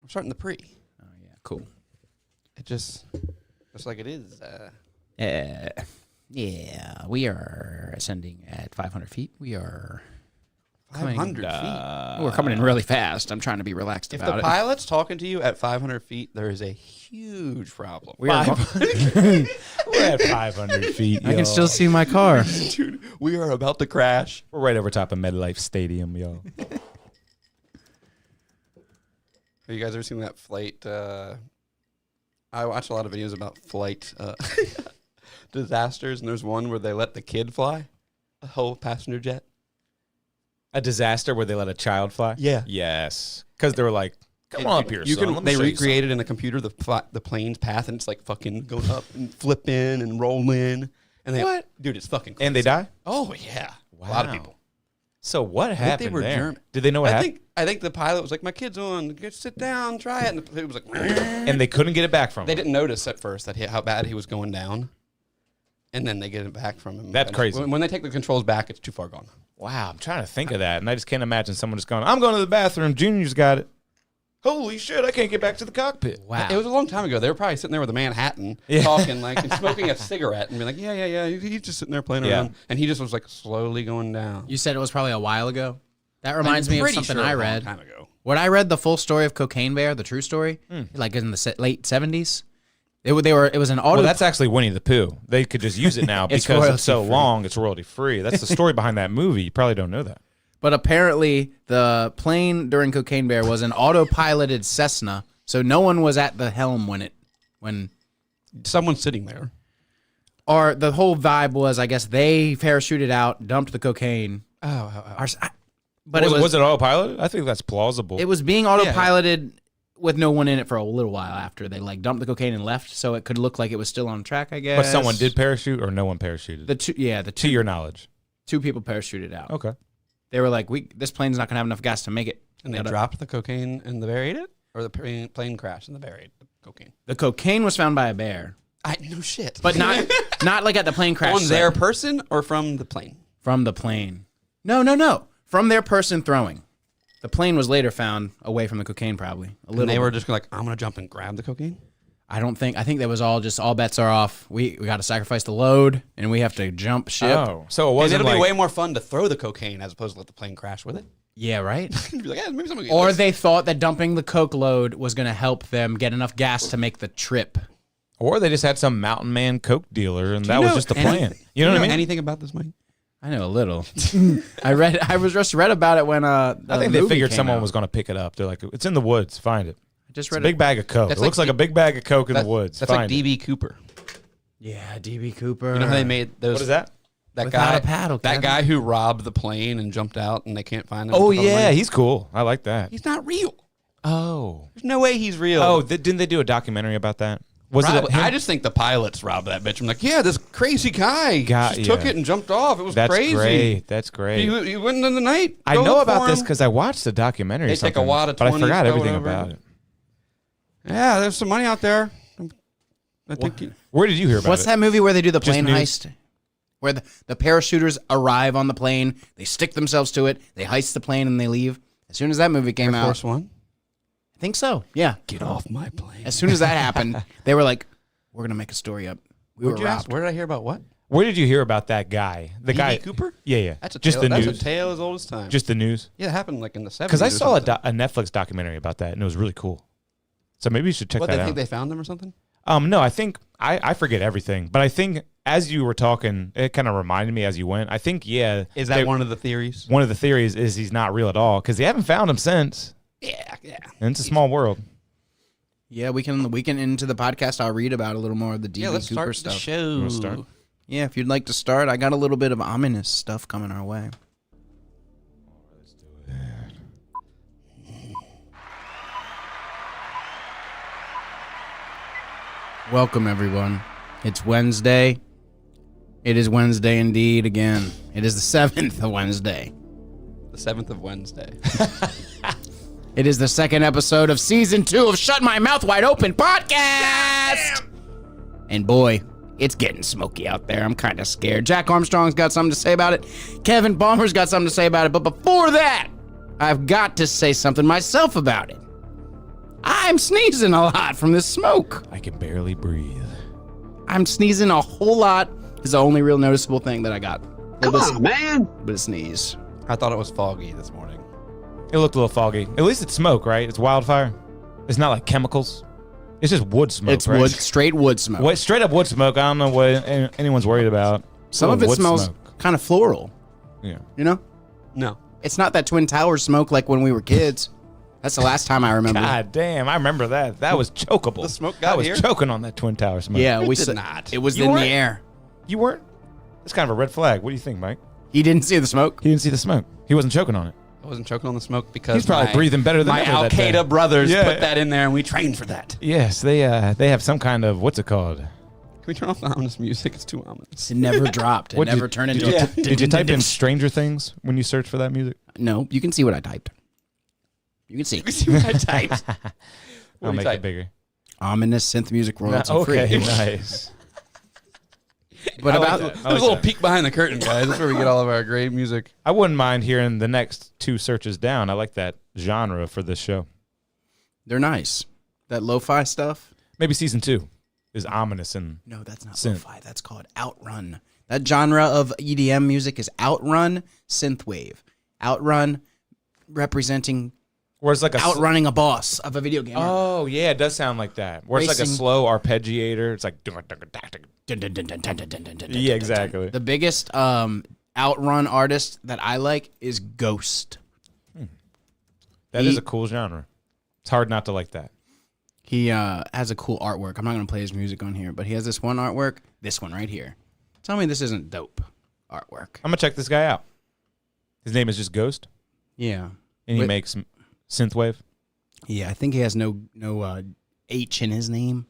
We're starting the pre. Oh, yeah. Cool. It just like it is. Yeah, we are ascending at 500 feet. We are 500 feet. We're coming in really fast. I'm trying to be relaxed If about the it. pilot's talking to you at 500 feet, there is a huge problem. We are We're at 500 feet. I can still see my car. Dude, we are about to crash. We're right over top of MetLife Stadium, yo. Have you guys ever seen that flight? I watch a lot of videos about flight disasters, and there's one where they let the kid fly, a whole passenger jet. A disaster where they let a child fly? Yeah. Yes. Because they were like, come on up here, You son. can. Let me They show you recreated in a computer the plane's path, and it's like fucking going up and flip in and roll in. And they, What? dude? It's fucking crazy. And they die? Oh yeah, a lot of Wow. people. So what happened they were there? German. Did they know what happened? I think the pilot was like, "My kid's on. Just sit down, try it." And the pilot was like, And they couldn't get it back from they him. didn't notice at first that how bad he was going down, and then they get it back from him. That's crazy. When they take the controls back, it's too far gone. Wow, I'm trying to think of that, and I just can't imagine someone just going, I'm going to the bathroom, Junior's got it. Holy shit, I can't get back to the cockpit. Wow. It was a long time ago. They were probably sitting there with a Manhattan, Yeah. talking like and smoking a cigarette, and being like, "Yeah." He's just sitting there playing Yeah. around, and he just was like slowly going down. You said it was probably a while ago. That reminds me of pretty something sure I a long read. time ago. When I read the full story of Cocaine Bear, the true story, like in the late 70s, it was an auto. Well, that's actually Winnie the Pooh. They could just use it now It's because it's so royalty-free. long, it's royalty free. That's the story behind that movie. You probably don't know that. But apparently, the plane during Cocaine Bear was an autopiloted Cessna, so no one was at the helm when. Someone's sitting there. Or the whole vibe was, I guess they parachuted out, dumped the cocaine. But Was it autopilot? I think that's plausible. it was being autopiloted with no one in it for a little while after they like dumped the cocaine and left, so it could look like it was still on track. I guess. But someone did parachute or no one parachuted? The to two your knowledge. people parachuted out. Okay. They were like, this plane's not gonna have enough gas to make it. And they dropped the cocaine and the bear ate it? Or the plane crashed and the bear ate the cocaine? The cocaine was found by a bear, No shit. but not like at the plane crash on site. their person or from the plane? From the plane. No. From their person throwing. The plane was later found away from the cocaine, probably. And they were just like, I'm going to jump and grab the cocaine? I think that was all bets are off. We got to sacrifice the load, and we have to jump ship. Oh, so it And wasn't it'll like... be way more fun to throw the cocaine as opposed to let the plane crash with it. Yeah, right? You'd be like, maybe someone can Or get this. they thought that dumping the coke load was going to help them get enough gas to make the trip. Or they just had some mountain man coke dealer, and that you was know just the plan. anything- You know what I mean? Anything about this, Mike? I know a little. I just read about it when I think they figured someone was going to pick it up. They're like, it's in the woods. Find it. I just It's a read big bag of coke. That's It looks like like a big bag of coke in the woods. That's like Find it. D.B. Cooper. Yeah, DB Cooper. You know how they made those? What is that? That Without guy, a paddle, that Kevin. guy who robbed the plane and jumped out and they can't find him. Oh, and took all the yeah. money. He's cool. I like that. He's not real. Oh. There's no way he's real. Oh, didn't they do a documentary about that? Was Probably. it him? I just think the pilots robbed that bitch. I'm like, yeah, this crazy guy just took it and jumped off. It was That's crazy. great. That's great. He went in the night. I Go know look about for this him. because I watched the documentary. They or take a something, wad of but I 20s, forgot throw it everything over. about it. Yeah, there's some money out there. I think. Where did you hear about What's it? that movie where they do the plane news? heist? Where the parachuters arrive on the plane, they stick themselves to it, they heist the plane, and they leave. As soon as that movie came Air out, Force One. I think so. Yeah. Get off my plane. As soon as that happened, they were like, "We're gonna make a story up." We were Where'd you ask? robbed. Where did I hear about what? Where did you hear about that guy? The guy Cooper? Yeah. That's a just tale, the that's news. a tale as old as time. Just the news. yeah, it happened like in the 70s. Because I or saw something. a Netflix documentary about that, and it was really cool. So maybe you should check What, that they out. think they found them or something? No, I think I forget everything, but I think as you were talking, it kind of reminded me as you went. I think Is that one of the theories? one of the theories is he's not real at all because they haven't found him since. Yeah. And it's a small world. Yeah, we can into the podcast. I'll read about a little more of the DB Yeah, let's Cooper start stuff. the show. wanna start? Yeah, if you'd like to start, I got a little bit of ominous stuff coming our way. Welcome, everyone. It's Wednesday. It is Wednesday indeed again. It is the 7th of Wednesday. The 7th of Wednesday. It is the second episode of Season 2 of Shut My Mouth Wide Open podcast! And boy, it's getting smoky out there. I'm kind of scared. Jack Armstrong's got something to say about it. Kevin Balmer's got something to say about it. But before that, I've got to say something myself about it. I'm sneezing a lot from this smoke. I can barely breathe. I'm sneezing a whole lot. Is the only real noticeable thing that I got. Come on, man. But a sneeze. I thought it was foggy this morning. It looked a little foggy. At least it's smoke, right? It's wildfire. It's not like chemicals. It's just wood smoke, It's right? wood, straight wood smoke. What, straight up wood smoke. I don't know what anyone's worried about. Some of it Wood smells smoke. kind of floral. Yeah. You know? No. It's not that Twin Towers smoke like when we were kids. That's the last time I remember. God damn, I remember that. That was chokeable. The smoke I got was here? choking on that Twin Tower smoke. Yeah, we did said not. It was You in weren't? the air. You weren't? That's kind of a red flag. What do you think, Mike? He didn't see the smoke. He didn't see the smoke. He wasn't choking on it. I wasn't choking on the smoke because He's probably breathing better than my ever Al that day. Qaeda brothers Yeah. put that in there, and we trained for that. Yes, they have some kind of, what's it called? Can we turn off the ominous music? It's too ominous. It never dropped. It What never turned into Yeah. Did you type in Stranger Things when you search for that music? No, you can see what I typed. You can see. See what I typed? I'll do you make type? it bigger. Ominous synth music royalty Okay, free. nice. But I like about that. There's a little peek behind the curtain, guys. That's where we get all of our great music. I wouldn't mind hearing the next two searches down. I like that genre for this show. they're nice. That lo-fi stuff. Maybe season 2 is ominous and No, that's not Synth. lo-fi. That's called outrun. That genre of EDM music is outrun synthwave. Outrun representing where it's like a outrunning a boss of a video game. Oh yeah, it does sound like that. Where it's like a Racing. slow arpeggiator. It's like yeah, exactly. The biggest outrun artist that I like is Ghost. That is a cool genre. It's hard not to like that. He has a cool artwork. I'm not going to play his music on here, but he has this one artwork. This one right here. Tell me this isn't dope artwork. I'm gonna check this guy out. His name is just Ghost, Yeah. and he Wait. makes synthwave. Yeah, I think he has no H in his name.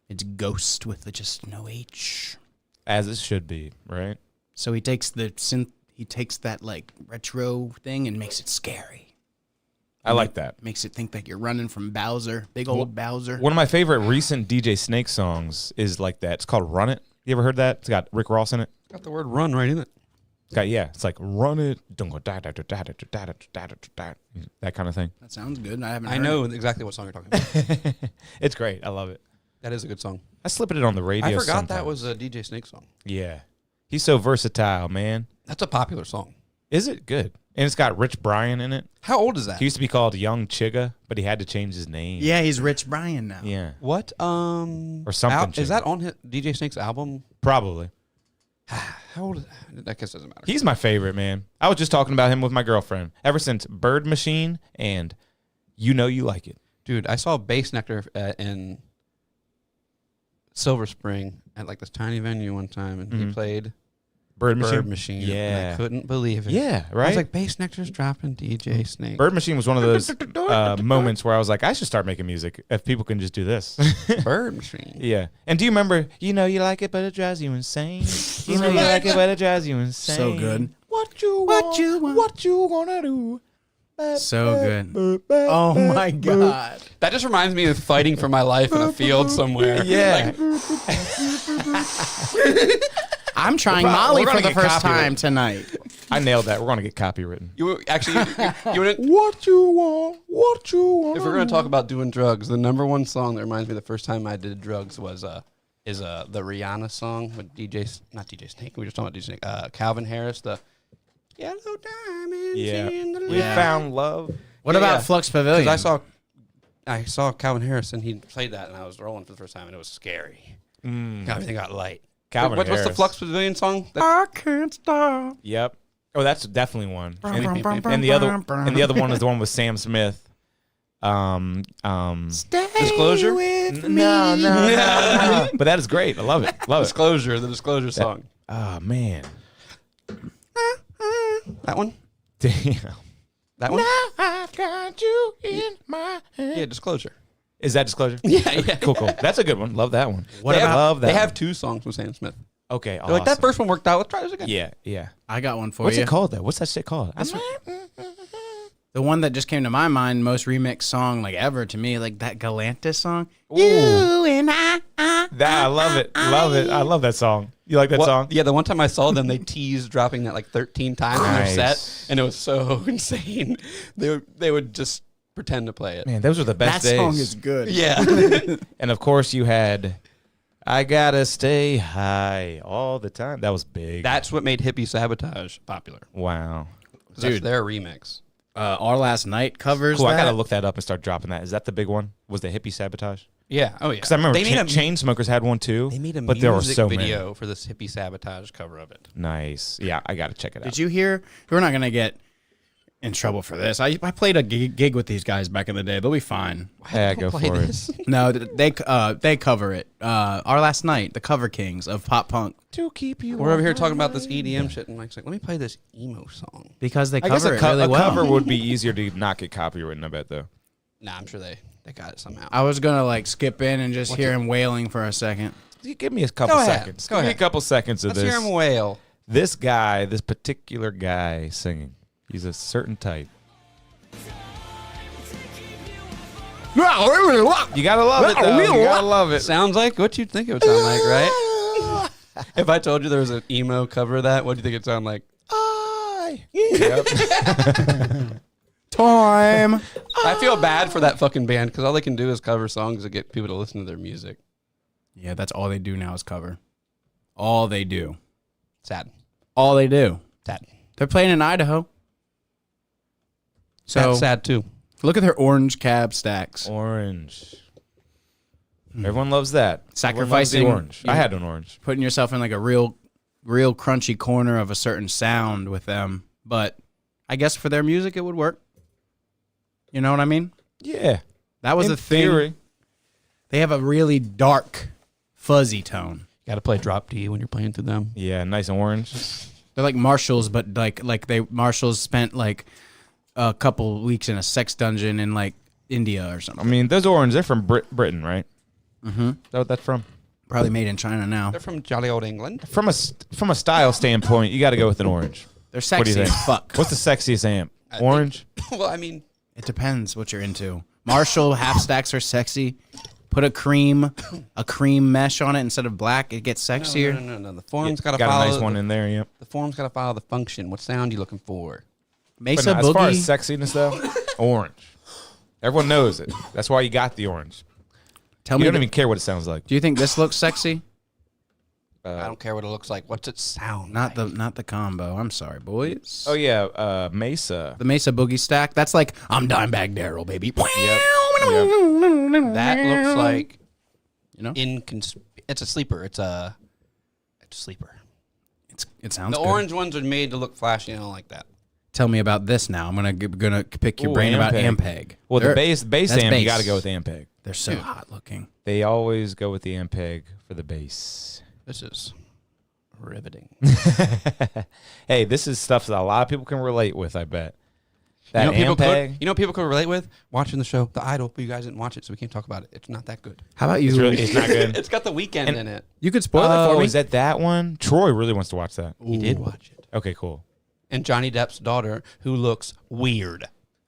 It's Ghost with just no H. As it should be, right? So he takes the synth, he takes that like retro thing and makes it scary. I like that. Makes it think that you're running from Bowser, big old Bowser. One of my favorite recent DJ Snake songs is like that. It's called "Run It." You ever heard that? It's got Rick Ross in it. Got the word "run" right in it. It's got it's like "Run It," that kind of thing. That sounds good. I haven't. I heard know it. exactly what song you're talking about. It's great. I love it. That is a good song. I slip it on the radio. I forgot sometimes. that was a DJ Snake song. Yeah, he's so versatile, man. That's a popular song. Is it good? And it's got Rich Brian in it. How old is that? He used to be called Young Chigga, but he had to change his name. Yeah, he's Rich Brian now. Yeah. What? Or something. Is that on DJ Snake's album? Probably. How old is that? That guess doesn't matter. He's my favorite, man. I was just talking about him with my girlfriend ever since Bird Machine and You Know You Like It. Dude, I saw Bass Nectar in Silver Spring at like this tiny venue one time, and he played Bird Bird Machine. Machine. Yeah. And I couldn't believe it. Yeah, I right? was like, Bass Nectar's dropping DJ Snake. Bird Machine was one of those moments where I was like, I should start making music if people can just do this. Bird Machine. Yeah. And do you remember, you know you like it, but it drives you insane. You know you like it, but it drives you insane. So good. What you want, what you gonna do? So good. Oh my God. That just reminds me of fighting for my life in a field somewhere. Yeah. I'm trying We're Molly gonna for the get first copyright. time tonight. I nailed that. We're going to get copywritten. You actually, you wouldn't. What you want, what you want. If we're gonna talk about doing drugs, the number one song that reminds me of the first time I did drugs was the Rihanna song with not DJ Snake. We were just talking about DJ Snake. Calvin Harris, the Yellow Diamonds in the We Light. found love. What Yeah, about yeah. Flux Pavilion? Because I saw Calvin Harris and he played that, and I was rolling for the first time, and it was scary. Everything got light. Calvin What's the Harris. Flux Pavilion song? I can't stop. Yep. Oh, that's definitely one. And And the other one is the one with Sam Smith. Disclosure? No. But that is great. I love it. Love it. Disclosure, the Disclosure song. Oh man. That one? Damn. That one? I've got you in my hand. Yeah, Disclosure. Is that Disclosure? Yeah. Cool. That's a good one. Love that one. They have, love that. They have two songs with Sam Smith. Okay. They're like, that first one worked out. Let's try this again. Yeah. I got one for What's you. it called though? What's that shit called? The one that just came to my mind, most remixed song like ever to me, like that Galantis song. Ooh. You and I. I love it. Love it. I love that song. You like that song? Yeah, the one time I saw them, they teased dropping that like 13 times in their Nice. set, and it was so insane. They would just pretend to play it. Man, those were the best That days. song is good. Yeah. And of course, you had "I Gotta Stay High" all the time. That was big. That's what made Hippie Sabotage popular. Wow. That's Dude. their remix. Our Last Night covers Cool. that. I gotta look that up and start dropping that. Is that the big one? Was the Hippie Sabotage? Yeah. Oh, yeah. Because I remember they made a Chainsmokers had one too. They made a but there were music so video for this Hippie Sabotage cover of it. many. Nice. Yeah, I gotta check it out. Did you hear? We're not gonna get in trouble for this. I played a gig with these guys back in the day. They'll be fine. Yeah, go for it. No, they cover it. Our Last Night, the cover kings of pop punk, To keep you. We're over here talking about this EDM shit, and Mike's like, let me play this emo song. because they I guess cover a it really a well. cover would be easier to not get copywritten. I bet though. Nah, I'm sure they got it somehow. I was gonna like skip in and just hear him wailing for a second. Give me a couple Go ahead. seconds. Go Give me a ahead. couple seconds of Let's this. hear him wail. This guy, this particular guy singing. He's a certain type. You gotta love it, though. You gotta love it. Sounds like what you'd think it would sound like, right? If I told you there was an emo cover of that, what do you think it'd sound like? Time. I feel bad for that fucking band because all they can do is cover songs to get people to listen to their music. Yeah, that's all they do now is cover. All they do. Sad. All they do. Sad. They're playing in Idaho. So That's sad too. look at their orange cab stacks. Orange. Everyone loves that. Everyone loves Sacrificing the orange. I had an orange. Putting yourself in like a real crunchy corner of a certain sound with them. But I guess for their music, it would work. You know what I mean? Yeah. That was In the thing. theory. They have a really dark, fuzzy tone. Got to play drop D when you're playing through them. Yeah, nice and orange. They're like Marshalls, but Marshalls spent like a couple weeks in a sex dungeon in like India or I something. mean, those orange, they're from Britain, right? Mm-hmm. Is that what that's from? Probably made in China now. They're from jolly old England. From a style standpoint, you got to go with an orange. They're What do you sexy as think? fuck. What's the sexiest amp? I Orange? Well, I mean, It depends what you're into. Marshall half stacks are sexy. Put a cream mesh on it instead of black. It gets sexier. no. The form's got to Got follow. a nice one in there, yep. The form's got to follow the function. What sound you looking for? But Mesa no, as far as Boogie. sexiness, though, orange. Everyone knows it. That's why you got the orange. Tell You me, don't even care what it sounds like. do you think this looks sexy? I don't care what it looks like. What's it sound? Not the combo. I'm sorry, boys. Oh, yeah, Mesa. The Mesa Boogie stack. That's like I'm Dimebag Daryl, baby. That looks like You know, it's a sleeper. It's a sleeper. it sounds. The good. orange ones are made to look flashy. I don't like that. Tell me about this now. I'm gonna pick your Ooh, brain about Ampeg. Ampeg. Well, the They're- bass that's amp, you bass. got to go with Ampeg. They're so hot looking. They always go with the Ampeg for the bass. This is riveting. Hey, this is stuff that a lot of people can relate with, I bet. That you know, Ampeg. people could relate with watching the show The Idol, but you guys didn't watch it, so we can't talk about it. It's not that good. How about you? It's not good. It's got the weekend in it. You could spoil it for Oh, me. is that one? Troy really wants to watch that. He did watch it. Okay, cool. And Johnny Depp's daughter, who looks weird.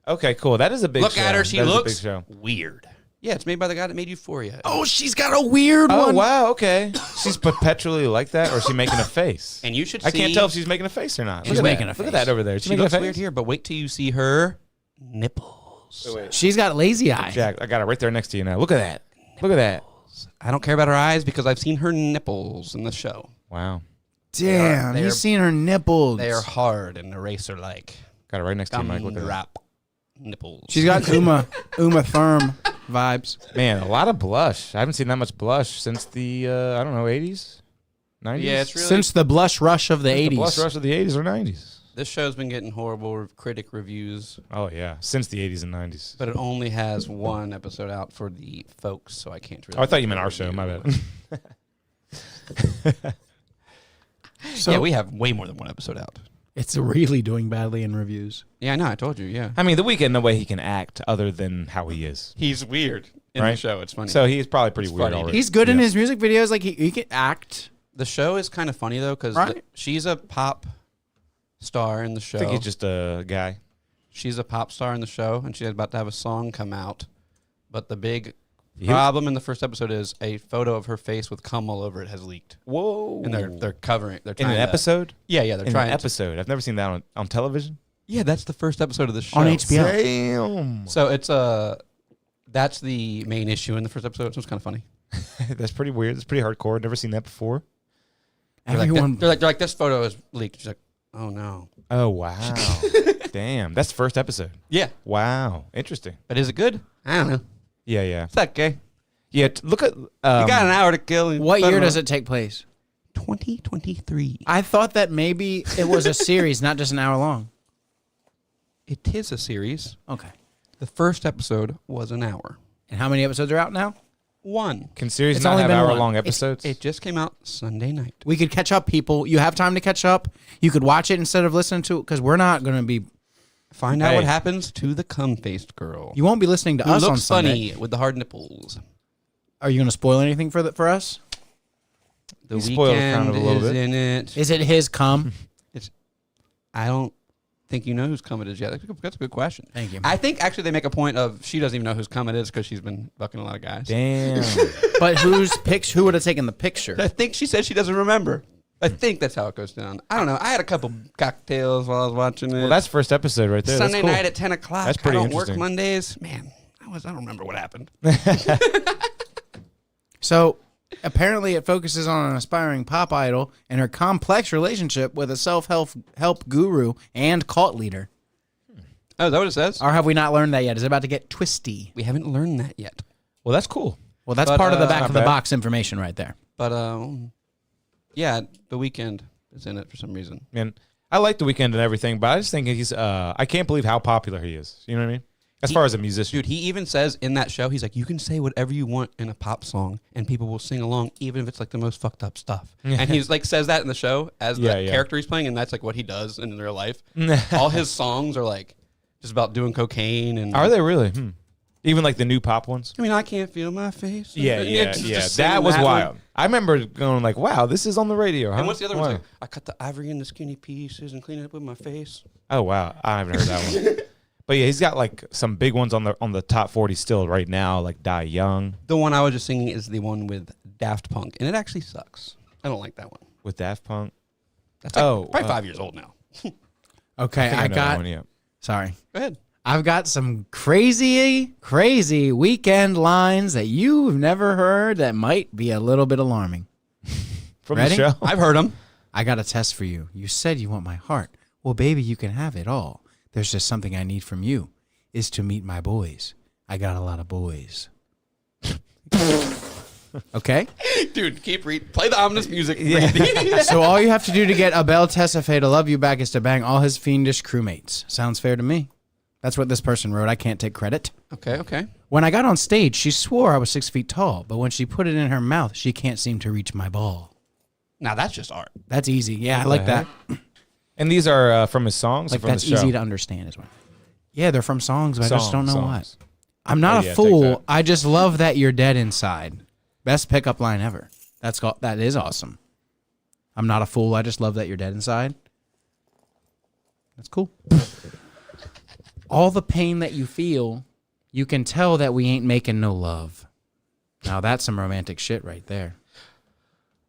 Okay, cool. That is a big Look show. at her; she That is a looks big show. weird. Yeah, it's made by the guy that made Euphoria. Oh, she's got a weird Oh, one. wow, okay. She's perpetually like that, or is she making a face? And you should I see. can't tell if she's making a face or not. She's Look at making that. a Look at face. that over there. She's She making looks a face. weird here, but wait till you see her nipples. She's got lazy eye. Jack, I got it right there next to you now. Look at that. Look at that. I don't care about her eyes because I've seen her nipples in the show. Wow. Damn, They are- you've seen her nipples. They are hard and eraser-like. Got it right next to you, Mike. Look at that. Gumdrop nipples. She's got Uma Thurm vibes. Man, a lot of blush. I haven't seen that much blush since the, I don't know, 80s? 90s? Yeah, it's really. Since the blush rush of the The 80s. blush rush of the 80s or 90s. This show's been getting horrible critic reviews, Oh, yeah. Since the 80s and 90s. but it only has one episode out for the folks, so I can't really. Oh, I thought you meant our show. My bad. So Yeah, we have way more than one episode out. it's really doing badly in reviews. Yeah, I know. I told you. Yeah, I mean, The Weeknd, no way he can act other than how he is. he's weird in the Right? show. It's funny. So he's probably pretty It's weird funny, already. He's good in Yeah. his music videos. Like he can act. the show is kind of funny though because Right. she's a pop star in the show. I think he's just a guy. She's a pop star in the show, and she's about to have a song come out. But the big He- problem in the first episode is a photo of her face with cum all over it has leaked, Whoa. and they're covering. They're in trying an to- episode? Yeah, they're In trying. an episode. I've never seen that on television. Yeah, that's the first episode of the show. On HBO. Damn. So it's that's the main issue in the first episode. So it's kind of funny. That's pretty weird. That's pretty hardcore. Never seen that before. Everyone. They're like this photo is leaked. She's like, oh no. Oh, wow. Damn. That's the first episode. Yeah, Wow. Interesting. but is it good? I don't know. Yeah, yeah. It's okay. Yeah, look at... You got an hour to kill. What year does it take place? 2023. I thought that maybe it was a series, not just an hour long. It is a series. Okay. The first episode was an hour. And how many episodes are out now? One. Can series It's not only have been one. hour-long episodes? It just came out Sunday night. We could catch up, people. You have time to catch up. You could watch it instead of listening to it because we're not going to be. Find out Hey. what happens to the cum-faced girl. You won't be listening to who us on looks Sunday. funny with the hard nipples. Are you going to spoil anything for us? The You spoiled it kind of a Weeknd little is bit. in it. Is it his cum? I don't think you know whose cum it is yet. That's a good question. Thank you. I think actually they make a point of she doesn't even know whose cum it is because she's been fucking a lot of guys. Damn. But who would have taken the picture? I think she said she doesn't remember. I think that's how it goes down. I don't know. I had a couple cocktails while I was watching it. Well, that's first episode right there. Sunday that's cool. night at 10 o'clock. That's pretty I don't work interesting. Mondays. Man, I don't remember what happened. So apparently it focuses on an aspiring pop idol and her complex relationship with a self-help guru and cult leader. Oh, is that what it says? Or have we not learned that yet? Is it about to get twisty? We haven't learned that yet. Well, that's cool. Well, that's But, part of the back not of the bad. box information right there. But, yeah, The Weeknd is in it for some reason. Man, I like The Weeknd and everything, but I just think he's... I can't believe how popular he is. You know what I mean? As far as a musician. Dude, he even says in that show, he's like, you can say whatever you want in a pop song, and people will sing along, even if it's like the most fucked up stuff. And he's like says that in the show as the character he's playing, and that's like what he does in real life. All his songs are like just about doing cocaine and. Are they really? Even like the new pop ones? I mean, I can't feel my face. Yeah. Just That singing was one. wild. I remember going like, wow, this is on the radio, huh? And what's the other Wow. one? Like, I cut the ivory into skinny pieces and clean it up with my face. Oh, wow. I haven't heard that one. But yeah, he's got like some big ones on the top 40 still right now, like Die Young The one I was just singing is the one with Daft Punk, and it actually sucks. I don't like that one. with Daft Punk. That's like probably 5 years old now. Okay, I know that one, yeah. Sorry. Go ahead. I've got some crazy weekend lines that you've never heard that might be a little bit alarming. From Ready? the show. I've heard them. I got a test for you. You said you want my heart. Well, baby, you can have it all. There's just something I need from you, is to meet my boys. I got a lot of boys. Okay? Dude, keep play the ominous music. So all you have to do to get Abel Tesfaye to love you back is to bang all his fiendish crewmates. Sounds fair to me. That's what this person wrote. I can't take credit. Okay. When I got on stage, she swore I was 6 feet tall, but when she put it in her mouth, she can't seem to reach my ball. Now that's just art. That's easy. Yeah, I like that. And these are from his songs Like or from that's the show? easy to understand as well. Yeah, they're from songs, but I just don't know Songs. what. I'm not Oh, a yeah, take fool. that. I just love that you're dead inside. Best pickup line ever. That is awesome. I'm not a fool. I just love that you're dead inside. That's cool. All the pain that you feel, you can tell that we ain't making no love. Now that's some romantic shit right there.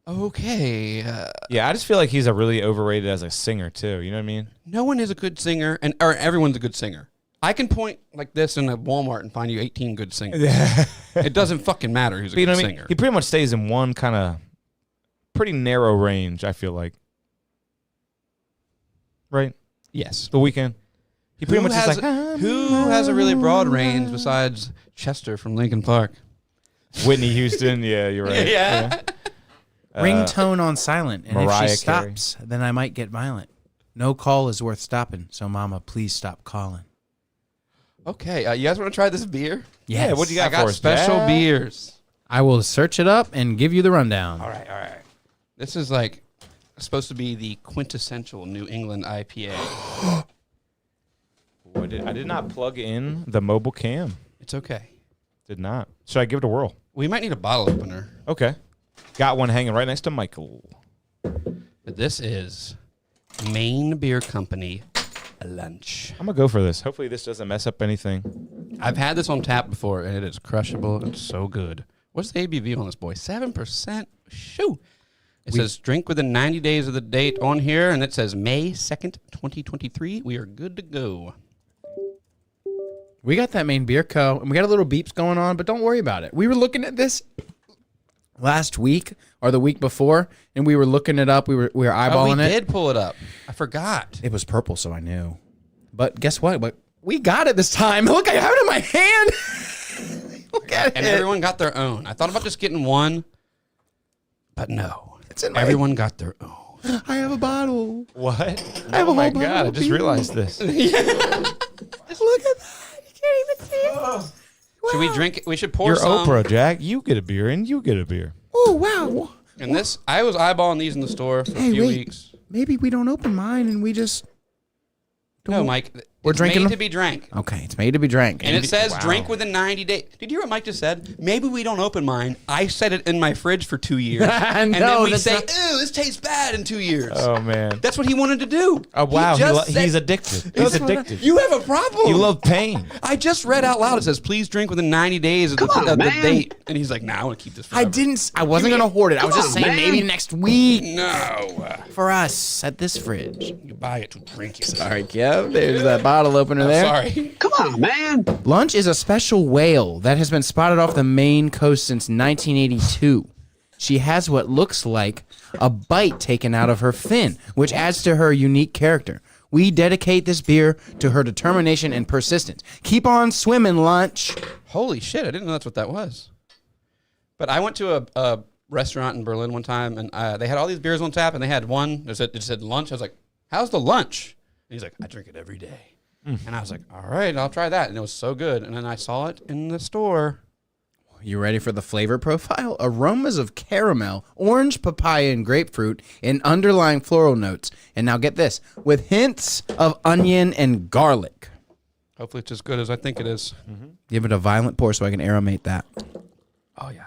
Okay. Yeah, I just feel like he's a really overrated as a singer too. You know what I mean? No one is a good singer, or everyone's a good singer. I can point like this in a Walmart and find you 18 good singers. It doesn't fucking matter who's a But you know good what I mean? singer. He pretty much stays in one kind of pretty narrow range, I feel like. Right? Yes. The Weeknd. He pretty much is like, who has a really broad range besides Chester from Linkin Park? Whitney Houston. Yeah, you're right. Yeah. Ringtone on silent, and if Mariah she Carey. stops, then I might get violent. No call is worth stopping, so mama, please stop calling. Okay. You guys want to try this beer? Yes. Yeah, what do you I got got for us? special Jack? beers. I will search it up and give you the rundown. All right. This is like supposed to be the quintessential New England IPA. I did not plug in the mobile cam. It's okay. Did not. Should I give it a whirl? We might need a bottle opener. Okay. Got one hanging right next to Michael. But this is Maine Beer Company Lunch. I'm going to go for this. Hopefully this doesn't mess up anything. I've had this on tap before, and it is crushable. It's so good. What's the ABV on this boy? 7%? Shoo. It says drink within 90 days of the date on here, and it says May 2nd, 2023. We are good to go. We got that Maine Beer Co. and we got a little beeps going on, but don't worry about it. We were looking at this last week or the week before, and we were looking it up. We were eyeballing we it. did pull it up. I forgot. It was purple, so I knew. But guess what? We got it this time. Look, I have it in my hand. Look at it. And everyone got their own. I thought about just getting one, but no. It's in my Everyone got their own. I have a bottle. What? I have Oh a my whole God, bottle I of just beer. realized this. Look at that. You can't even see it. Should we drink it? We should pour You're some. Oprah, Jack. You get a beer and you get a beer. Oh, wow. And this, I was eyeballing these in the store for a few weeks. Maybe we don't open mine and we just... No, Mike. We're It's drinking made them? to be drank. Okay, it's made to be drank. And it says Wow. drink within 90 days. Did you hear what Mike just said? Maybe we don't open mine. I set it in my fridge for 2 years. And then No, we that's say, not- ew, this tastes bad in 2 years. Oh, man. That's what he wanted to do. Oh, wow. just said- He's addicted. He's addicted. You have a problem. You love pain. I just read out loud. It says, please drink within 90 days of the date. And he's like, nah, I want to keep this forever. I wasn't going to hoard it. I was just saying maybe next week No. for us at this fridge. You buy it to drink it. Sorry, Kev. There's that bottle opener there. Sorry. Come on, man. Lunch is a special whale that has been spotted off the Maine coast since 1982. She has what looks like a bite taken out of her fin, which adds to her unique character. We dedicate this beer to her determination and persistence. Keep on swimming, Lunch. Holy shit, I didn't know that's what that was. But I went to a restaurant in Berlin one time, and they had all these beers on tap, and they had one, it said lunch. I was like, how's the lunch? And he's like, I drink it every day. And I was like, all right, I'll try that. And it was so good. And then I saw it in the store. You ready for the flavor profile? Aromas of caramel, orange, papaya, and grapefruit, and underlying floral notes. And now get this, with hints of onion and garlic. Hopefully it's as good as I think it is. Give it a violent pour so I can aromate that. Oh, yeah.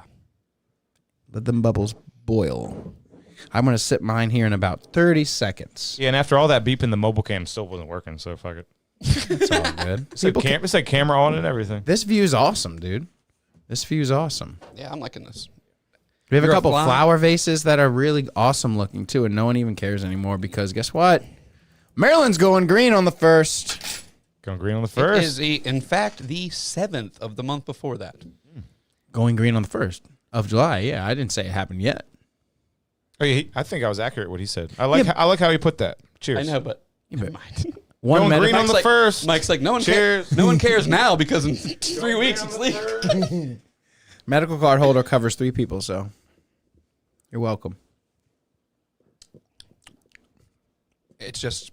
Let them bubbles boil. I'm going to sip mine here in about 30 seconds. Yeah, and after all that beeping, the mobile cam still wasn't working, so fuck it. It's all good. It said camera on and everything. This view's awesome, dude. This view's awesome. Yeah, I'm liking this. We have a You're a couple fly. flower vases that are really awesome looking, too, and no one even cares anymore because guess what? Maryland's going green on the 1st. Going green on the It first. is, in fact, the 7th of the month before that. Going green on the 1st of July. Yeah, I didn't say it happened yet. Oh, yeah, I think I was accurate what he said. I like how he put that. Cheers. I know, but never mind. One Going green on medical, the Mike's like- first. Mike's like, no one Cheers. cares. No one cares now because in 3 weeks it's legal. medical card holder covers 3 people, so you're welcome. It's just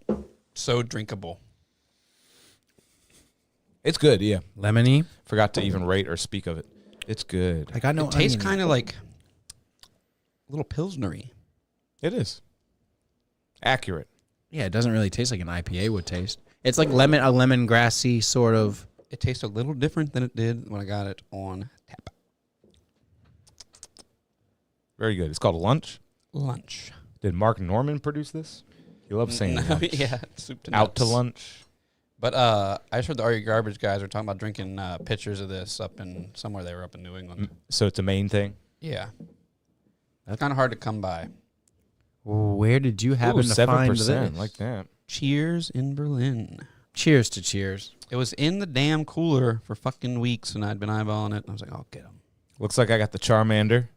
so drinkable. It's good, yeah. Lemony. Forgot to even rate or speak of it. It's good. I got no It tastes onion. kind of like a little Pilsnery. It is. Accurate. Yeah, it doesn't really taste like an IPA would taste. It's like a lemongrassy sort of. It tastes a little different than it did when I got it on tap. Very good. It's called Lunch. Lunch. Did Mark Norman produce this? He loves saying No, lunch. yeah, soup to Out to nuts. lunch. But I just heard the Are You Garbage guys were talking about drinking pitchers of this up in somewhere they were up in New England. So it's a main thing. Yeah. That's kind of hard to come by. Where did you happen to find this? 7%. Like that. Cheers in Berlin. Cheers to cheers. It was in the damn cooler for fucking weeks, and I'd been eyeballing it. And I was like, I'll get them. Looks like I got the Charmander.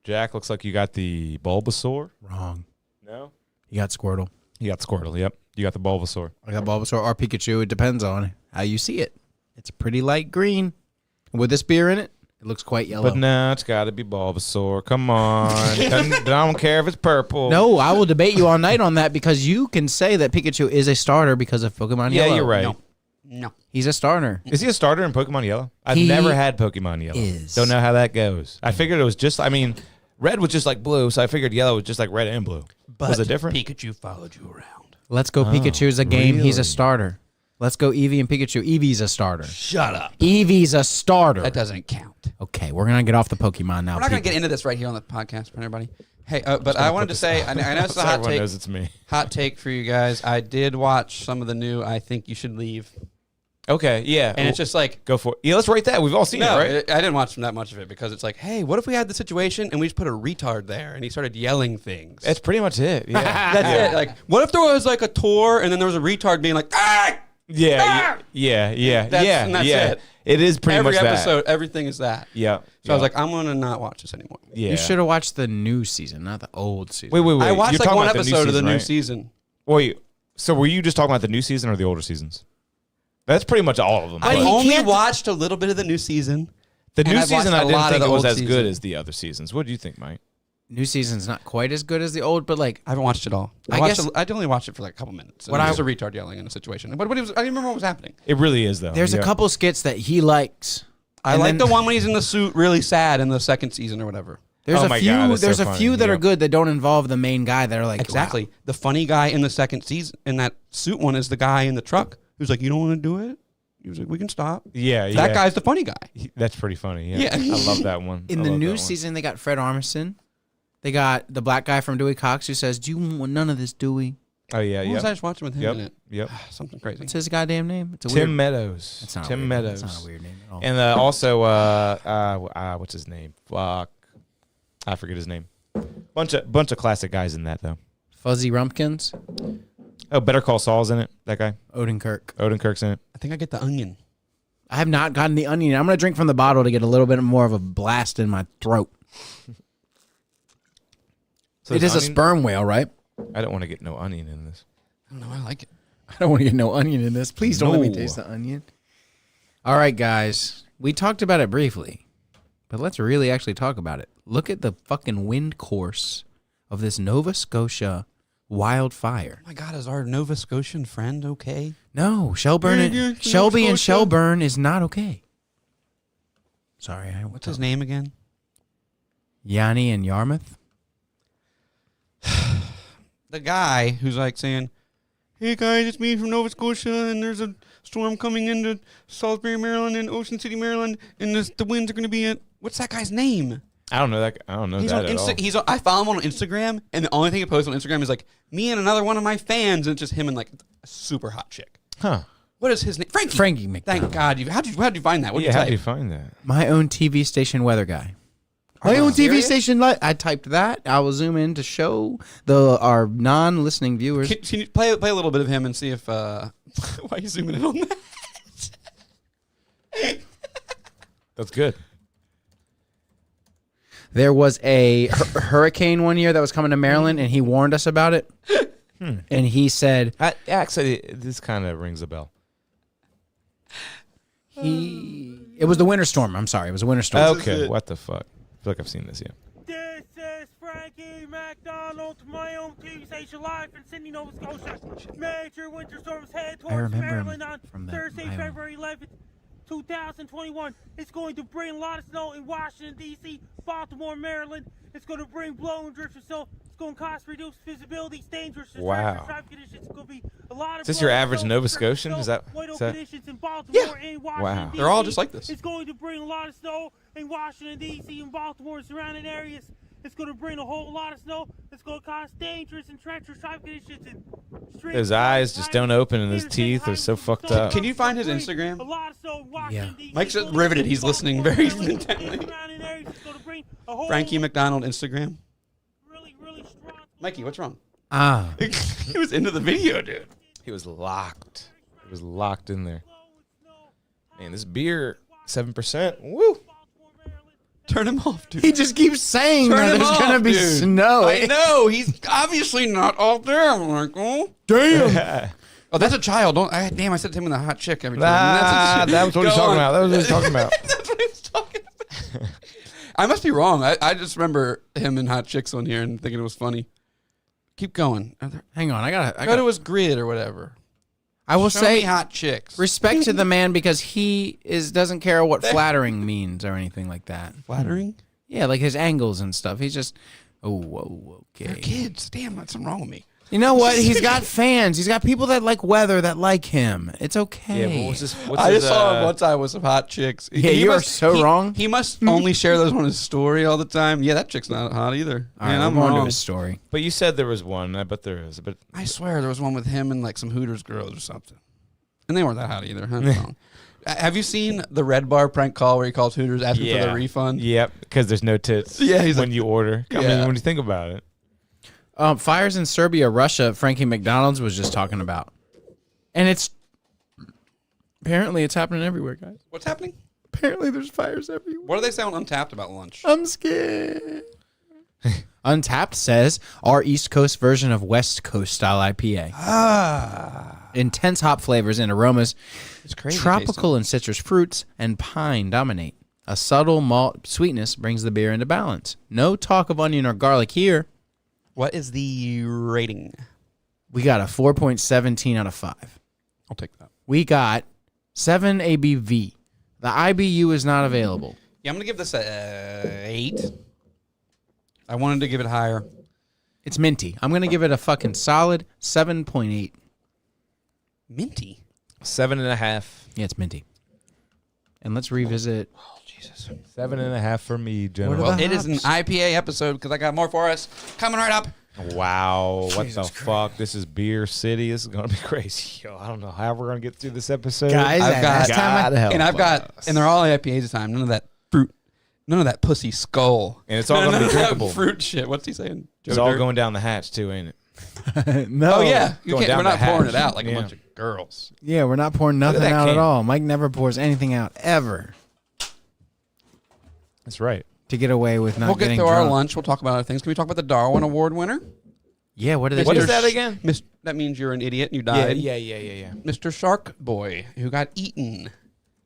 Jack, looks like you got the Bulbasaur. Wrong. No? You got Squirtle. You got Squirtle, yep. You got the Bulbasaur. I got Bulbasaur or Pikachu. It depends on how you see it. It's a pretty light green. With this beer in it, it looks quite yellow. But no, it's got to be Bulbasaur. Come on. I don't care if it's purple. No, I will debate you all night on that because you can say that Pikachu is a starter because of Pokemon Yeah, Yellow. you're right. No. He's a starter. Is he a starter in Pokemon Yellow? I've He never had Pokemon Yellow. is. Don't know how that goes. I figured it was just, red was just like blue, so I figured yellow was just like red and blue. But was it different? Pikachu followed you around. Let's go Pikachu's a game. He's a really? starter. Let's go Eevee and Pikachu. Eevee's a starter. Shut up. Eevee's a starter. That doesn't count. Okay, we're going to get off the Pokemon now. We're not going to people. get into this right here on the podcast for everybody. Hey, but I wanted to say, I know it's a So hot everyone take. knows it's me. Hot take for you guys. I did watch some of the new I Think You Should Leave. Okay, yeah. And it's just like, go for it. Yeah, let's rate that. We've all seen it, right? I didn't watch that much of it because it's like, hey, what if we had the situation and we just put a retard there and he started yelling things? That's pretty much it. Yeah. That's it. Like, what if there was like a tour and then there was a retard being like, ah! Yeah. That's it. It is pretty much Every that. episode, everything is that. Yeah. So I was like, I'm going to not watch this anymore. yeah. You should have watched the new season, not the old season. Wait. I watched You're like talking one about the new episode of the season, new right? season. Wait, so were you just talking about the new season or the older seasons? That's pretty much all of them. I but- only watched a little bit of the new season. the and new I've season, watched I a didn't lot of think the it was old as good season. as the other seasons. What do you think, Mike? New season's not quite as good as the old, but like I haven't watched it all. I I guess- only watched it for like a couple minutes. What What I- was a retard yelling in a situation. But it was, I didn't remember what was happening. It really is, though. there's a couple skits that he likes. I And like then- the one when he's in the suit, really sad in the second season or whatever. There's Oh a my few. God, that's so there's a funny. few that Yeah. are good that don't involve the main guy. That are like Exactly. wow. The funny guy in the second season, in that suit one, is the guy in the truck who's like, you don't want to do it? He was like, we can stop. Yeah. That guy's the funny guy. That's pretty funny. Yeah. Yeah. I love that one. In I the love new that one. season, they got Fred Armisen. They got the black guy from Dewey Cox who says, "Do you want none of this, Dewey?" Oh, yeah. What was I Yeah. just watching with him in it? Yep. Something crazy. What's his goddamn name? It's a Tim weird. Meadows. It's not a Tim weird Meadows. Name. It's not a weird name at all. And also, what's his name? Fuck. I forget his name. Bunch of classic guys in that, though. Fuzzy Rumpkins, Oh, Better Call Saul's in it. That guy. Odenkirk. Odenkirk's in it. I think I get the onion. I have not gotten the onion. I'm gonna drink from the bottle to get a little bit more of a blast in my throat. So It there's is a onion? sperm whale, right? I don't want to get no onion in this. I don't know. I like it. I don't want to get no onion in this. Please don't let me No. taste the onion. All right, guys. We talked about it briefly, but let's really actually talk about it. Look at the fucking wind course of this Nova Scotia wildfire. Oh my God, is our Nova Scotian friend okay? No, Shelburne, Yeah, Shelby Nova and Scotia. Shelburne is not okay. Sorry, What's his name again? Yanni and Yarmouth. The guy who's like saying, hey guys, it's me from Nova Scotia, and there's a storm coming into Salisbury, Maryland, and Ocean City, Maryland, and the winds are going to be at, what's that guy's name? I don't know that. I don't know He's that on at all. Insta. I follow him on Instagram, and the only thing he posts on Instagram is like me and another one of my fans, and it's just him and like a super hot chick. Huh? What is his name? Frankie. Frankie McDonald. Thank God. How'd you find that? What did Yeah. you How type? do you find that? My own TV station weather guy. My you own TV serious? station. I typed that. I will zoom in to show our non-listening viewers. Can you play a little bit of him and see if why are you zooming in on that? That's good. There was a hurricane one year that was coming to Maryland, and he warned us about it. And he said Actually, this kind of rings a bell. it was the winter storm. I'm sorry, it was a winter storm. Okay. What the fuck? I feel like I've seen this. Yeah. This is Frankie McDonald, my own TV station live in Sydney, Nova Scotia. Major winter storms head towards remember him Maryland on from that Thursday, island. February 11th, 2021. It's going to bring a lot of snow in Washington, D.C., Baltimore, Maryland. It's going to bring blowing drifts of snow. It's going to cause reduced visibility, it's dangerous to Wow. traffic conditions. It's going to be a lot of Is this your blowing average snow, Nova drifts of Scotian? snow, Is that- white is that- conditions in Baltimore and Washington, Wow. D.C. They're all just like this. It's going to bring a lot of snow in Washington, D.C. and Baltimore and surrounding areas. It's going to bring a whole lot of snow. It's going to cause dangerous and treacherous traffic conditions. And streets, His eyes just don't open and his interstate teeth are highways so and fucked snow. up. Can you find his Bring Instagram? a lot of snow in Washington, Yeah. D.C. Mike's It's gonna riveted. bring He's listening Baltimore, very Maryland, and intently. surrounding areas. It's going to bring a whole Frankie McDonald Instagram. really, really strong. Mikey, what's wrong? Ah, He was into the video, dude. He was locked. He was locked in there. Man, this beer, 7%. Woo. Turn him off, dude. he just keeps saying Turn that him there's off, gonna be dude. snow. I know. He's obviously not out there. I'm like, oh. Damn. Oh, that's a child. Damn, I said to him with a hot chick every time. Ah, that was what he's Go talking on. about. That was what he's talking about. That's what he's talking about. I must be wrong. I just remember him and hot chicks on here and thinking it was funny. Keep going. Hang on, I Go to gotta. his grid or whatever. I will Show say me hot chicks. respect to the man because he doesn't care what flattering means or anything like that. Flattering. Yeah, like his angles and stuff. He's just, whoa, They're okay. kids. Damn, that's something wrong with me. You know what? He's got fans. He's got people that like weather that like him. It's okay. Yeah, but what's this? What's I his, just saw him one time with some hot chicks. Yeah, you are so wrong. He must only share those on his story all the time. Yeah, that chick's not hot either. All Man, right, I'm I'm on to wrong. his story. But you said there was one. I bet there is. But I swear there was one with him and like some Hooters girls or something. And they weren't that hot either. Huh? Wrong. Have you seen the Red Bar prank call where he calls Hooters asking for the refund? Yep, because there's no tits when you order. I mean, when you think about it. Fires in Serbia, Russia, Frankie McDonald's was just talking about. And apparently it's happening everywhere, guys. What's happening? Apparently there's fires everywhere. What do they say on Untapped about lunch? I'm scared. Untapped says our East Coast version of West Coast style IPA. Intense hop flavors and aromas. It's crazy. Tropical and citrus fruits and pine dominate. A subtle malt sweetness brings the beer into balance. No talk of onion or garlic here. What is the rating? We got a 4.17 out of 5. I'll take that. We got 7 ABV. The IBU is not available. Yeah, I'm going to give this a 8. I wanted to give it higher. It's minty. I'm going to give it a fucking solid 7.8. Minty? 7.5. Yeah, it's minty. And let's revisit. Oh, Jesus. 7.5 for me, General. Well, it is an IPA episode because I got more for us. Coming right up. Wow, what the fuck? This is Beer City. This is going to be crazy. Yo, I don't know how we're going to get through this episode. Guys, and they're all IPAs this time. None of that fruit. None of that pussy skull. And it's all going to be drinkable. Fruit shit. What's he saying? It's all going down the hatch, too, ain't it? No. Oh, yeah. We're not pouring hatch. it out like a bunch of girls. Yeah, we're not pouring nothing that out can. at all. Mike never pours anything out, ever. That's right. To get away with not We'll get getting through drunk. our lunch. We'll talk about other things. Can we talk about the Darwin Award winner? Yeah, what do they What do? is that again? That means you're an idiot and you died. Yeah. Mr. Shark Boy, who got eaten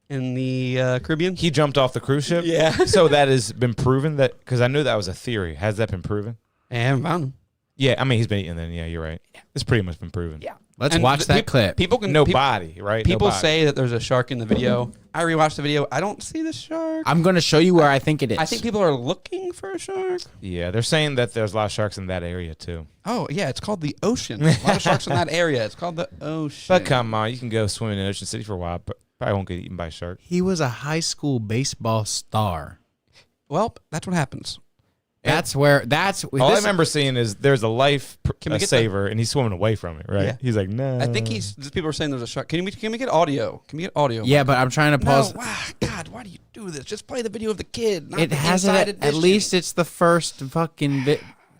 in the Caribbean. He jumped off the cruise ship? Yeah. So that has been proven? That because I knew that was a theory. Has that been proven? I haven't found him. Yeah, I mean, he's been eaten then. Yeah, you're right. It's pretty much been proven. Yeah. Let's watch that clip. People can No body, right? No People body. say that there's a shark in the video. I rewatched the video. I don't see the shark. I'm going to show you where I think it is. I think people are looking for a shark. Yeah, they're saying that there's a lot of sharks in that area, too. Oh, yeah, it's called the ocean. A lot of sharks in that area. It's called the ocean. But come on, you can go swimming in Ocean City for a while, but probably won't get eaten by a shark. He was a high school baseball star. Well, that's what happens. That's where, All I remember seeing is there's a life Can we get saver, and he's swimming away from it, right? Yeah. He's like, no. I think people are saying there's a shark. Can we get audio? Can we get audio? Yeah, but I'm trying to pause. No, God, why do you do this? Just play the video of the kid. Not It the has inside it. At edition. least it's the first fucking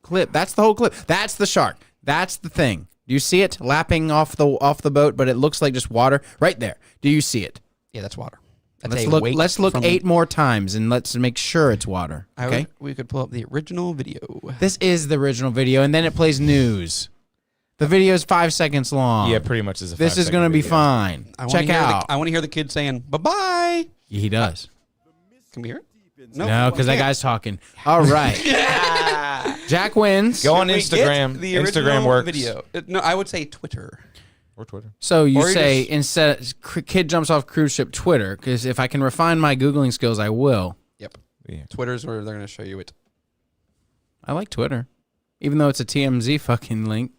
clip. That's the whole clip. That's the shark. That's the thing. Do you see it lapping off the boat? But it looks like just water right there. Do you see it? Yeah, that's water. That's Let's a look. wake Let's look from- 8 more times and let's make sure it's water. Okay. We could pull up the original video. This is the original video, and then it plays news. The video is 5 seconds long. Yeah, pretty much is a This is going to be fine. Check out. I want to hear the kid saying bye-bye. Yeah, he does. Can we hear it? No, because that guy's talking. All right. Jack wins. Go on Can we Instagram. get the Instagram original works. video. No, I would say Twitter. Or Twitter. So you Or you say just- instead kid jumps off cruise ship Twitter, because if I can refine my Googling skills, I will. Yep. Yeah. Twitter's where they're going to show you it. I like Twitter, even though it's a TMZ fucking link.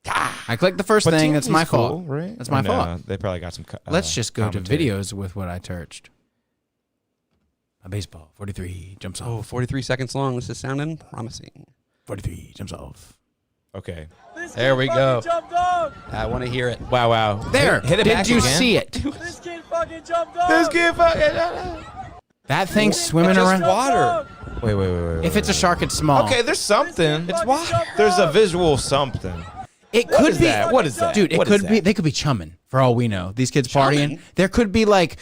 I clicked the first But thing. That's TMZ's my cool, fault. right? That's my Or no, fault. They probably got some. Let's just go commentary. to videos with what I searched. A baseball. 43 jumps off. Oh, 43 seconds long. This is sounding promising. 43 jumps off. Okay. There we go. Jumped off. I want to hear it. Wow. Wow. There. Hit it Did back you again. see it? This kid fucking jumped off. This kid fucking. That thing's swimming just around. water. Wait. If it's a shark, it's small. Okay, there's something. It's water. There's a visual something. It What could is be. that? What is that? Dude, it What is could be. that? They could be chumming for all we know. These kids Chumming? partying. There could be like.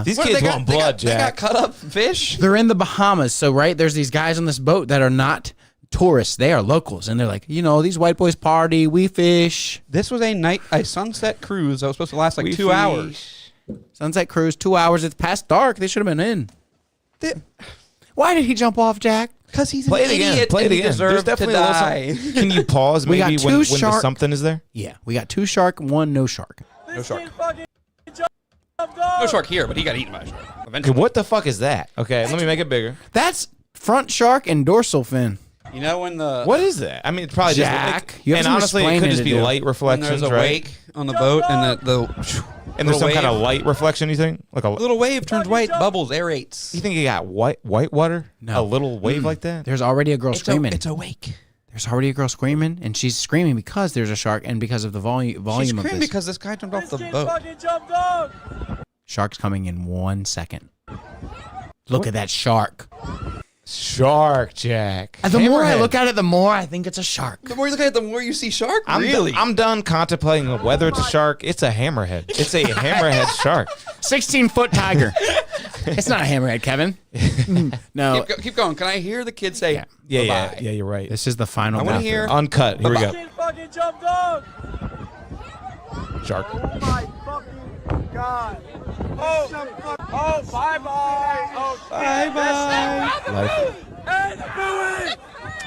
These kids want blood, They got Jack. cut up fish. They're in the Bahamas, so right there's these guys on this boat that are not tourists. They are locals, and they're like, these white boys party, we fish. This was a sunset cruise that was supposed to last like We 2 fish. hours. Sunset cruise, 2 hours. It's past dark. They should have been in. Why did he jump off, Jack? Because he's Play an it again. idiot Play it and he again. deserved There's definitely to a die. little something. Can you pause We got maybe two when the shark- something is there? Yeah, we got 2 shark, 1 no shark. No shark. Kid fucking jumped off. No shark here, but he got eaten by a shark. Okay, Eventually. what the fuck is that? Okay, let me make it bigger. That's front shark and dorsal fin. You know when the What is that? I mean, it's probably Jack, just you have and some honestly, it explaining could just to be do. light when reflections, there's a right? wake on the boat and the And there's some little kind of wave. light reflection. You think like a little wave turns white, bubbles, aerates. You think you got white water? No. A little wave like that? There's already a girl screaming. It's a wake. There's already a girl screaming, and she's screaming because there's a shark and because of the volume She's of screaming this. because this guy jumped off the boat. Shark's coming in 1 second. Look at that shark. Shark, Jack. And the more I Hammerhead. look at it, the more I think it's a shark. The more you look at it, the more you see shark. I'm done contemplating whether it's a shark. It's a hammerhead. It's a hammerhead shark. 16-foot tiger. It's not a hammerhead, Kevin. No. Keep going. Can I hear the kid say? Yeah, bye-bye? you're right. This is the final I want to bathroom. hear. Uncut. Here we go. Fucking jumped off. Shark. Oh my fucking god. Oh, bye-bye. Oh, Bye-bye. Life. and do it.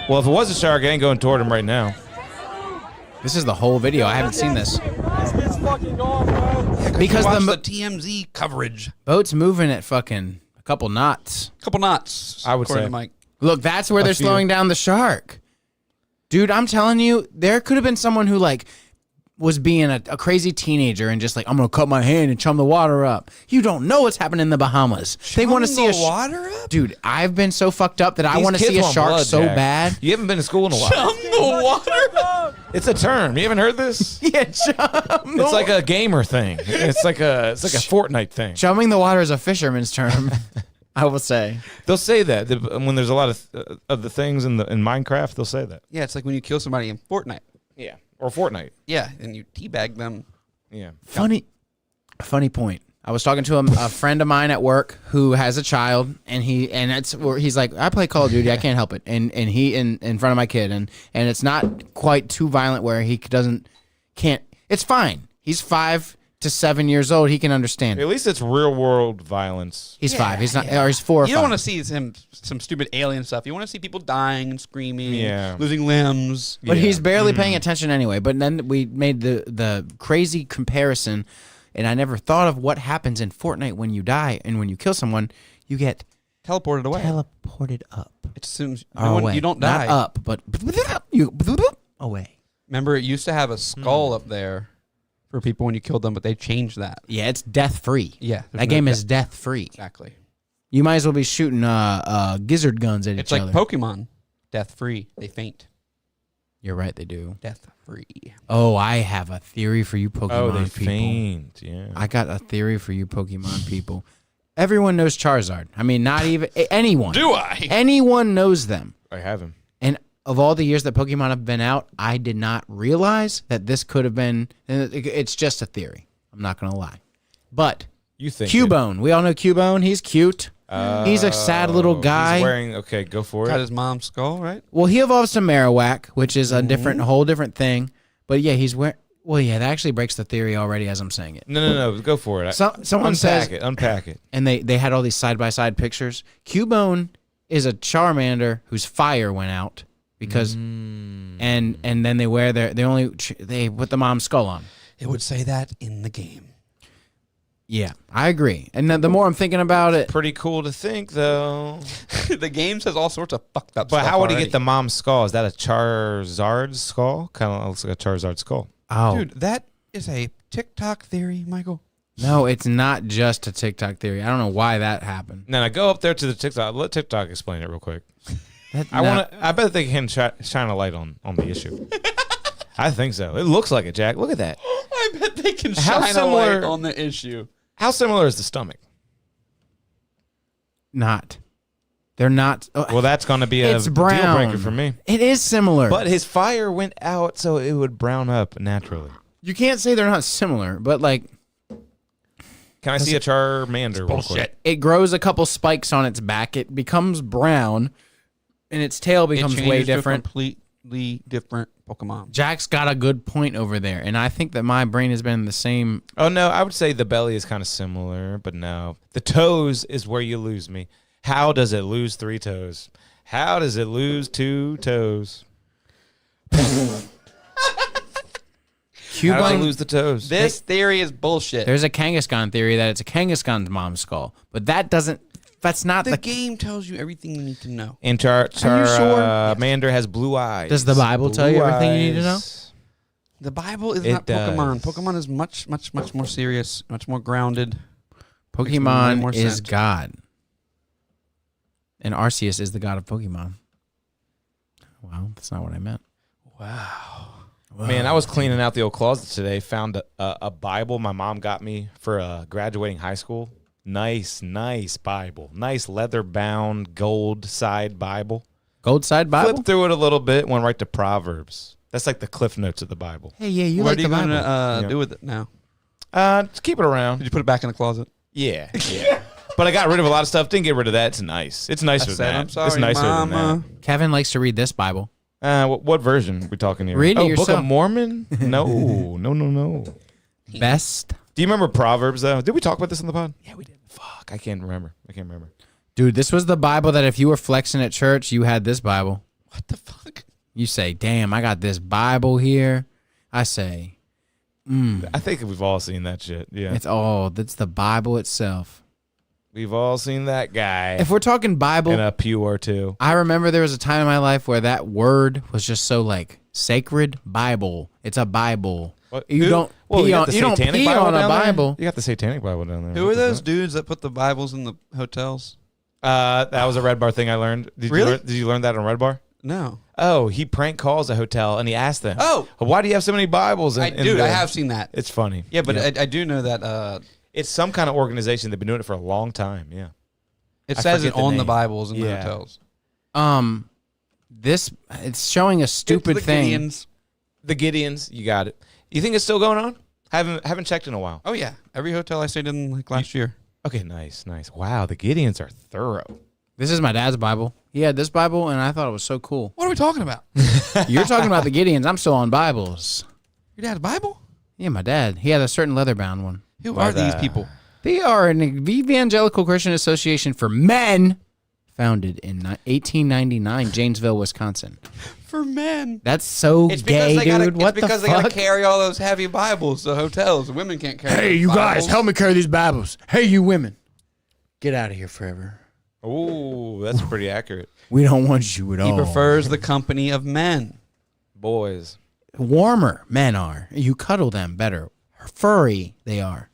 Well, if it was a shark, it ain't going toward him right now. This is the whole video. I haven't seen this. This kid's fucking gone, bro. Because Watch the the TMZ coverage. boat's moving at fucking a couple knots. Couple knots. I would according say. to Mike. Look, that's where they're few. slowing down the shark. Dude, I'm telling you, there could have been someone who like was being a crazy teenager and just like, I'm gonna cut my hand and chum the water up. You don't know what's happening in the Bahamas. They want to see a water up. Dude, I've been so fucked up that I These want to kids see a want shark blood, so Jack. bad. You haven't been to school in a while. The water. It's a term. You haven't heard this? Yeah, chum. It's like a gamer thing. It's like a Fortnite thing. Chumming the water is a fisherman's term. I will say. They'll say that when there's a lot of the things in Minecraft. They'll say that. Yeah, it's like when you kill somebody in Fortnite. Yeah, or Fortnite. Yeah, and you teabag them. Yeah. Funny point. I was talking to a friend of mine at work who has a child, and he's like, I play Call of Duty, I can't help it, and he in front of my kid, and it's not quite too violent where he can't. It's fine. He's 5 to 7 years old. He can understand At it. least it's real world violence. He's 5. He's not, or he's 4 or You 5. don't want to see some stupid alien stuff. You want to see people dying and screaming, Yeah. losing limbs. But Yeah. he's barely paying attention anyway. But then we made the crazy comparison, and I never thought of what happens in Fortnite when you die and when you kill someone, you get Teleported away. teleported up. It assumes Away. you don't die. Not up, but you away. Remember, it used to have a skull up there for people when you killed them, but they changed that. Yeah, it's death free. Yeah, That game is death free. exactly. You might as well be shooting gizzard guns at It's each like other. Pokemon, death free. They faint, You're right, they do. death free. Oh, I have a theory for you Pokemon Oh, they people. faint. Yeah. I got a theory for you Pokemon people. Everyone knows Charizard. I mean, not even anyone. Do I? Anyone knows them. I have him. And of all the years that Pokemon have been out, I did not realize that this could have been. It's just a theory. I'm not going to lie. But You think Cubone. We all know Cubone. He's cute. He's a sad little guy. He's wearing. Okay, go for Got it. his mom's skull, right? Well, he evolves to Marowak, which is a whole different thing. But yeah, he's wearing. Well, yeah, that actually breaks the theory already as I'm saying it. No. Go for it. Someone says, Unpack it. and they had all these side by side pictures. Cubone is a Charmander whose fire went out because, and then they wear they put the mom's skull on. It would say that in the game. Yeah, I agree. And then the more I'm thinking about it, Pretty cool to think, though. The game says all sorts of fucked up But stuff how would he already. get the mom's skull? Is that a Charizard skull? Kind of looks like a Charizard skull. oh Dude, that is a TikTok theory, Michael. no, it's not just a TikTok theory. I don't know why that happened. Now, go up there to the TikTok. Let TikTok explain it real quick. I want I bet they can shine a light on the issue. I think so. It looks like it, Jack. Look at that. I bet they can How shine a similar- light on the issue. How similar is the stomach? not. They're not. Well, that's going to be a It's deal brown. breaker for me. It is similar, But his fire went out, so it would brown up naturally. you can't say they're not similar. But like, Can I see a Charmander real quick? Bullshit. it grows a couple spikes on its back. It becomes brown, and its tail becomes it way changes to a different. completely different Pokemon. Jack's got a good point over there, and I think that my brain has been the same. Oh, no, I would say the belly is kind of similar, but no. The toes is where you lose me. How does it lose 3 toes? How does it lose 2 toes? How does it Cubone. lose the toes? This theory is bullshit. There's a Kangaskhan theory that it's a Kangaskhan's mom's skull, but that doesn't. That's not the the. game tells you everything you need to know. And Are you sure? Charmander has blue eyes. Does the Bible tell you everything you need to know? eyes. The Bible is It not Pokemon. does. Pokemon is much more serious, much more grounded. Makes way Pokemon more is sense. God, and Arceus is the god of Pokemon. Well, that's not what I meant. Wow. Man, I was cleaning out the old closet today. Found a Bible my mom got me for graduating high school. Nice Bible. Nice leather-bound, gold-side Bible. Gold side Bible? Flipped through it a little bit, went right to Proverbs. That's like the Cliff Notes of the Bible. Hey, yeah, you What like are you the Bible. going to do with it now? Just keep it around. Did you put it back in the closet? Yeah. But I got rid of a lot of stuff. Didn't get rid of that. It's nice. It's nicer than that. I'm sorry, it's nicer Mama. than Kevin likes to read this Bible. that. What version are we talking here? Read it Book yourself. of Mormon? No. Best. Do you remember Proverbs, though? Did we talk about this on the pod? Yeah, we did. Fuck, I can't remember. Dude, this was the Bible that if you were flexing at church, you had this Bible. What the fuck? You say, damn, I got this Bible here. I say, I think we've all seen that shit. Yeah. that's the Bible itself. We've all seen that guy If we're talking Bible, in a pew or two. I remember there was a time in my life where that word was just so like sacred Bible. It's a Bible. What? You Who? don't Well, pee you got on, the you don't Satanic pee Bible on a down there? Bible. You got the Satanic Bible down there. Who What are the those fuck? dudes that put the Bibles in the hotels? That was a Red Bar thing I learned. Really? Did you learn that on Red Bar? No. Oh, he prank calls a hotel and he asked them, Oh. why do you have so many Bibles? I have seen that. It's funny. Yeah, but I do know that It's some kind of organization. They've been doing it for a long time. Yeah. it I says it forget the on the name. Bibles in the Yeah. hotels. It's showing a stupid It's the thing. Gideons. The Gideons, you got it. You think it's still going on? Haven't checked in a while. Oh, yeah. Every hotel I stayed in like last year. Okay, nice. Wow, the Gideons are thorough. This is my dad's Bible. He had this Bible, and I thought it was so cool. What are we talking about? You're talking about the Gideons. I'm still on Bibles. Your dad's Bible? Yeah, my dad. He had a certain leather-bound one. Who By are these the- people? They are an evangelical Christian association for men founded in 1899, Janesville, Wisconsin. For men. That's so gay, dude. What the they gotta fuck? carry all those heavy Bibles to hotels. Women can't carry Hey, those you guys, Bibles. help me carry these Bibles. Hey, you women. Get out of here forever. Ooh, that's pretty accurate. We don't want you at all. He prefers the company of men. Boys. Warmer men are. You cuddle them better. Furry they are.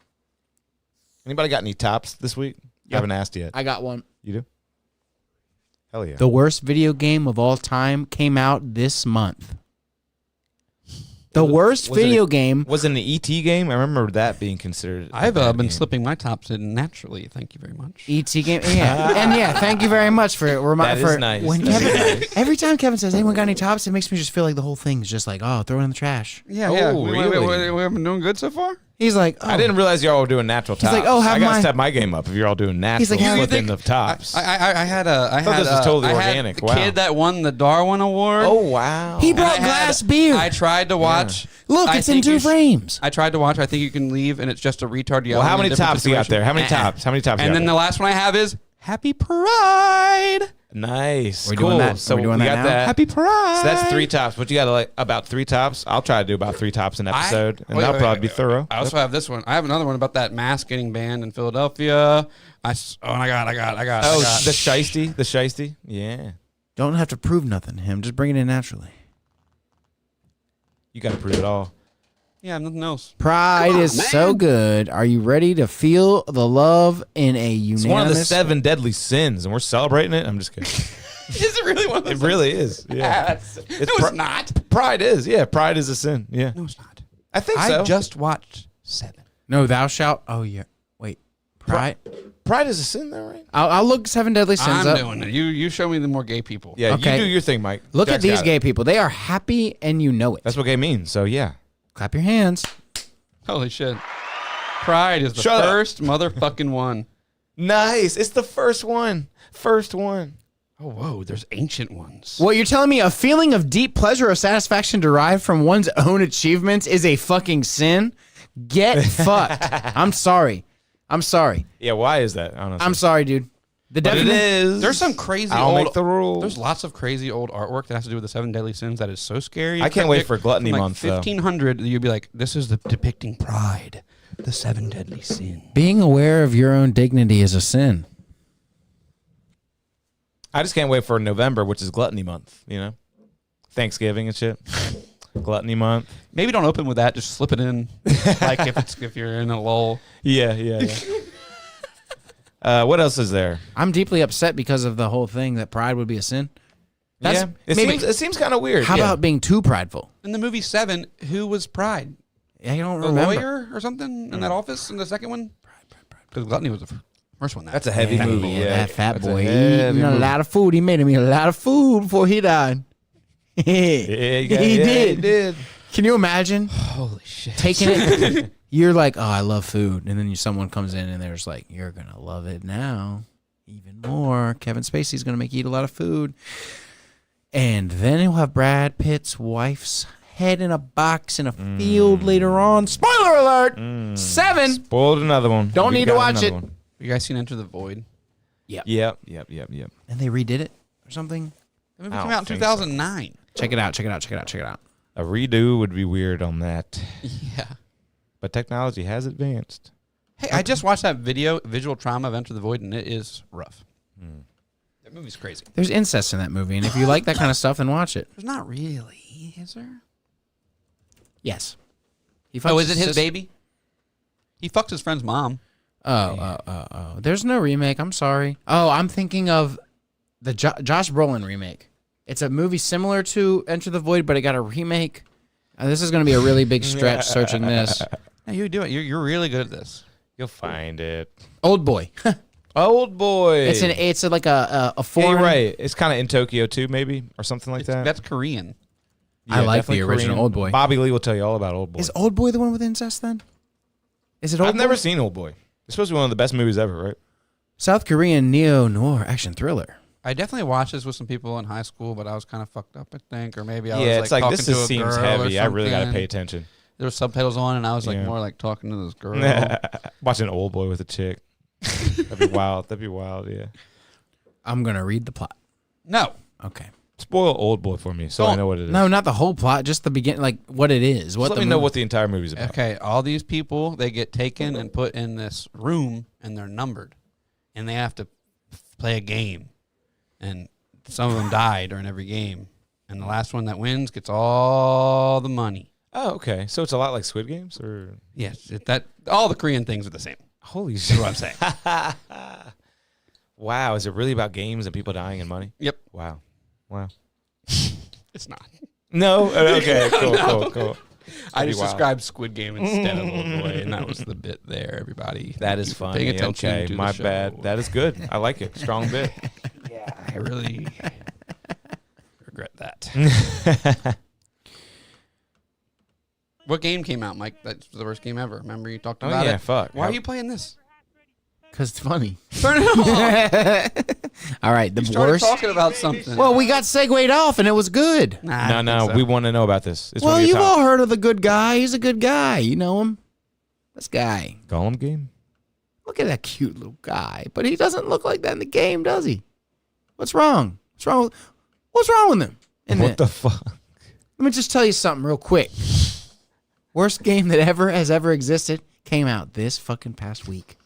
Anybody got any tops this week? I haven't asked yet. I got one. You do? Hell yeah. The worst video game of all time came out this month. The worst was it video a- game. Was it an ET game? I remember that being considered. a I've bad been game. slipping my tops in naturally. Thank you very much. ET game, yeah, and yeah. Thank you very much for That is nice. When That is Kevin, nice. every time Kevin says, "Anyone got any tops?" It makes me just feel like the whole thing's just like, "Oh, throw it in the trash." Yeah, Oh, yeah. really? We haven't been doing good so far? He's like, oh. I didn't realize y'all were doing natural tops. like, oh, have I gotta my- step my game up if you're all doing natural. He's like, have you flipping the tops. I had thought this was totally I had organic. the Wow. kid that won the Darwin Award. oh wow. He And brought I had- glass beer. I tried to watch. Look, I it's in think 2 you sh- frames. I tried to watch. I think you can leave, and it's just a retard yelling. Well, how in a many different tops you got situation. there? How many tops? How many tops? you And got then the there? last one I have is Happy Pride. Nice. Are we cool. doing that? So Are we doing we that got now? that. Happy Pride. So that's 3 tops. But you got like about 3 tops. I'll try to do about 3 tops an episode, and that'll probably be thorough. I also have this one. I have another one about that mask getting banned in Philadelphia. I got. Oh, the shiesty. Yeah, Don't have to prove nothing to him. Just bring it in naturally. you got to prove it all. Yeah, nothing else. Pride is so good. Are you ready to feel the love in a unanimous? It's one of the 7 deadly sins, and we're celebrating it. I'm just kidding. Is it really one of those? It really is. Yeah, It's not. Pride is. Yeah, pride is a sin. Yeah, No, it's not. I think so. I just watched 7. No, thou shalt. Oh yeah. Wait. Pride. Pride is a sin, though, right? I'll look 7 deadly sins I'm up. doing it. You show me the more gay people. Yeah, Okay. you do your thing, Mike. Look Jack's at these got it. gay people. They are happy, and you know it. That's what gay means. So yeah. Clap your hands. Holy shit. Pride is the Shut up. first motherfucking one. Nice. It's the first one. Oh, whoa. There's ancient ones. What you're telling me? A feeling of deep pleasure or satisfaction derived from one's own achievements is a fucking sin? Get fucked. I'm sorry. Yeah. Why is that? Honestly, I'm sorry, dude. The But it definition. is. There's some crazy I'll old. make the rules. There's lots of crazy old artwork that has to do with the 7 deadly sins that is so scary. I can't wait cryptic. for Gluttony From like Month, though. 1500, you'd be like, this is the depicting pride, the 7 deadly sins. Being aware of your own dignity is a sin. I just can't wait for November, which is Gluttony Month. You know, Thanksgiving and shit. Gluttony Month. Maybe don't open with that. Just slip it in, like if you're in a lull. Yeah. What else is there? I'm deeply upset because of the whole thing that pride would be a sin. That's It seems kind of weird. How about being too prideful? In the movie Seven, who was Pride? I don't The remember. lawyer or something in that office in the second one? Because Gluttony was the first one. That's a heavy movie. Yeah, That fat That's boy, a he heavy eating a movie. lot of food. He made him eat a lot of food before he died. He did. Can you imagine Holy shit. taking it? You're like, oh, I love food. And then someone comes in and there's like, you're going to love it now. Even more. Kevin Spacey's going to make you eat a lot of food. And then he'll have Brad Pitt's wife's head in a box in a field later on. Spoiler alert! 7. Spoiled another one. Don't We need to got watch another it. one. You guys seen Enter the Void? Yep. And they redid it or something. The movie I came don't out in think 2009. Check it out. A redo would be weird on that. Yeah. But technology has advanced. Hey, I just watched that Visual Trauma of Enter the Void, and it is rough. That movie's crazy. There's incest in that movie. And if you like that kind of stuff, then watch it. There's not really, is there? Yes. He Oh, fucks is it his sis- baby? He fucks his friend's mom. Oh. There's no remake. I'm sorry. Oh, I'm thinking of the Josh Brolin remake. It's a movie similar to Enter the Void, but it got a remake. This is going to be a really big stretch searching this. No, you do it. You're really good at this. You'll find it. Old Boy. Old Boy. It's like a Yeah, foreign. you're right. It's kind of in Tokyo too, maybe, or something like that. That's Korean. I like definitely the original Korean. Old Boy. Bobby Lee will tell you all about Old Boy. Is Old Boy the one with incest then? Is it Old I've Boy? never seen Old Boy. It's supposed to be one of the best movies ever, right? South Korean neo-noir action thriller. I definitely watched this with some people in high school, but I was kind of fucked up, I think, or maybe I was Yeah, it's like talking this to a just seems girl or heavy. I really got to something. pay attention. There were subtitles on, and I was like Yeah. more like talking to this girl. Watching Old Boy with a chick. That'd be wild. That'd be wild, yeah. I'm going to read the plot. No, Okay. Spoil Old Boy for me so I Don't. know what it is. No, not the whole plot, just the beginning, like what it is. Just What let the me know movie- what the entire movie's about. okay. All these people, they get taken and put in this room, and they're numbered, and they have to play a game, and some of them die during every game, and the last one that wins gets all the money. Oh, okay. So it's a lot like Squid Games, or Yes, that all the Korean things are the same. holy That's shit! what I'm saying. Wow, is it really about games and people dying and money? Yep, Wow. it's not. No. Okay. Cool. I be just wild. described Squid Game instead of Old Boy, and that was the bit there, everybody. That is Thank you for funny. Paying attention Okay, to the my show. bad. That is good. I like it. Strong bit. I really regret that. What game came out, Mike? That's the worst game ever. Remember you talked Oh about yeah, it? fuck. Why are you playing this? Because it's funny. Turn it off. All right, the You started worst. talking about something. Well, we got segued off, and it was good. Nah, I No, think so. we want to know about this. It's Well, one of your you've top- all heard of the good guy. He's a good guy. You know him. This guy. Gollum game. Look at that cute little guy. But he doesn't look like that in the game, does he? What's wrong? What's wrong with him? What the fuck? Let me just tell you something real quick. Worst game that has ever existed came out this fucking past week.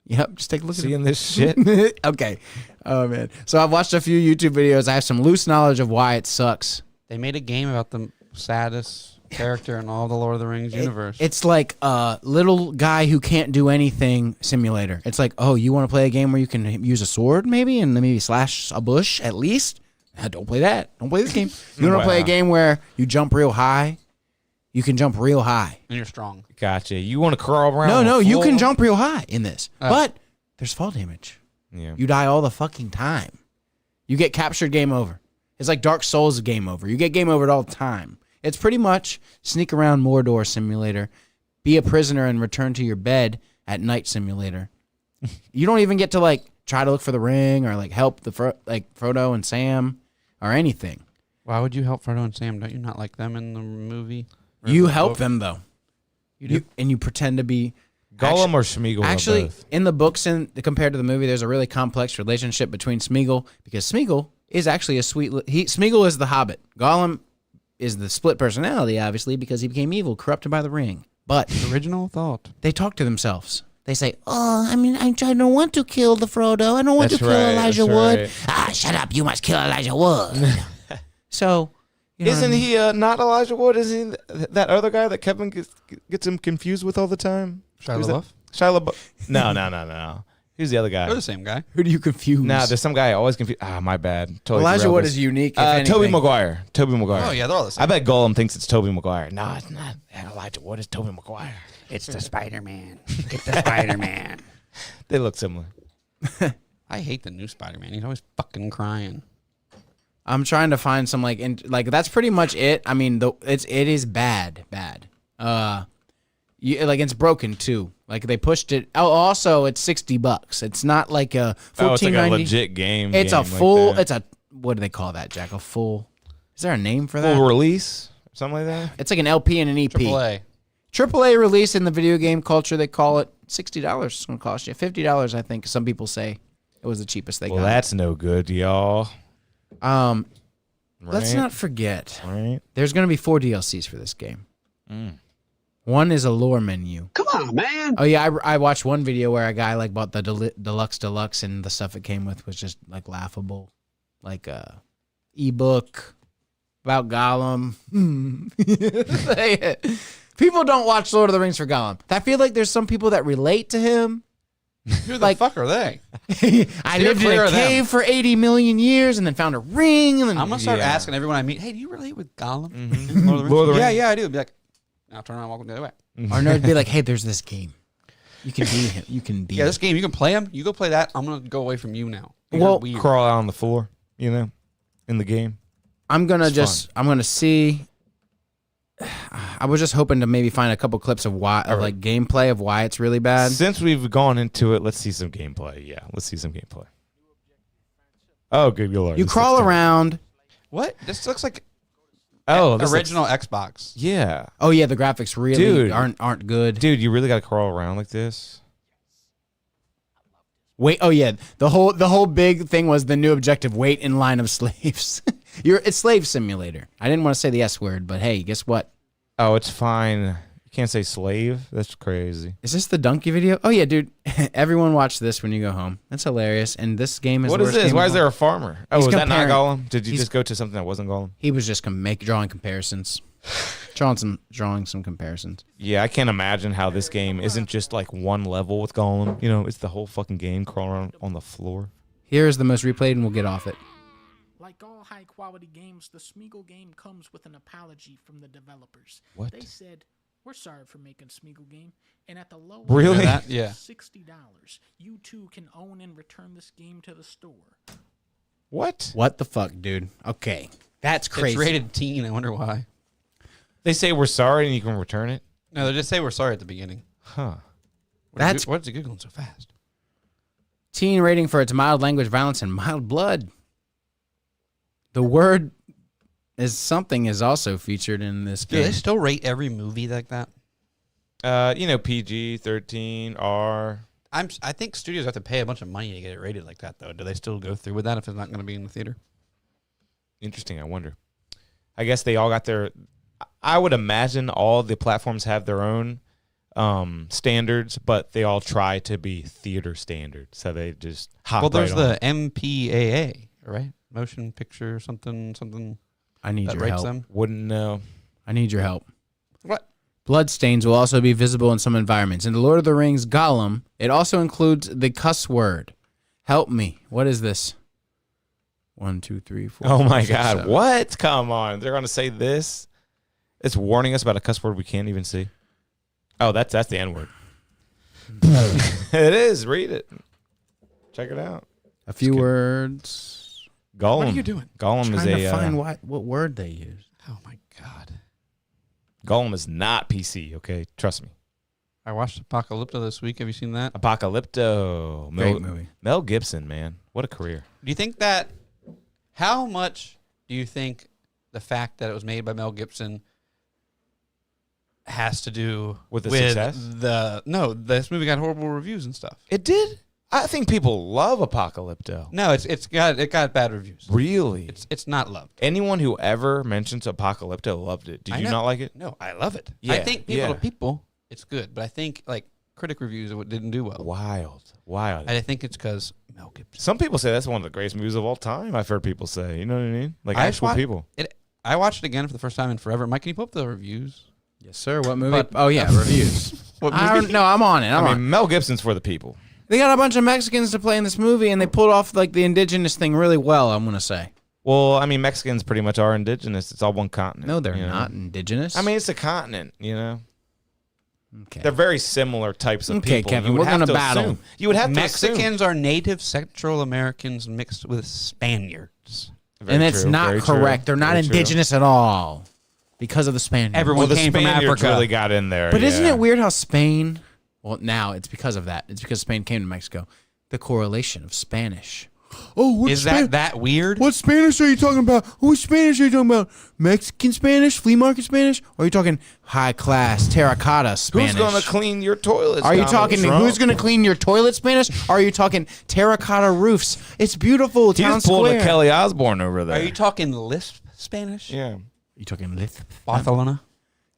Yep, just take a look at it. Seeing this shit. Okay. Oh, man. So I've watched a few YouTube videos. I have some loose knowledge of why it sucks. They made a game about the saddest character in all the Lord of the Rings universe. It's like a little guy who can't do anything simulator. It's like, oh, you want to play a game where you can use a sword maybe and maybe slash a bush at least? Don't play that. Don't play this game. You want to play a Wow. game where you jump real high? You can jump real high. and you're strong. Gotcha. You want to crawl around? No, on the you can floor? jump real high in this. But there's fall damage. Yeah. You die all the fucking time. You get captured, game over. It's like Dark Souls game over. You get game over all the time. It's pretty much sneak around Mordor simulator, be a prisoner and return to your bed at night simulator. You don't even get to like try to look for the ring or like help the Frodo and Sam or anything. Why would you help Frodo and Sam? Don't you not like them in the movie? Or You the help book? them though. You And you pretend to be Gollum or Smeagol? Actually, or both? in the books and compared to the movie, there's a really complex relationship between Smeagol because Smeagol is actually a sweet. Smeagol is the Hobbit. Gollum is the split personality, obviously, because he became evil, corrupted by the ring. But Original thought. they talk to themselves. They say, "Oh, I mean, I don't want to kill the Frodo. I don't want That's to kill right, Elijah that's Wood. right. Ah, shut up! You must kill Elijah Wood." So, you know what I Isn't mean? he not Elijah Wood? Isn't he that other guy that Kevin gets him confused with all the time? Shia Who's that? LaBeouf? Shia LaBeouf. No. Who's the other guy? They're the same guy. Who do you confuse? Nah, there's some guy I always confuse. My bad. Totally Elijah derailed Wood this. is unique. If Tobey anything. Maguire. Tobey Maguire. Oh yeah, they're all the same. I bet Gollum thinks it's Tobey Maguire. No, it's not. Elijah Wood is Tobey Maguire. It's the Spider-Man. Get the Spider-Man. They look similar. I hate the new Spider-Man. He's always fucking crying. I'm trying to find some like that's pretty much it. I mean, it is bad. It's broken too. Like they pushed it. Oh, also it's $60. It's not like a $14.90. It's like a legit game. It's a game full. Like that. It's a what do they call that, Jack? A full. Is there a name for that? Full release, something like that. It's like an LP and an EP. AAA. release in the video game culture. They call it $60. It's gonna cost you $50. I think some people say it was the cheapest they got. Well, that's no good, y'all. Let's Right? not forget. Right. There's gonna be 4 DLCs for this game. One is a lore menu. Come on, man. Oh yeah, I watched one video where a guy like bought the deluxe, and the stuff it came with was just like laughable, like a ebook about Gollum. People don't watch Lord of the Rings for Gollum. I feel like there's some people that relate to him. Who the fuck are they? I lived in a cave for 80 million years and then found a ring. And then I'm gonna start asking everyone I meet, hey, do you relate with Gollum? Lord of the Rings. Yeah, I do. Be like, now turn around and walk the other way. Our nerds be like, hey, there's this game. You can be him. You can be Yeah, this game, you can play him. You go play that. I'm gonna go away from you now. Well, weird. Crawl out on the floor, in the game. I'm gonna see. I was just hoping to maybe find a couple clips of like gameplay of why it's really bad. Since we've gone into it, let's see some gameplay. Yeah, let's see some gameplay. Oh, good lord! You crawl around. What? This looks like this original Xbox. Yeah. Oh yeah, the graphics really aren't good. Dude, you really got to crawl around like this? Wait, oh yeah, the whole big thing was the new objective: wait in line of slaves. It's slave simulator. I didn't want to say the S word, but hey, guess what? Oh, it's fine. You can't say slave. That's crazy. Is this the donkey video? Oh yeah, dude. Everyone watch this when you go home. That's hilarious. And this game is What the is worst this? game Why of is all- there a farmer? Oh, He's was that not comparing- Gollum? Did you he's- just go to something that wasn't Gollum? He was just drawing comparisons, drawing some comparisons. Yeah, I can't imagine how this game isn't just like one level with Gollum. It's the whole fucking game crawling around on the floor. Here is the most replayed, and we'll get off it. Like all high-quality games, the Smeagol game comes with an apology from the developers. What? They said, we're sorry for making Smeagol game, and at the low Really? end, Yeah. $60, you too can own and return this game to the store. What? What the fuck, dude? Okay, that's crazy. It's rated teen. I wonder why. They say we're sorry and you can return it? No, they just say we're sorry at the beginning. Huh. That's- what's it googling so fast? Teen rating for its mild language violence and mild blood. The word is also featured in this Do game. they still rate every movie like that? PG, 13, R. I think studios have to pay a bunch of money to get it rated like that, though. Do they still go through with that if it's not going to be in the theater? Interesting, I wonder. I guess they all got their... I would imagine all the platforms have their own standards, but they all try to be theater standard. So they just hop there's right on. the MPAA, right? Motion picture something I need that your rates help. them. Wouldn't know. I need your help. What? Bloodstains will also be visible in some environments. In The Lord of the Rings Gollum, it also includes the cuss word. Help me. What is this? 1, 2, 3, 4. Oh 5, my 6, God. 7. What? Come on. They're going to say this? It's warning us about a cuss word we can't even see. Oh, that's the N word. It is. Read it. Check it out. A few words. Gollum. What are you doing? Gollum is Trying to a. find what word they use. Oh, my God. Gollum is not PC. Okay, trust me. I watched Apocalypto this week. Have you seen that? Apocalypto. Great movie. Mel Gibson, man, what a career. Do you think that... How much do you think the fact that it was made by Mel Gibson has to do With the success? This movie got horrible reviews and stuff. It did. I think people love Apocalypto. No, it got bad reviews. Really? It's not loved. Anyone who ever mentions Apocalypto loved it. Did I you know. not like it? No, I love it. Yeah, I think people yeah. to people, it's good, but I think like critic reviews it didn't do well. Wild. I think it's because Mel Gibson. Some people say that's one of the greatest movies of all time. I've heard people say. You know what I mean? Like I actual wa- people. I watched it again for the first time in forever. Mike, can you pull up the reviews? Yes, sir. What movie? But- oh, yeah, reviews. What I'm on it. I mean, Mel Gibson's for the people. They got a bunch of Mexicans to play in this movie, and they pulled off like the indigenous thing really well. I'm gonna say. Well, I mean, Mexicans pretty much are indigenous. It's all one continent. No, they're you know? not indigenous. I mean, it's a continent. You know, okay. they're very similar types of Okay, people. Kevin, You would we're have gonna to battle. assume. You would have to assume. Mexicans are native Central Americans mixed with Spaniards. Very And it's true, not very true, correct. They're not very true. indigenous at all because of the Spaniards. Everyone Well, the came from Spaniards Africa. really got in there. But isn't yeah. it weird how Spain? Well, now it's because of that. It's because Spain came to Mexico. The correlation of Spanish. Oh, what Is that weird? What Spanish are you talking about? What Spanish are you talking about? Mexican Spanish? Flea market Spanish? Or are you talking high class terracotta Spanish? Who's going to clean your toilets? Are you Donald talking Trump? who's going to clean your toilet Spanish? Or are you talking terracotta roofs? It's beautiful. He Town just pulled square. a Kelly Osbourne over there. Are you talking Lisp Spanish? Yeah. You talking Lisp? Barcelona?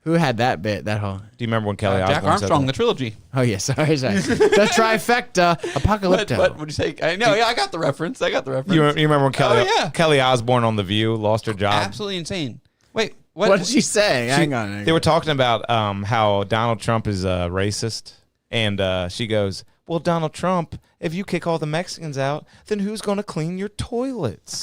Who had that bit? That whole. Do you remember when Kelly Jack Osbourne Armstrong, said the that? trilogy. Oh yeah, sorry. The trifecta, apocalypto. What would you say? I know, yeah, I got the reference. You remember when Kelly, yeah. Kelly Osbourne on The View lost her job? Absolutely insane. Wait, What did she say? Hang on. They were talking about how Donald Trump is racist, and she goes, "Well, Donald Trump, if you kick all the Mexicans out, then who's going to clean your toilets?"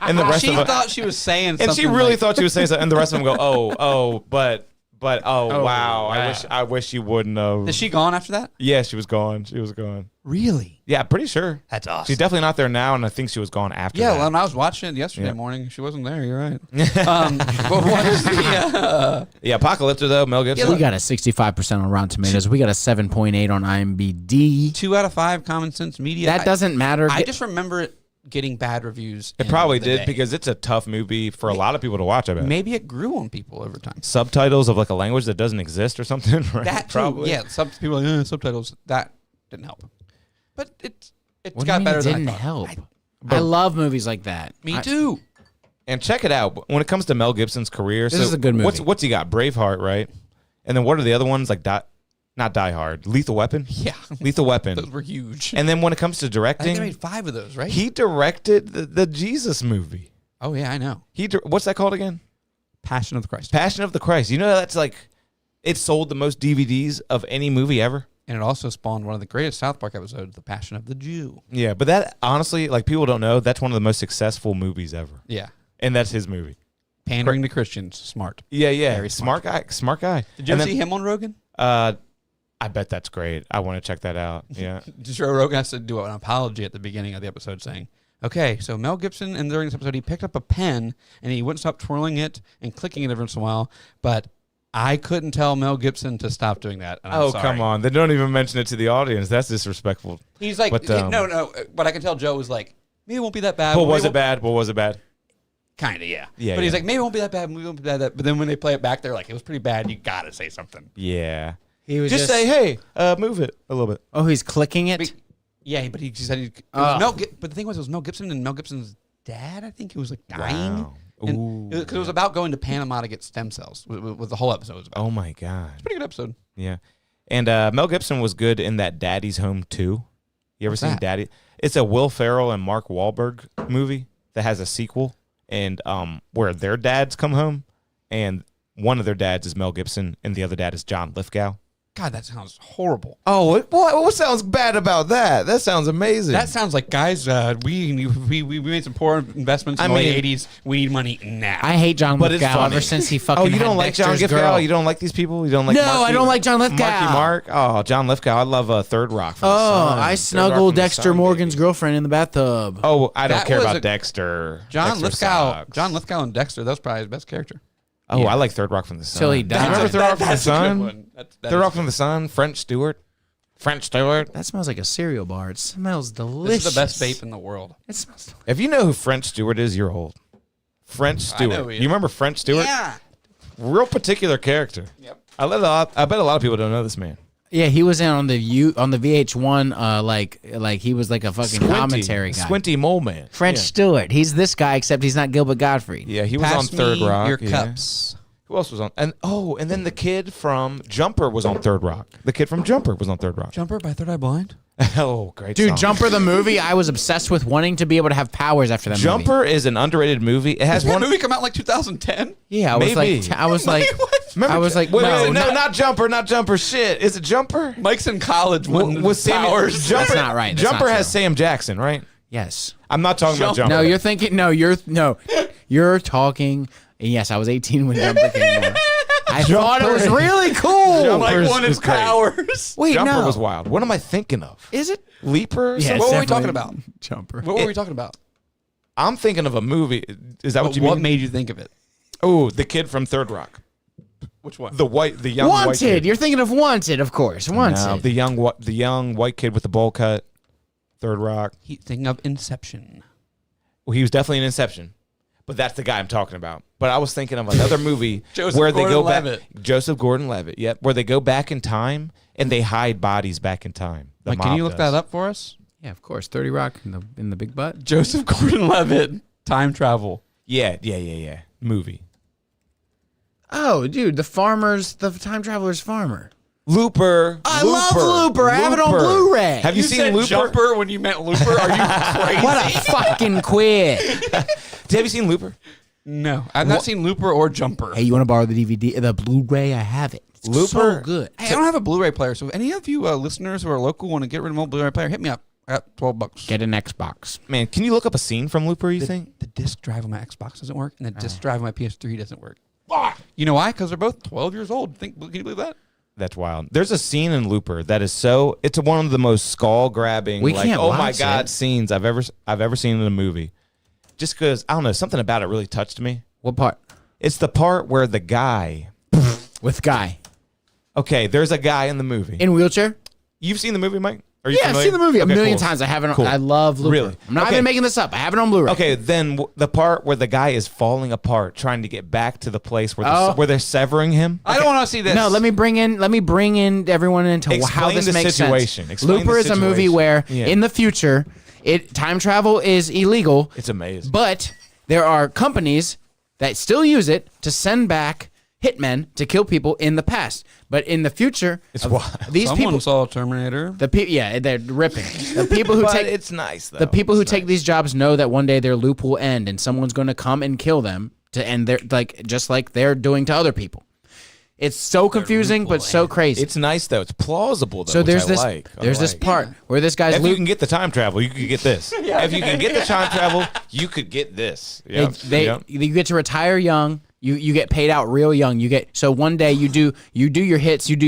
And the rest She of them, thought she was saying something. and she really like, thought she was saying something, and the rest of them go, "Oh, but wow, wow. I wish you wouldn't have." Is she gone after that? Yeah, she was gone. She was gone. Really? Yeah, pretty sure. That's awesome. She's definitely not there now, and I think she was gone after Yeah, that. well, when I was watching it yesterday Yeah. morning, she wasn't there. You're right. But what is the? Yeah, Apocalypto though, Mel Gibson. We got a 65% on Rotten Tomatoes. We got a 7.8 on IMDb. 2 out of 5 Common Sense Media. That doesn't matter. I just remember it getting bad reviews. It in probably the did day. because it's a tough movie for a lot of people to watch. I bet. maybe it grew on people over time. Subtitles of like a language that doesn't exist or something. Right? That too, probably. yeah. Some people are like subtitles. That didn't help. But it's What do you got mean better it than didn't I thought. help? I love movies like that. Me too. And check it out. When it comes to Mel Gibson's career, This is a good movie. What's he got? Braveheart, right? And then what are the other ones like? Not Die Hard, Lethal Weapon. Yeah, Lethal Weapon. those were huge. And then when it comes to I think directing, they made 5 of those, right? he directed the Jesus movie. Oh yeah, I know. What's that called again? Passion of the Christ. Passion of the Christ. You know that's like it sold the most DVDs of any movie ever. And it also spawned one of the greatest South Park episodes, The Passion of the Jew. Yeah, but that honestly, like people don't know, that's one of the most successful movies ever, Yeah. and that's his movie. Pandering to Christians. Smart. Yeah, Very smart guy. Did you ever see him on Rogan? I bet that's great. I want to check that out. Yeah. Joe Rogan has to do an apology at the beginning of the episode saying, okay, so Mel Gibson, and during this episode, he picked up a pen and he wouldn't stop twirling it and clicking it every once in a while, but I couldn't tell Mel Gibson to stop doing that. And I'm sorry. Come on. They don't even mention it to the audience. That's disrespectful. He's like, But, no. But I can tell Joe was like, maybe it won't be that bad. But was it bad? What was it bad? Kind of, yeah. Yeah, But he's yeah. like, maybe it won't be that bad. Maybe it won't be that. But then when they play it back, they're like, it was pretty bad. You got to say something. Yeah. He was Just say, hey, move it a little bit. Oh, he's clicking it. But, yeah, but he said it was but the thing was, it was Mel Gibson and Mel Gibson's dad, I think, who was like dying. Wow. Because it was about going to Panama to get stem cells. With the whole episode was about. Oh my God. Pretty good episode. Yeah. And Mel Gibson was good in that Daddy's Home 2. You ever What's seen that? Daddy? It's a Will Ferrell and Mark Wahlberg movie that has a sequel, and where their dads come home, and one of their dads is Mel Gibson, and the other dad is John Lithgow. God, that sounds horrible. Oh, what sounds bad about that? That sounds amazing. That sounds like, guys, we made some poor investments in the late 80s. We need money now. I hate John But it's Lithgow funny. ever since he fucking Oh, you had don't like John Dexter's Lithgow? girl. You don't like these people? You don't like No, Marky, I don't like John Lithgow. Marky Mark? Oh, John Lithgow. I love Third Rock from the Oh, Sun. I Third Rock snuggled from the Dexter Sun, Morgan's baby. girlfriend in the bathtub. Oh, I don't That care was about a- Dexter. John Dexter Lithgow. sucks. John Lithgow and Dexter. That was probably his best character. Oh, I like Third Rock from the Sun. Till he Do died. you remember Third Rock from the That's a good Sun? one. That Third is Rock from the Sun. French Stewart. That smells like a cereal bar. It smells delicious. This is the best vape in the world. It smells delicious. If you know who French Stewart is, you're old. French Stewart. know who he is. You remember French Stewart? Yeah. Real particular character. Yep. I bet a lot of people don't know this man. Yeah, he was in on the VH1, like he was like a fucking commentary guy. Squinty Mole Man. French Yeah. Stewart. He's this guy, except he's not Gilbert Gottfried. Yeah, he was Pass on Third me Rock. your yeah. cups. Who else was on? And then the kid from Jumper was on Third Rock. The kid from Jumper was on Third Rock. Jumper by Third Eye Blind. Oh, great Dude, song. Jumper the movie, I was obsessed with wanting to be able to have powers after that movie. Jumper is an underrated movie. It has Did that one movie come out in like 2010? Yeah, I was Maybe. like, I was like, Remember, I was like, wait, no, not Jumper, not Jumper. Shit, is it Jumper? Mike's in college when With Sam powers. Jumper, That's not right. That's Jumper not has true. Sam Jackson, right? Yes. I'm not talking about Jumper. No, you're thinking. No, you're talking. Yes, I was 18 when Jumper came on. I thought it was really cool. Jumper Like was one of his great. powers. Wait, Jumper no. was wild. What am I thinking of? Is it? Leaper? or Yeah, something? What were we definitely talking about? Jumper. What were we talking about? I'm thinking of a movie. Is that what you What mean? made you think of it? Oh, the kid from Third Rock. Which one? The young white Wanted. kid. You're thinking of Wanted, of course. Wanted. No, the young white kid with the bowl cut. Third Rock. He's thinking of Inception. Well, he was definitely in Inception, but that's the guy I'm talking about. But I was thinking of another movie Joseph where they go back. Gordon-Levitt. Joseph Gordon-Levitt. Yep, where they go back in time and they hide bodies back in time. The Mike, can mob you look does. that up for us? Yeah, of course. 30 Rock in the big butt. Joseph Gordon-Levitt, time travel. Yeah. Movie. Oh, dude, the time traveler's farmer. Looper. I love Looper. I have it on Blu-ray. Have you seen said Looper? Jumper when you meant Looper? Are you crazy? What a fucking quit. Have you seen Looper? No, I've not seen Looper or Jumper. Hey, you want to borrow the DVD, the Blu-ray? I have it. It's Looper? so good. Hey, I don't have a Blu-ray player, so if any of you listeners who are local want to get rid of an old Blu-ray player, hit me up. I got $12. Get an Xbox. Man, can you look up a scene from Looper, you think? The disc drive on my Xbox doesn't work, and the disc drive on my PS3 doesn't work. You know why? Because they're both 12 years old. Can you believe that? That's wild. There's a scene in Looper that is it's one of the most skull-grabbing, We like, can't oh my watch God, it. scenes I've ever seen in a movie. Just because, I don't know, something about it really touched me. What part? It's the part where the guy, With Guy. okay, there's a guy in the movie. In wheelchair? You've seen the movie, Mike? Are you Yeah, I've familiar? seen the movie a Okay, million cool. times. I have it on, Cool. I love Looper. Really? I'm not Okay. even making this up. I have it on Blu-ray. Okay, then the part where the guy is falling apart, trying to get back to the place where Oh. where they're severing him. I don't want to see this. No, let me bring in everyone into how Explain this the makes situation. sense. Explain Looper the is a movie situation. where Yeah. in the future, time travel is illegal, It's amazing. but there are companies that still use it to send back hitmen to kill people in the past. But in the future, It's wild. these Someone people, saw Terminator. they're ripping. The people who But take it's nice though. the people who It's take nice. these jobs know that one day their loop will end and someone's going to come and kill them to end their just like they're doing to other people. It's so confusing but so crazy. It's nice though. It's plausible though. So which there's I this like. I there's this like. part where this guy's If you loop can get the time travel, you could get this. If you can get the time travel, you could get this. Yep. Yep. you get to retire young. You get paid out real young. So one day you do your hits. There's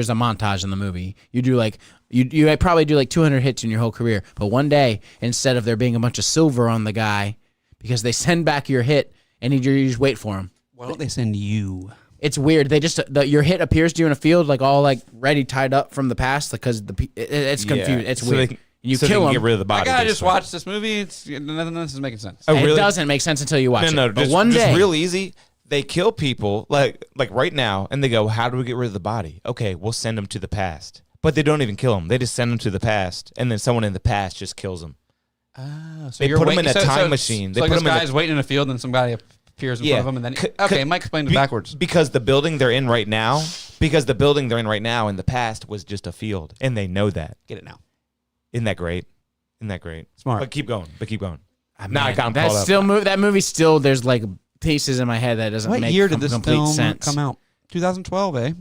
a montage in the movie. You do like you probably do like 200 hits in your whole career. But one day, instead of there being a bunch of silver on the guy, because they send back your hit and you just wait for him. Why don't they send you? It's weird. They just your hit appears to you in a field like all like ready tied up from the past because it's confused. It's So weird. they- You so they kill can him. get rid of the I body. gotta just basically. watch this movie. None of this is making sense. Oh, It really? doesn't make sense until you watch No, it. But just, one just day, real easy. They kill people like right now, and they go, "How do we get rid of the body?" Okay, we'll send them to the past. But they don't even kill them. They just send them to the past, and then someone in the past just kills them. So They you're put 'em in waiting- a time machine. They So like put this 'em in a- guy's waiting in a field, and some guy appears in front of him, and then okay, Mike explained it backwards. Because the building they're in right now, in the past was just a field, and they know that. Get it now. Isn't that great? Isn't that great? Smart. But keep going. Ah, Now I man, got him that caught up. still that movie still there's like pieces in my head that doesn't What make year did this complete film sense. come out? 2012, eh?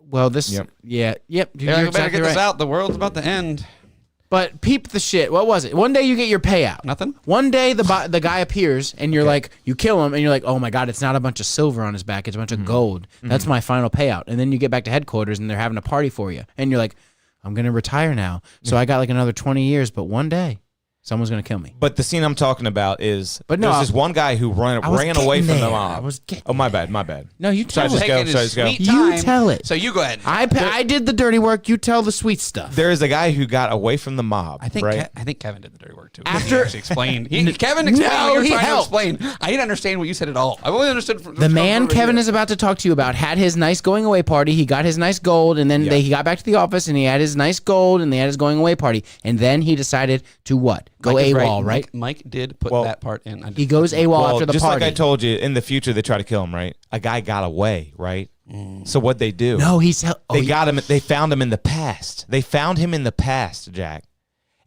Well, this Yep. yep. Yeah, You're better exactly get this right. out. The world's about to end. But peep the shit. What was it? One day you get your payout. Nothing. One day the guy appears and you're like, you kill him and you're like, oh my god, it's not a bunch of silver on his back, it's a bunch of gold. That's my final payout. And then you get back to headquarters and they're having a party for you, and you're like, I'm gonna retire now, so I got like another 20 years, but one day someone's gonna kill me. But the scene I'm talking about is But no, there's this one guy who ran I was away getting from the there. mob. I was getting Oh, my bad. No, you tell Sorry, it. just go. Taking Sorry, his just go. sweet You time. tell it. So you go ahead. I did the dirty work. You tell the sweet stuff. There is a guy who got away from the mob. I think right? I think Kevin did the dirty work too. After- He actually explained. Kevin explained No, what you're he trying helped. to explain. I didn't understand what you said at all. I only understood from The man Kevin is about to talk to you about had his nice going away party. He got his nice gold, and then Yeah. he got back to the office, and he had his nice gold, and they had his going away party, and then he decided to what? Go AWOL, right? Mike did put Well, that part in. He goes AWOL Well, after the just party. like I told you, in the future they try to kill him, right? A guy got away, right? So what they do? No, They got him. They found him in the past. They found him in the past, Jack,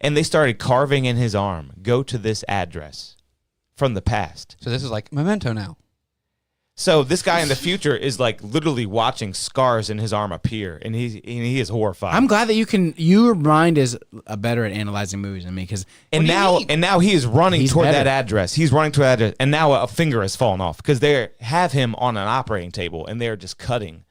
and they started carving in his arm. Go to this address from the past. So this is like Memento now. So this guy in the future is like literally watching scars in his arm appear, and he is horrified. I'm glad that your mind is better at analyzing movies than me, because now he is running He's toward better. that address. He's running toward that address, and now a finger has fallen off because they have him on an operating table, and they're just cutting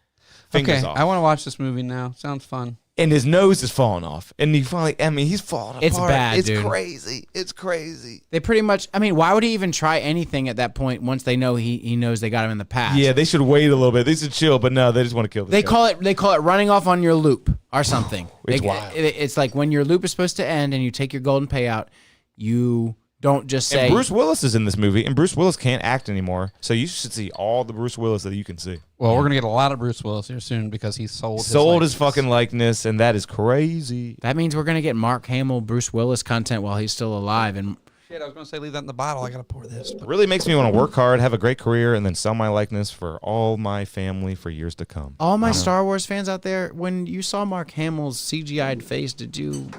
fingers off. I want to watch this movie now. Sounds fun. And his nose is falling off, and he finally, he's falling apart. It's bad, It's dude. crazy. It's crazy. they pretty much. I mean, why would he even try anything at that point once they know he knows they got him in the past? Yeah, they should wait a little bit. They should chill, but no, they just want to kill this They guy. call it running off on your loop or something. It's wild. It's like when your loop is supposed to end and you take your golden payout, you don't just say. And Bruce Willis is in this movie, and Bruce Willis can't act anymore, so you should see all the Bruce Willis that you can see. Well, we're gonna get a lot of Bruce Willis here soon because he sold His likeness. fucking likeness, and that is crazy. That means we're gonna get Mark Hamill, Bruce Willis content while he's still alive, and Shit, I was gonna say leave that in the bottle. I gotta pour this. But Really makes me want to work hard, have a great career, and then sell my likeness for all my family for years to come. all my Star Wars fans out there, when you saw Mark Hamill's CGI'd face, did you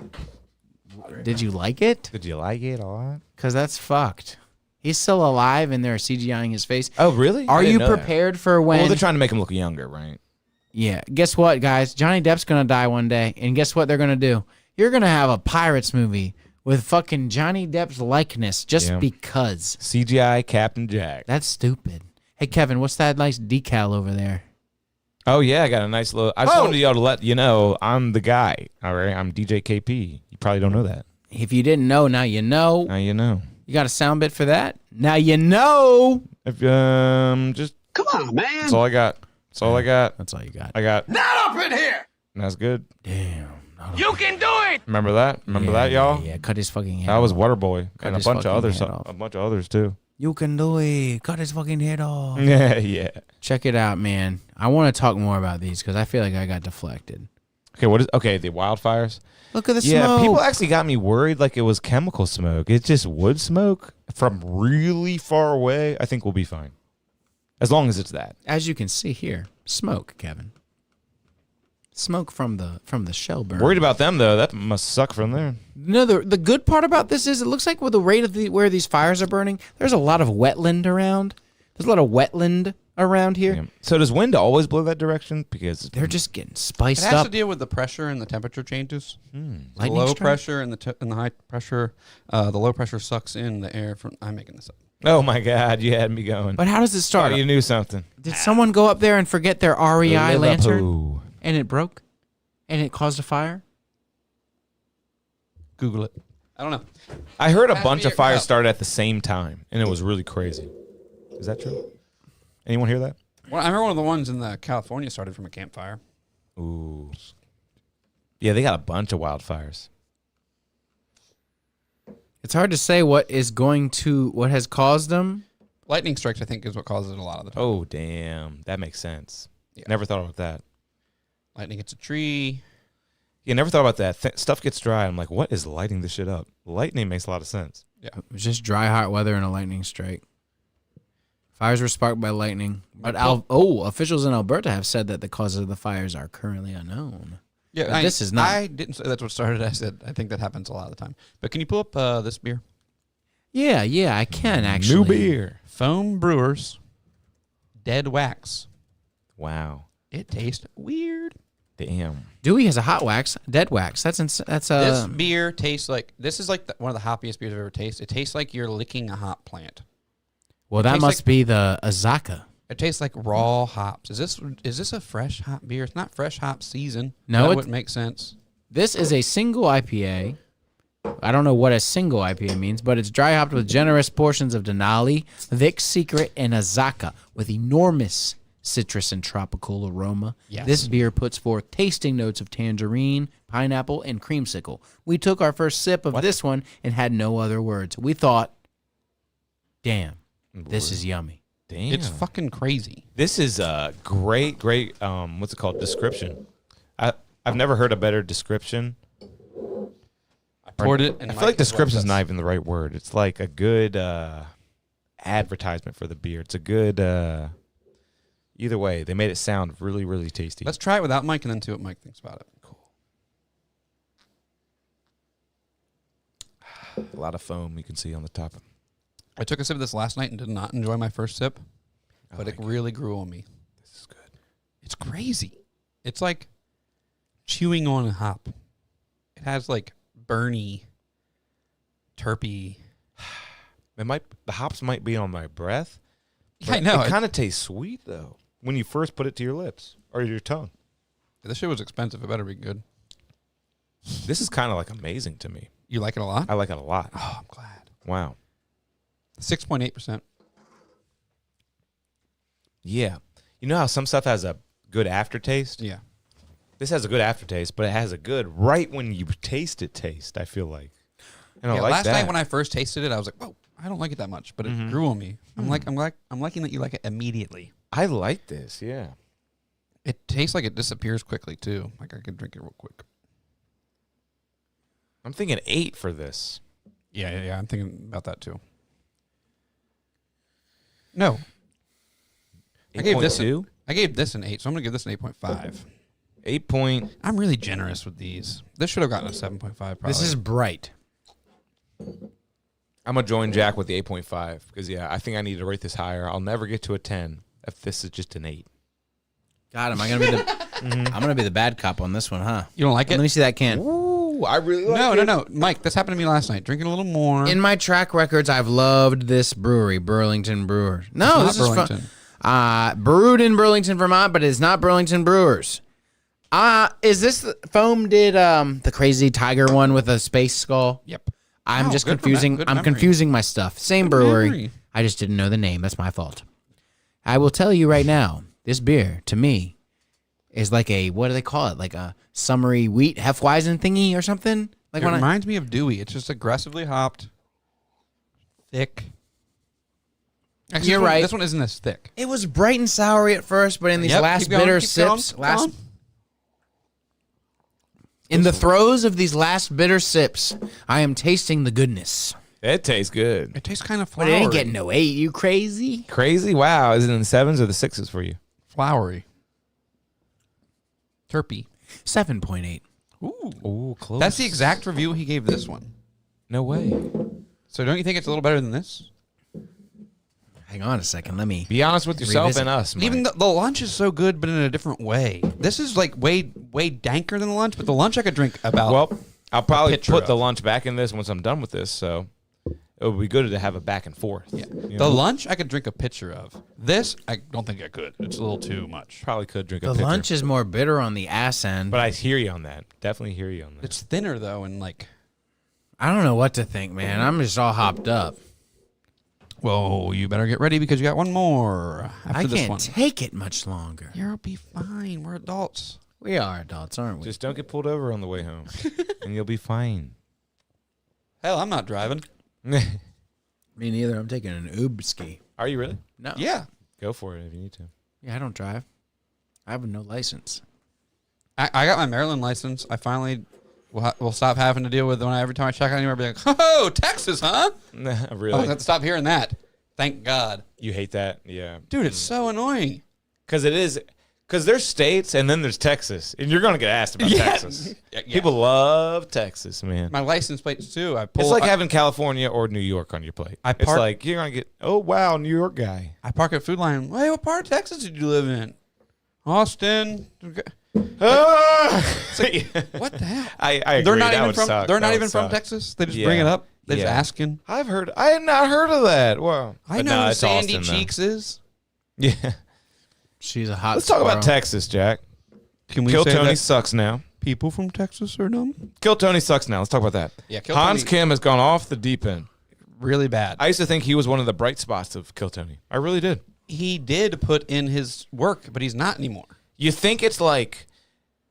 like it? Did you like it a lot? Because that's fucked. He's still alive and they're CGIing his face. Oh, really? Are I didn't you know that. prepared for when? Well, they're trying to make him look younger, right? Yeah. Guess what, guys? Johnny Depp's gonna die one day, and guess what they're gonna do? You're gonna have a Pirates movie with fucking Johnny Depp's likeness just Yeah. because. CGI Captain Jack. That's stupid. Hey, Kevin, what's that nice decal over there? Oh, yeah, I got a nice little... I just wanted y'all to let you know I'm the guy, all right? I'm DJ KP. You probably don't know that. If you didn't know, now you know. Now you know. You got a sound bit for that? Now you know. If, just... Come on, man. That's all I got. That's all I got. That's all you got. I got... Not up in here. That's good. Damn. You can do it. Remember that? Remember that, y'all? Yeah, cut his fucking head That was off. Waterboy. Cut And a his bunch of fucking others. head off. A bunch of others, too. You can do it. Cut his fucking head off. Yeah, yeah. Check it out, man. I want to talk more about these because I feel like I got deflected. Okay, the wildfires? Look at the Yeah, smoke. people actually got me worried like it was chemical smoke. It's just wood smoke from really far away. I think we'll be fine. As long as it's that. As you can see here, smoke, Kevin. Smoke from the shell burn. Worried about them, though. That must suck from there. No, the good part about this is it looks like with the rate of where these fires are burning, there's a lot of wetland around. There's a lot of wetland around here. Yeah. So does wind always blow that direction? Because They're just getting it spiced has up. to deal with the pressure and the temperature changes. The Lightning low strike? pressure and the high pressure. The low pressure sucks in the air from. I'm making this up. Oh, my God. You had me going. But how does it start? Oh, you knew something. Did someone go up there and forget their REI lantern Liverpool. and it broke and it caused a fire? Google it. I don't know. I heard a Has bunch to of be- fires no. started at the same time, and it was really crazy. Is that true? Anyone hear that? Well, I remember one of the ones in California started from a campfire. Ooh. Yeah, they got a bunch of wildfires. It's hard to say what has caused them. Lightning strikes, I think, is what causes it a lot of the time. Oh, damn. That makes sense. Yeah. Never thought about that. Lightning hits a tree. Yeah, never thought about that. Stuff gets dry. I'm like, what is lighting this shit up? Lightning makes a lot of sense. It was just dry, hot weather and a lightning strike. Fires were sparked by lightning. But officials in Alberta have said that the causes of the fires are currently unknown. Yeah, But this is not. I didn't say that's what started. I said I think that happens a lot of the time. But can you pull up this beer? Yeah, I can actually. New beer. Foam Brewers Dead Wax. Wow. It tastes weird. Damn. Dewey has a hot wax, dead wax. That's This beer tastes like one of the hoppiest beers I've ever tasted. It tastes like you're licking a hop plant. well, that tastes must like- be the Azaka. It tastes like raw hops. Is this a fresh hop beer? It's not fresh hop season. No, That it- wouldn't make sense. This is a single IPA. I don't know what a single IPA means, but it's dry hopped with generous portions of Denali, Vic's Secret, and Azaka with enormous citrus and tropical aroma. Yes. This beer puts forth tasting notes of tangerine, pineapple, and creamsicle. We took our first sip of this one and had no other words. We thought, damn, this is yummy. Damn. It's fucking crazy. This is a great, what's it called? Description. I've never heard a better description. I poured it. And I feel like description's not even the right word. It's like a good advertisement for the beer. It's a good, Either way, they made it sound really, really tasty. Let's try it without Mike and then see what Mike thinks about it. Cool. A lot of foam you can see on the top. I took a sip of this last night and did not enjoy my first sip, but it really grew on me. This is good. It's crazy. It's like chewing on a hop. It has like burny, terpy. The hops might be on my breath. Yeah, I know. It kind of tastes sweet though when you first put it to your lips or your tongue. This shit was expensive. It better be good. This is kind of like amazing to me. You like it a lot? I like it a lot. Oh, I'm glad. Wow. 6.8%. Yeah. You know how some stuff has a good aftertaste? Yeah. This has a good aftertaste, but it has a good right when you taste it taste, I feel like. And I Yeah, like last that. night when I first tasted it, I was like, "Whoa, I don't like it that much," but it grew on me. I'm liking that you like it immediately. I like this, yeah. It tastes like it disappears quickly too. Like I could drink it real quick. I'm thinking 8 for this. Yeah. I'm thinking about that too. No, I gave this 8.2? I gave this an 8, so I'm gonna give this an 8.5. 8 point. I'm really generous with these. This should have gotten a 7.5. Probably. This is bright. I'm going to join Jack with the 8.5 because, yeah, I think I need to rate this higher. I'll never get to a 10 if this is just an 8. God, am I gonna be the? I'm gonna be the bad cop on this one, huh? You don't like it? Let me see that can. Ooh, I really like it. No, Mike. This happened to me last night. Drinking a little more. In my track records, I've loved this brewery, Burlington Brewers. No, It's this not is fun. Brewed in Burlington, Vermont, but it's not Burlington Brewers. Is this foam did the crazy tiger one with a space skull? Yep. I'm Oh, just good for confusing. that. Good I'm memory. confusing my stuff. Same brewery. memory. I just didn't know the name. That's my fault. I will tell you right now. This beer to me is like a, what do they call it? Like a summery wheat Hefeweizen thingy or something. Like It when reminds me of Dewey. It's just aggressively hopped, thick. Actually, You're right. This one isn't as thick. it was bright and soury at first, but in these Yep, last keep going, bitter keep going, sips, keep going. in the throes of these last bitter sips, I am tasting the goodness. It tastes good. It tastes kind of But flowery. it ain't getting no 8. You crazy? Crazy? Wow. Is it in the 7s or the 6s for you? flowery. Terpy. 7.8. Ooh. Ooh, close. That's the exact review he gave this one. No way. So don't you think it's a little better than this? Hang on a second. Let me. Be honest with yourself Revisit. and us, Mike. Even the lunch is so good, but in a different way. This is like way danker than the lunch, but the lunch I could drink about. Well, I'll probably picture put the of. lunch back in this once I'm done with this, so it would be good to have a back and forth. Yeah. You The know? lunch I could drink a picture of. This I don't think I could. It's a little too much. Probably could drink a The pitcher. lunch is more bitter on the ass end. But I hear you on that. Definitely hear you on that. It's thinner though, and like, I don't know what to think, man. I'm just all hopped up. whoa, you better get ready because you got one more after I this can't one. take it much longer. You'll be fine. We're adults. We are adults, aren't we? Just don't get pulled over on the way home, and you'll be fine. Hell, I'm not driving. Me neither. I'm taking an Ubski. Are you really? No. Yeah. Go for it if you need to. Yeah, I don't drive. I have no license. I got my Maryland license. I finally will stop having to deal with every time I check out anywhere, I'll be like, oh, Texas, huh? Nah, I really? don't have to stop hearing that. Thank God. You hate that? Yeah. Dude, it's so annoying. Because it is. Because there's states and then there's Texas, and you're gonna get asked about Yeah. Texas. Yeah. People love Texas, man. My license plates, too. It's like having California or New York on your plate. It's park- like you're gonna get, oh wow, New York guy. I park at Food Line. Hey, what part of Texas did you live in? Austin. What the hell? I agree. They're not that even would from. suck. They're That not would even from suck. Texas. They just Yeah. bring it up. They're just Yeah. asking. I had not heard of that. Wow. I But know no, who it's Sandy Austin, though. Cheeks is. Yeah. She's a hot Let's talk about squirrel. Texas, Jack. Can we Kill say Tony that sucks now. people from Texas are dumb? Kill Tony sucks now. Let's talk about that. Yeah, Kill Hans Tony- Kim has gone off the deep end. Really bad. I used to think he was one of the bright spots of Kill Tony. I really did. He did put in his work, but he's not anymore. You think it's like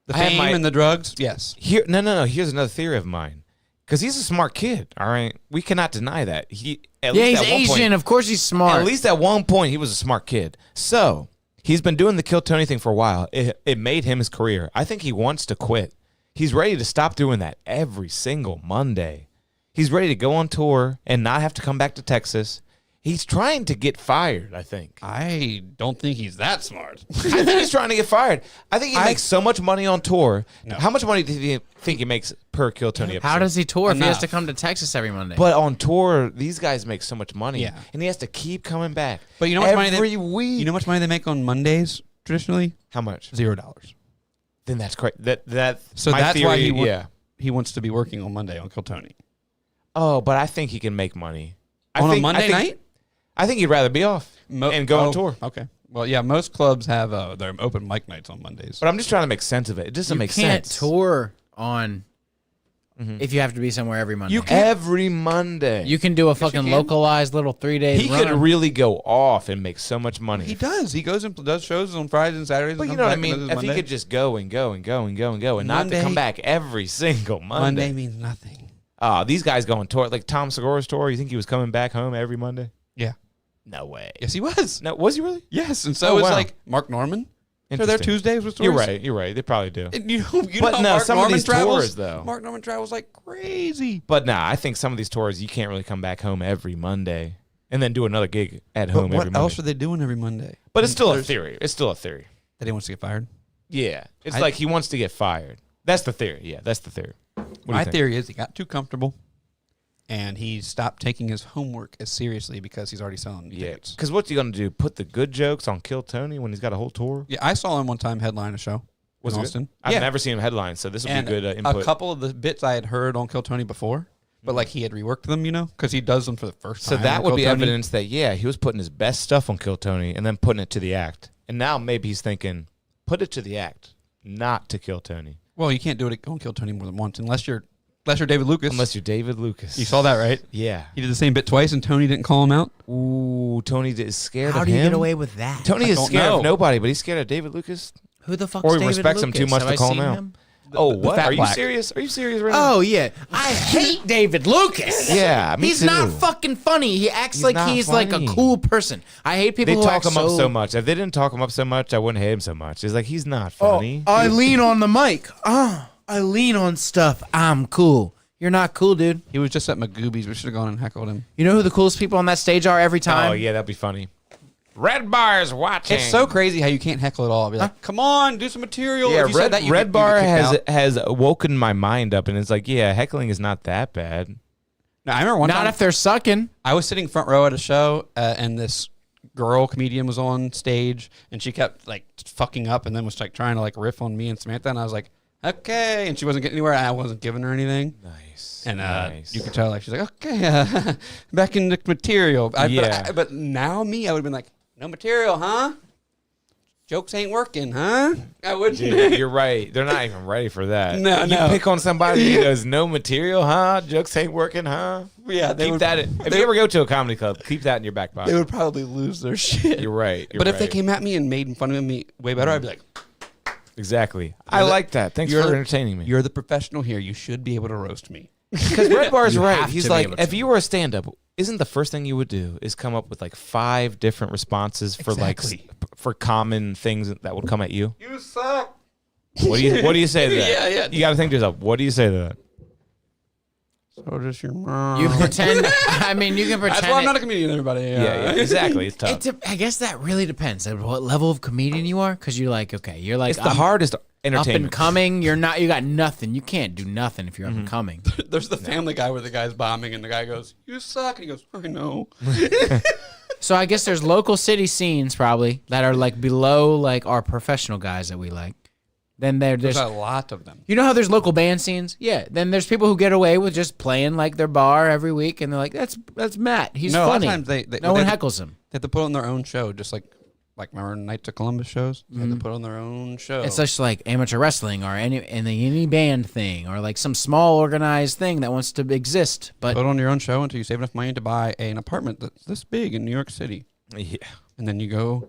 The I have fame my- and the drugs, yes. here? No. Here's another theory of mine. Because he's a smart kid. All right, we cannot deny that. He at Yeah, least he's at one Asian. point, Of course he's smart. at least at one point, he was a smart kid. So he's been doing the Kill Tony thing for a while. It made him his career. I think he wants to quit. He's ready to stop doing that every single Monday. He's ready to go on tour and not have to come back to Texas. He's trying to get fired, I think. I don't think he's that smart. I think he's trying to get fired. I think he makes so much money on tour. No. How much money do you think he makes per Kill Tony episode? How does he tour if he has Enough. to come to Texas every Monday? But on tour, these guys make so much money. Yeah. And he has to keep coming back. But you know how much money every week. You know how much money they make on Mondays traditionally? How much? $0. Then that's great. So my that's theory, why he wants to be working on Monday on Kill Tony. Oh, but I think he can make money. On a Monday night? I think he'd rather be off and go on tour. Okay. Well, yeah, most clubs have their open mic nights on Mondays. But I'm just trying to make sense of it. It doesn't you make can't sense. tour on if you have to be somewhere every Monday. You can every Monday. You can do a fucking can. localized little 3-day He run. could really go off and make so much money. He does. He goes and does shows on Fridays and Saturdays. But and you comes know what I back and mean? does If his he Monday. could just go and go and go and go and go and not to Monday- come back every single Monday. Monday means nothing. These guys go on tour. Like Tom Segura's tour, you think he was coming back home every Monday? Yeah. No way. Yes, he was. No, was he really? Yes, and so Oh, is wow. like Mark Norman. So they're Interesting. Tuesdays with stories. You're right. They probably do. And you know But how no, Mark some of Norman these travels, tours, though. Mark Norman travels like crazy. But nah, I think some of these tours, you can't really come back home every Monday and then do another gig at home But every what Monday. else are they doing every Monday? But it's still a There's- theory. It's still a theory. That he wants to get fired. Yeah. It's I- like he wants to get fired. That's the theory. Yeah, that's the theory. What do you My think? theory is he got too comfortable, and he stopped taking his homework as seriously because he's already selling Yeah. tickets. Because what's he going to do? Put the good jokes on Kill Tony when he's got a whole tour? Yeah, I saw him one time headline a show Was in it good? Austin. I've Yeah. never seen him headline, so this would And be good input. a couple of the bits I had heard on Kill Tony before, but like he had reworked them, because he does them for the first So time. that on would Kill be Tony. evidence that, yeah, he was putting his best stuff on Kill Tony and then putting it to the act. And now maybe he's thinking, put it to the act, not to Kill Tony. Well, you can't do it on Kill Tony more than once unless you're David Lucas. Unless you're David Lucas. You saw that, right? Yeah. He did the same bit twice, and Tony didn't call him out. Ooh, Tony is scared How of do you him. get away with that? Tony I is don't scared know. of nobody, but he's scared of David Lucas. Who the fuck? Or he David respects him Lucas? too much Have to I call him seen out. him? Oh, the what? fat Are you black. serious? Are you serious right now? Oh yeah, I hate David Lucas. Yeah, me he's too. not fucking funny. He acts He's like not he's like a funny. cool person. I hate people They who talk act him up so much. If they didn't talk him up so much, I wouldn't hate him so much. It's like he's not funny. I lean on the mic. I lean on stuff. I'm cool. You're not cool, dude. He was just at Magoobies. We should have gone and heckled him. You know who the coolest people on that stage are every time? Oh, yeah, that'd be funny. Red Bar's watching. It's so crazy how you can't heckle at all. I'll be like, come on, do some material. Yeah, If you said Red, that, you Red get Bar kicked out. has woken my mind up, and it's like, yeah, heckling is not that bad. No, I remember one Not time if they're sucking. I was sitting front row at a show, and this girl comedian was on stage, and she kept like fucking up, and then was like trying to like riff on me and Samantha, and I was like, okay, and she wasn't getting anywhere. And I wasn't giving her anything. Nice. And nice. you could tell, like, she's like, okay, back in the material. Yeah. But now me, I would have been like, no material, huh? Jokes ain't working, huh? I would. Dude, you're right. They're not even ready for that. No, you no. pick on somebody who goes, no material, huh? Jokes ain't working, huh? Yeah, they Keep would, that. If you ever go to a comedy club, keep that in your back pocket. they would probably lose their shit. You're right. You're But if they right. came at me and made fun of me way better, I'd be like, Exactly. I You're the- like that. Thanks you're for the- entertaining me. you're the professional here. You should be able to roast me. Because Red Bar's You right. have He's to be like, able to. if you were a stand-up, isn't the first thing you would do is come up with like 5 different responses for Exactly. for common things that would come at you? You suck. What do you say to that? Yeah, yeah. You got to think to yourself, what do you say to that? So just your mom. You pretend. I mean, you can pretend. That's why I'm it- not a comedian, everybody. Yeah, exactly. It's tough. I guess that really depends on what level of comedian you are, because you're like, okay, you're like It's the I'm hardest up entertainment. and coming. You're not. You got nothing. You can't do nothing if you're up and coming. There's the Family Guy where the guy's bombing and the guy goes, "You suck," and he goes, "I know." So I guess there's local city scenes probably that are like below like our professional guys that we like. Then there's There's a lot of them. you know how there's local band scenes? Yeah. Then there's people who get away with just playing like their bar every week, and they're like, that's Matt. He's No, a lot of funny. times they no one they- heckles him. They have to put on their own show, just like remember Knights of Columbus shows. They have to put on their own show. It's just like amateur wrestling or any band thing or like some small organized thing that wants to exist. But put on your own show until you save enough money to buy an apartment that's this big in New York City, Yeah. and then you go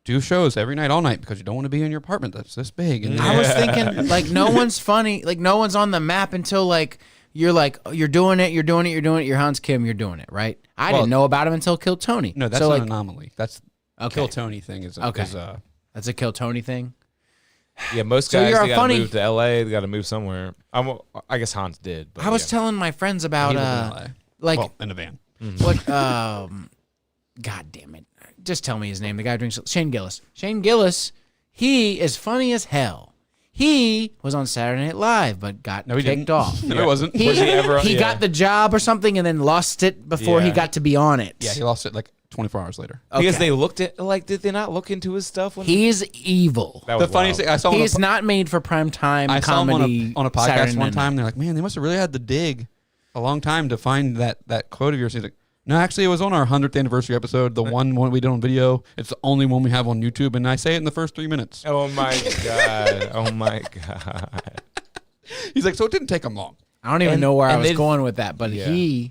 do shows every night, all night, because you don't want to be in your apartment that's this big. And I was thinking like no one's funny, like no one's on the map until like you're doing it, you're Hans Kim, you're doing it, right? I Well- didn't know about him until Kill Tony. no, that's so, an like, anomaly. That's Okay. Kill Tony thing is Okay. is that's a Kill Tony thing. Yeah, most So guys, you're a they got to funny- move to L.A. They got to move somewhere. I guess Hans did. But I was yeah. telling my friends about he lives in LA. like well, in a van. what God damn it. Just tell me his name. The guy who drinks Shane Gillis. Shane Gillis, he is funny as hell. He was on Saturday Night Live, but got kicked off. No, it wasn't. Was he ever? He got the job or something and then lost it before he Yeah. got to be on it. Yeah, he lost it like 24 hours later. Because Okay. they looked at did they not look into his stuff? When He's evil. that The was funniest wild. thing I saw him He's not made for prime time I saw him comedy. on a podcast Saturday one Night time. Live. They're like, man, they must have really had to dig a long time to find that quote of yours. He's like, no, actually, it was on our 100th anniversary episode, the one we did on video. It's the only one we have on YouTube, and I say it in the first 3 minutes. Oh my god! Oh my god! He's like, so it didn't take him long. I don't even And- know where I and was they- going with that, but Yeah.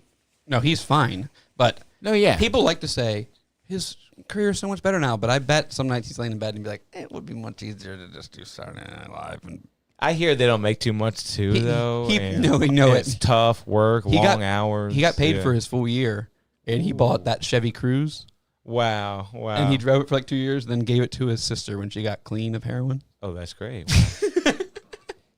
No, he's fine. But yeah. people like to say his career is so much better now. But I bet some nights he's laying in bed and be like, it would be much easier to just do Saturday Night Live. And I hear they don't make too much too, though. and we know it's it. tough work, long hours. He got paid Yeah. for his full year, and he bought that Chevy Cruze, Wow! and he drove it for like 2 years, then gave it to his sister when she got clean of heroin. Oh, that's great.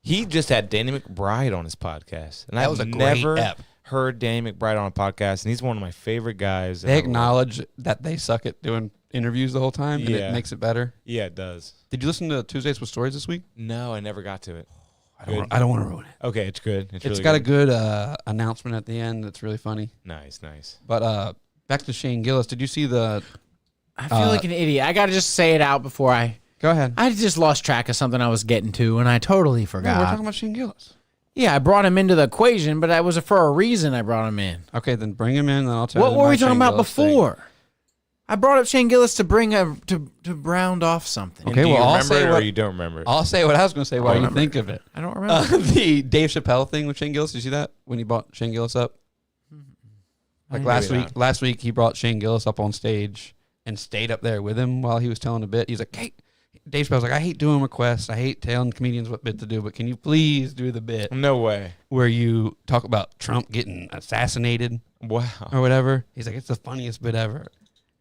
He just had Danny McBride on his podcast, and That I've was a great never ep. heard Danny McBride on a podcast, and he's one of my favorite guys. They acknowledge that they suck at doing interviews the whole time, and Yeah. it makes it better. Yeah, it does. Did you listen to Tuesdays with Stories this week? No, I never got to it. I don't want to ruin it. Okay, it's good. It's really Got good. a good announcement at the end that's really funny. Nice. But back to Shane Gillis. Did you see the? I feel like an idiot. I got to just say it out before I Go ahead. just lost track of something I was getting to, and I totally No, forgot. we're talking about Shane Gillis. Yeah, I brought him into the equation, but that was for a reason I brought him in. Okay, then bring him in, and I'll tell you. What were my we talking Shane about Gillis thing. before? I brought up Shane Gillis to bring to round off something. Okay, Do you well, I'll remember say it or what- you don't remember it? I'll say what I was going to say while you remember think of it. I don't remember. The Dave Chappelle thing with Shane Gillis. Did you see that when he brought Shane Gillis up? Like last Maybe week. not. Last week he brought Shane Gillis up on stage and stayed up there with him while he was telling a bit. He's like, "Hey," Dave Chappelle's like, "I hate doing requests. I hate telling comedians what bit to do, but can you please do the bit No way. where you talk about Trump getting assassinated Wow. or whatever?" He's like, "It's the funniest bit ever."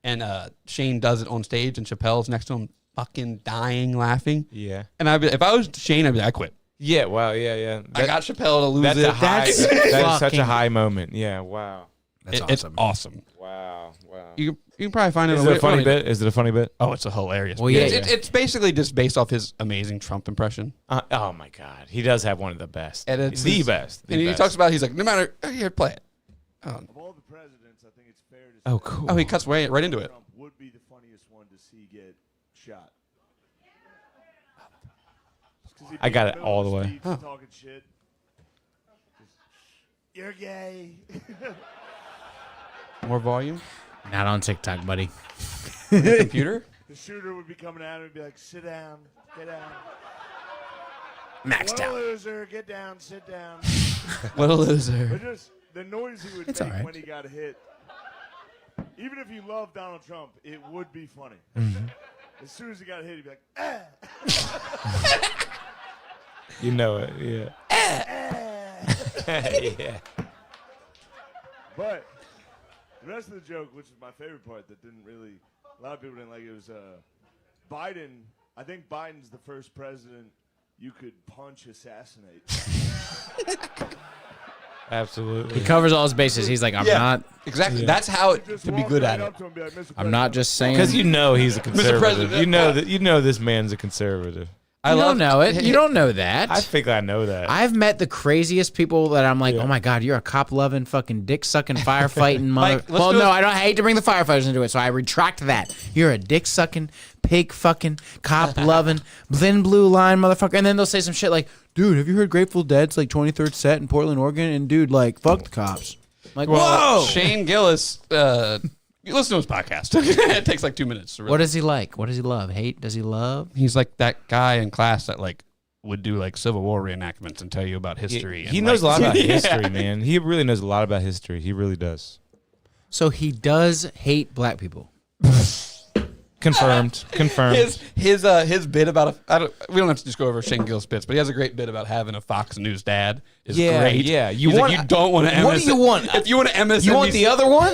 And Shane does it on stage, and Chappelle's next to him, fucking dying laughing. Yeah. And if I was Shane, I'd be like, "I quit. Yeah. Wow. Yeah. I got Chappelle to lose That's it." a high. That's that is such fucking- a high moment. Yeah. Wow. It's awesome. Wow. You can probably find it. Is on it a funny bit? Is it a funny bit? Oh, it's a hilarious. Well, bit. yeah. It's basically just based off his amazing Trump impression. Oh my God, he does have one of the best. And it's the his- best. The And he best. talks about, he's like, no matter, here, play it. Of all the presidents, I think it's fair to say Oh, cool. Oh, he cuts right into it. Trump would be the funniest one to see get shot. I got it all the way. Talking shit. You're gay. More volume. Not on TikTok, buddy. Computer. The shooter would be coming at him and be like, sit down, get down. Maxed What a out. loser, get down, sit down. What a loser. But just the noise he would It's make all right. when he got hit. Even if you love Donald Trump, it would be funny. Mm-hmm. As soon as he got hit, he'd be like, ah. You know it. Yeah. Yeah. But the rest of the joke, which is my favorite part, that didn't really, a lot of people didn't like it, was Biden. I think Biden's the first president you could punch assassinate. Absolutely. He covers all his bases. He's like, I'm not. Exactly. That's how it Just to be walk good right at it. up to him and be like, "Mr. I'm not President, just saying. Because you know he's a conservative. President. You know that. You know this man's a conservative. I You love don't know it. You don't know that. I think I know that. I've met the craziest people that I'm like, Yeah. oh my God, you're a cop loving, fucking dick sucking, firefighting mother. Let's Well, do no, it. I hate to bring the firefighters into it, so I retract that. You're a dick sucking, pig fucking, cop loving, thin blue line motherfucker. And then they'll say some shit like, dude, have you heard Grateful Dead's like 23rd set in Portland, Oregon? And dude, like, fuck the cops. I'm like, Well, whoa. Shane Gillis. You listen to his podcast. It takes like 2 minutes. To really. What is he like? What does he love? Hate? Does he love? He's like that guy in class that like would do like Civil War reenactments and tell you about history. He and, knows a like, lot about Yeah. history, man. He really knows a lot about history. He really does. So he does hate black people. Confirmed. Confirmed. His bit about we don't have to just go over Shane Gillis bits, but he has a great bit about having a Fox News dad. Is Yeah, great. yeah. You don't want to. What do you want? If you want to MSNBC, You want the other one?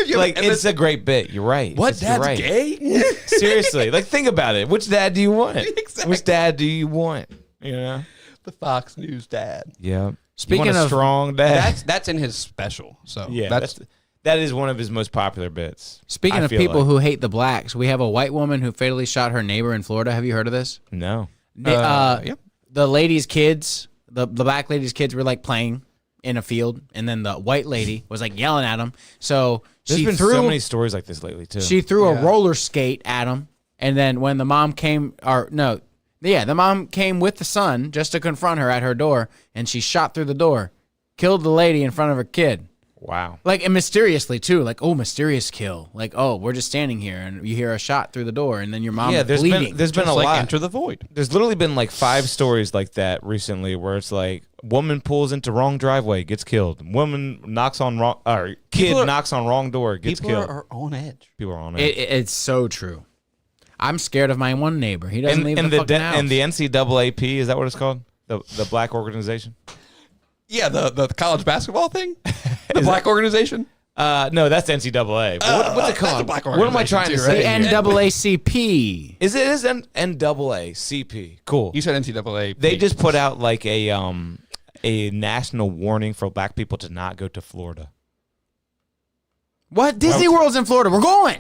you Like, want it's a great bit. You're right. what? You're Dad's right. gay? Seriously. Like, think about it. Which dad do you want? Exactly. Which dad do you want? You know? The Fox News dad. Yeah. Speaking you want a of- strong dad. That's in his special. So yeah. that's That is one of his most popular bits. Speaking I of feel people like. who hate the blacks, we have a white woman who fatally shot her neighbor in Florida. Have you heard of this? No. Yep. The lady's kids, the black lady's kids were like playing in a field, and then the white lady was like yelling at them. So There's she been threw so many stories like this lately, too. she threw a roller skate at him, and then when the mom came, the mom came with the son just to confront her at her door, and she shot through the door, killed the lady in front of her kid. Wow. Like, and mysteriously, too. Like, oh, mysterious kill. Like, oh, we're just standing here, and you hear a shot through the door, and then your mom there's bleeding. there's been Just a like lot. Enter the Void. There's literally been like 5 stories like that recently where it's like woman pulls into wrong driveway, gets killed. Woman knocks on wrong, or kid knocks on wrong door, gets People killed. are on edge. People are on it. It's so true. I'm scared of my one neighbor. He doesn't leave the fucking house. And the NCAAP, is that what it's called? The black organization? Yeah, the college basketball thing. The black organization. No, that's NCAA. But what's it called? That's a black What am I trying to organization too, say? right? the NAACP. Is NAACP? Cool. You said NCAA. They just put out like a national warning for black people to not go to Florida. What? Disney World's in Florida. We're going.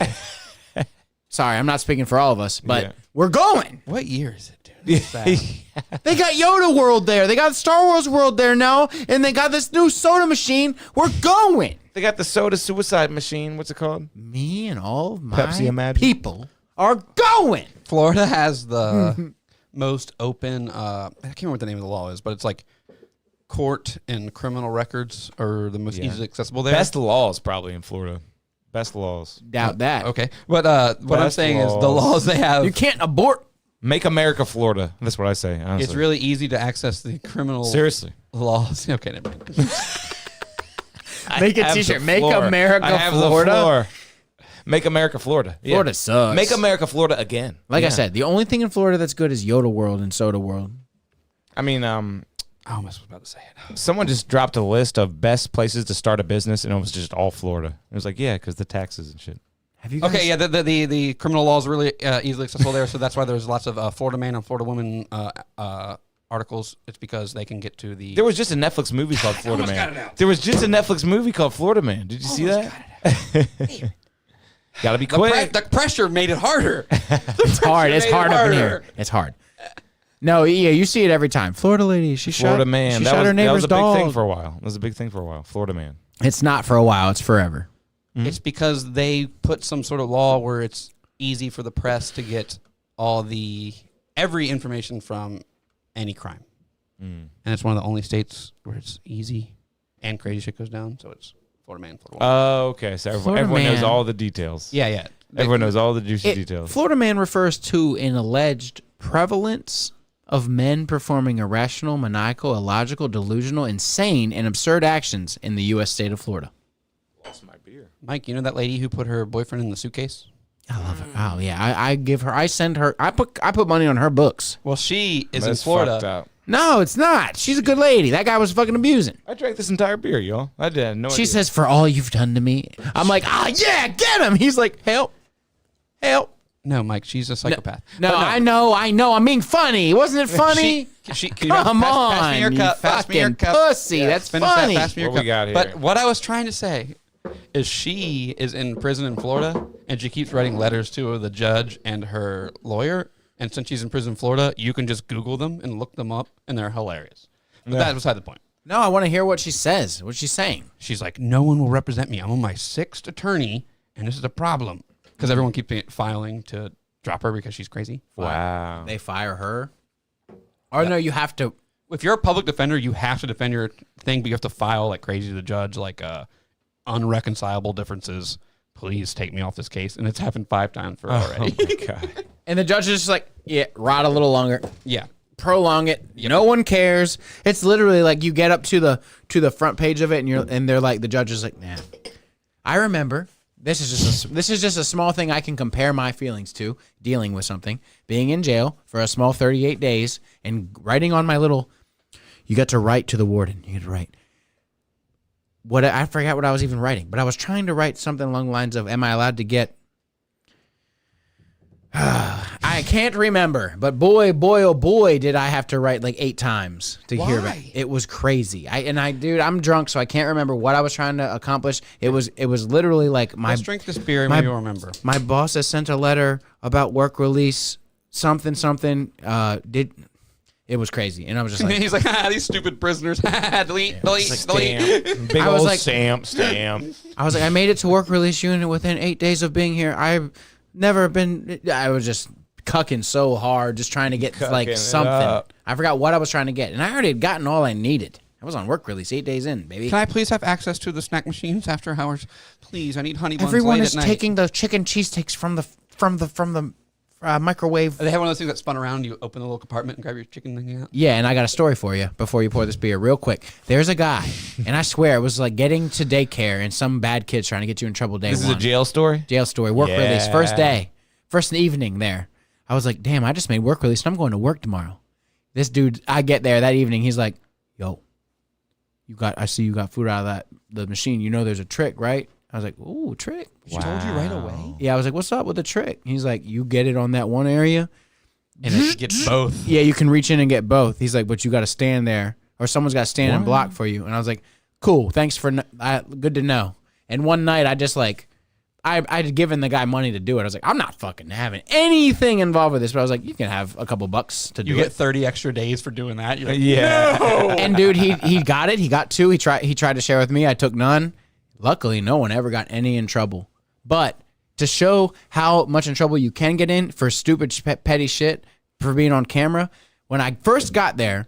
Sorry, I'm not speaking for all of us, but Yeah. we're going. What year is it, dude? It's sad. They got Yoda World there. They got Star Wars World there now, and they got this new soda machine. We're going. They got the soda suicide machine. What's it called? Me and all of my Pepsi Imagine? people are going. Florida has the most open. I can't remember what the name of the law is, but it's like court and criminal records are the most Yeah. easily accessible there. Best laws probably in Florida. Best laws. Doubt that. Okay, but what I'm Best saying is the laws. laws they have. You can't abort. Make America Florida. That's what I say. Honestly. It's really easy to access the criminal seriously. laws. Okay, never mind. Make a have the T-shirt. Make floor. America I have Florida. The floor. Make America Florida. Yeah. Florida sucks. Make America Florida again. Like I Yeah. said, the only thing in Florida that's good is Yoda World and Soda World. I mean, I almost was about to say it. someone just dropped a list of best places to start a business, and it was just all Florida. It was like, yeah, because the taxes and shit. Have you guys? Okay, yeah, the criminal laws are really easily accessible there, so that's why there's lots of Florida man and Florida woman articles. It's because they can get to the. There was just a Netflix movie called Florida Man. There was just a Netflix movie called Florida Man. Did you see that? Gotta be quick. The pressure made it harder. It's hard. It's hard up in here. It's hard. No, yeah, you see it every time. Florida lady, she Florida shot. Man. She That shot was, her that neighbor's was a dog. big thing for a while. That was a big thing for a while. Florida Man. It's not for a while. It's forever. It's because they put some sort of law where it's easy for the press to get every information from any crime, and it's one of the only states where it's easy and crazy shit goes down. So it's Florida man, Florida woman. Oh, okay. So Florida everyone knows Man. all the details. Yeah. Everyone knows all the juicy details. Florida Man refers to an alleged prevalence of men performing irrational, maniacal, illogical, delusional, insane, and absurd actions in the U.S. state of Florida. Lost my beer. Mike, you know that lady who put her boyfriend in the suitcase? I love her. Oh yeah, I send her. I put money on her books. Well, she is That's in Florida. fucked up. No, it's not. She's a good lady. That guy was fucking abusing. I drank this entire beer, y'all. I did. No She idea. says, "For all you've done to me." I'm like, yeah, get him. He's like, help. No, Mike, she's a psychopath. No, But I know. I'm being funny. Wasn't it funny? Can you Come pass me your on, cup. you Pass me your fucking cup. pussy. That's Finish funny. That, pass me your What we cup. got here? But what I was trying to say is she is in prison in Florida, and she keeps writing letters to the judge and her lawyer. And since she's in prison in Florida, you can just Google them and look them up, and they're hilarious. But that's beside the point. No, I want to hear what she says. What's she saying? She's like, no one will represent me. I'm on my 6th attorney, and this is a problem. Because everyone keeps filing to drop her because she's crazy. Wow. They fire her? Or no, you have to. If you're a public defender, you have to defend your thing, but you have to file like crazy to the judge, like unreconcilable differences. Please take me off this case. And it's happened 5 times for her already. Oh my God. And the judge is just like, yeah, rot a little longer. Yeah. Prolong it. No one cares. It's literally like you get up to the front page of it, and they're like, the judge is like, nah. I remember. This is just a small thing I can compare my feelings to dealing with something. Being in jail for a small 38 days and writing on my little. You got to write to the warden. You got to write. I forgot what I was even writing, but I was trying to write something along the lines of, "Am I allowed to get I can't remember, but boy, oh boy, did I have to write like 8 times to hear about it. It was crazy. Dude, I'm drunk, so I can't remember what I was trying to accomplish. It was literally like Let's drink this beer and maybe you'll remember. My boss has sent a letter about work release, something. It was crazy, and I was just like, he's like, these stupid prisoners. delete. Big I was old like- stamp. I was like, I made it to work release unit within 8 days of being here. I've never been. I was just cucking so hard, just trying to get like Cucking it something. up. I forgot what I was trying to get, and I already had gotten all I needed. I was on work release 8 days in, baby. Can I please have access to the snack machines after hours? Please, I need honey buns Everyone late is at night. taking the chicken cheesesteaks from the microwave. They have one of those things that spun around. You open the little compartment and grab your chicken thing out. Yeah, and I got a story for you before you pour this beer real quick. There's a guy, and I swear it was like getting to daycare and some bad kid's trying to get you in trouble day This one. is a jail story? Jail story, work release, first Yeah. day, first evening there. I was like, damn, I just made work release and I'm going to work tomorrow. This dude, I get there that evening, he's like, yo, I see you got food out of the machine. You know there's a trick, right? I was like, ooh, trick. She told you right away. Yeah, I was like, what's up with the trick? He's like, you get it on that one area. And then she gets both. Yeah, you can reach in and get both. He's like, but you got to stand there, or someone's got to stand and block for you. And I was like, cool, thanks for, good to know. And one night, I just like, I'd given the guy money to do it. I was like, I'm not fucking having anything involved with this. But I was like, you can have a couple bucks to do You it. get 30 extra days for doing that. You're like, Yeah. And dude, he got it. He got 2. He tried to share with me. I took none. Luckily, no one ever got any in trouble. But to show how much in trouble you can get in for stupid, petty shit for being on camera, when I first got there,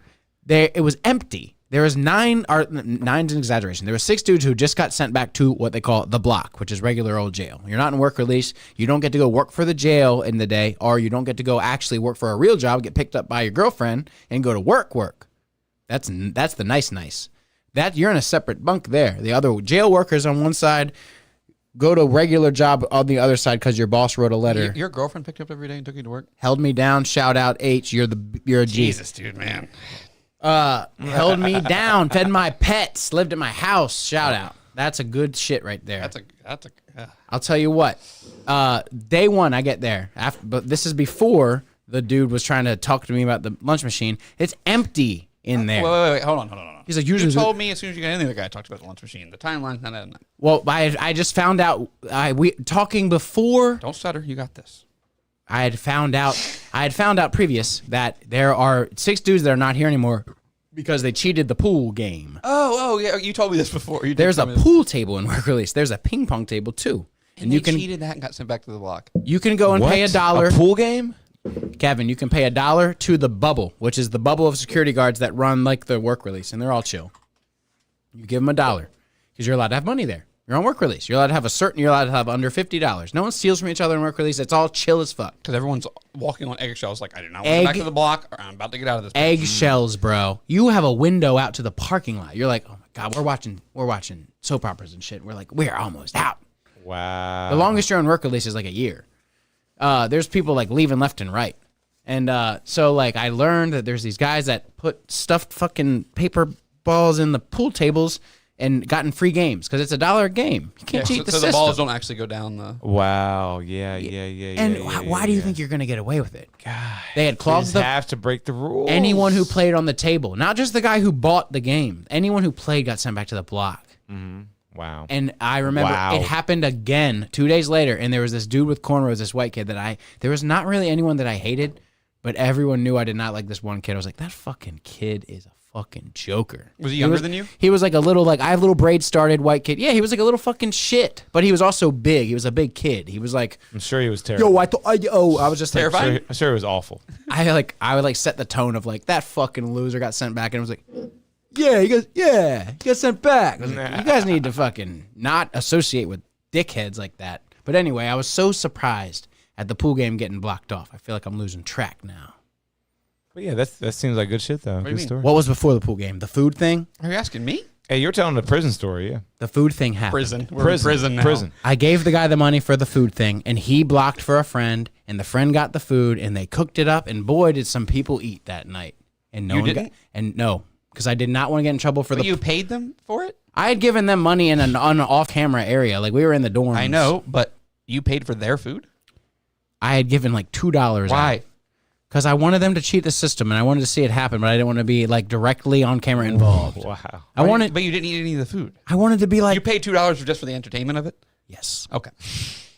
it was empty. There was 9, or 9's an exaggeration. There were 6 dudes who just got sent back to what they call the block, which is regular old jail. You're not in work release. You don't get to go work for the jail in the day, or you don't get to go actually work for a real job, get picked up by your girlfriend, and go to work. That's the nice. That you're in a separate bunk there. The other jail workers on one side go to regular job on the other side because your boss wrote a letter. Your girlfriend picked you up every day and took you to work? Held me down. Shout out H. You're a G. Jesus, dude, man. Held me down. Fed my pets. Lived at my house. Shout out. That's a good shit right there. That's a. I'll tell you what. Day one, I get there. But this is before the dude was trying to talk to me about the lunch machine. It's empty in there. Wait. Hold on. He's like, You usually. told me as soon as you got in there, the guy talked about the lunch machine. The timeline's not. Well, I just found out. Talking before. Don't stutter. You got this. I had found out previous that there are 6 dudes that are not here anymore because they cheated the pool game. Oh, yeah. You told me this before. You did There's a tell me this. pool table in work release. There's a ping pong table too. And you cheated that and got sent back to the block. You can go and pay $1. A pool game? Kevin, you can pay $1 to the bubble, which is the bubble of security guards that run like the work release, and they're all chill. You give them $1 because you're allowed to have money there. You're on work release. You're allowed to have you're allowed to have under $50. No one steals from each other in work release. It's all chill as fuck. Because everyone's walking on eggshells like, I do not want to go back to the block, or I'm about to get out of this. Eggshells, bro. You have a window out to the parking lot. You're like, oh my God, we're watching soap operas and shit. We're like, we're almost out. Wow. The longest you're on work release is like a year. There's people like leaving left and right. And so like I learned that there's these guys that put stuffed fucking paper balls in the pool tables and gotten free games because it's $1 a game. You can't cheat the so system. the balls don't actually go down the. Wow. Yeah. And why do you think you're going to get away with it? God, they had You clogged just the have to break the rules. anyone who played on the table, not just the guy who bought the game. Anyone who played got sent back to the block. Wow. And I remember Wow. it happened again 2 days later, and there was this dude with cornrows, this white kid there was not really anyone that I hated, but everyone knew I did not like this one kid. I was like, that fucking kid is a fucking joker. Was he younger than you? He was like a little, like, I have little braids started white kid. Yeah, he was like a little fucking shit, but he was also big. He was a big kid. He was like, I'm sure he was terrible. yo, I was just like, Terrifying? I'm sure it was awful. I would like set the tone of like, that fucking loser got sent back, and I was like, yeah, he got sent back. I was like, you guys need to fucking not associate with dickheads like that. But anyway, I was so surprised at the pool game getting blocked off. I feel like I'm losing track now. But yeah, that seems like good shit though. do you Good mean? story. What was before the pool game? The food thing? Are you asking me? Hey, you're telling the prison story, yeah. The food thing happened. Prison. We're in prison now. Prison. I gave the guy the money for the food thing, and he blocked for a friend, and the friend got the food, and they cooked it up, and boy, did some people eat that night. And You didn't? Because I did not want to get in trouble for But you paid them for it? I had given them money in an off-camera area, like we were in the dorms. I know, but you paid for their food? I had given like $2. Why? Because I wanted them to cheat the system, and I wanted to see it happen, but I didn't want to be like directly on camera involved. Wow. But you didn't eat any of the food. I wanted to be like, You paid $2 just for the entertainment of it? yes. Okay.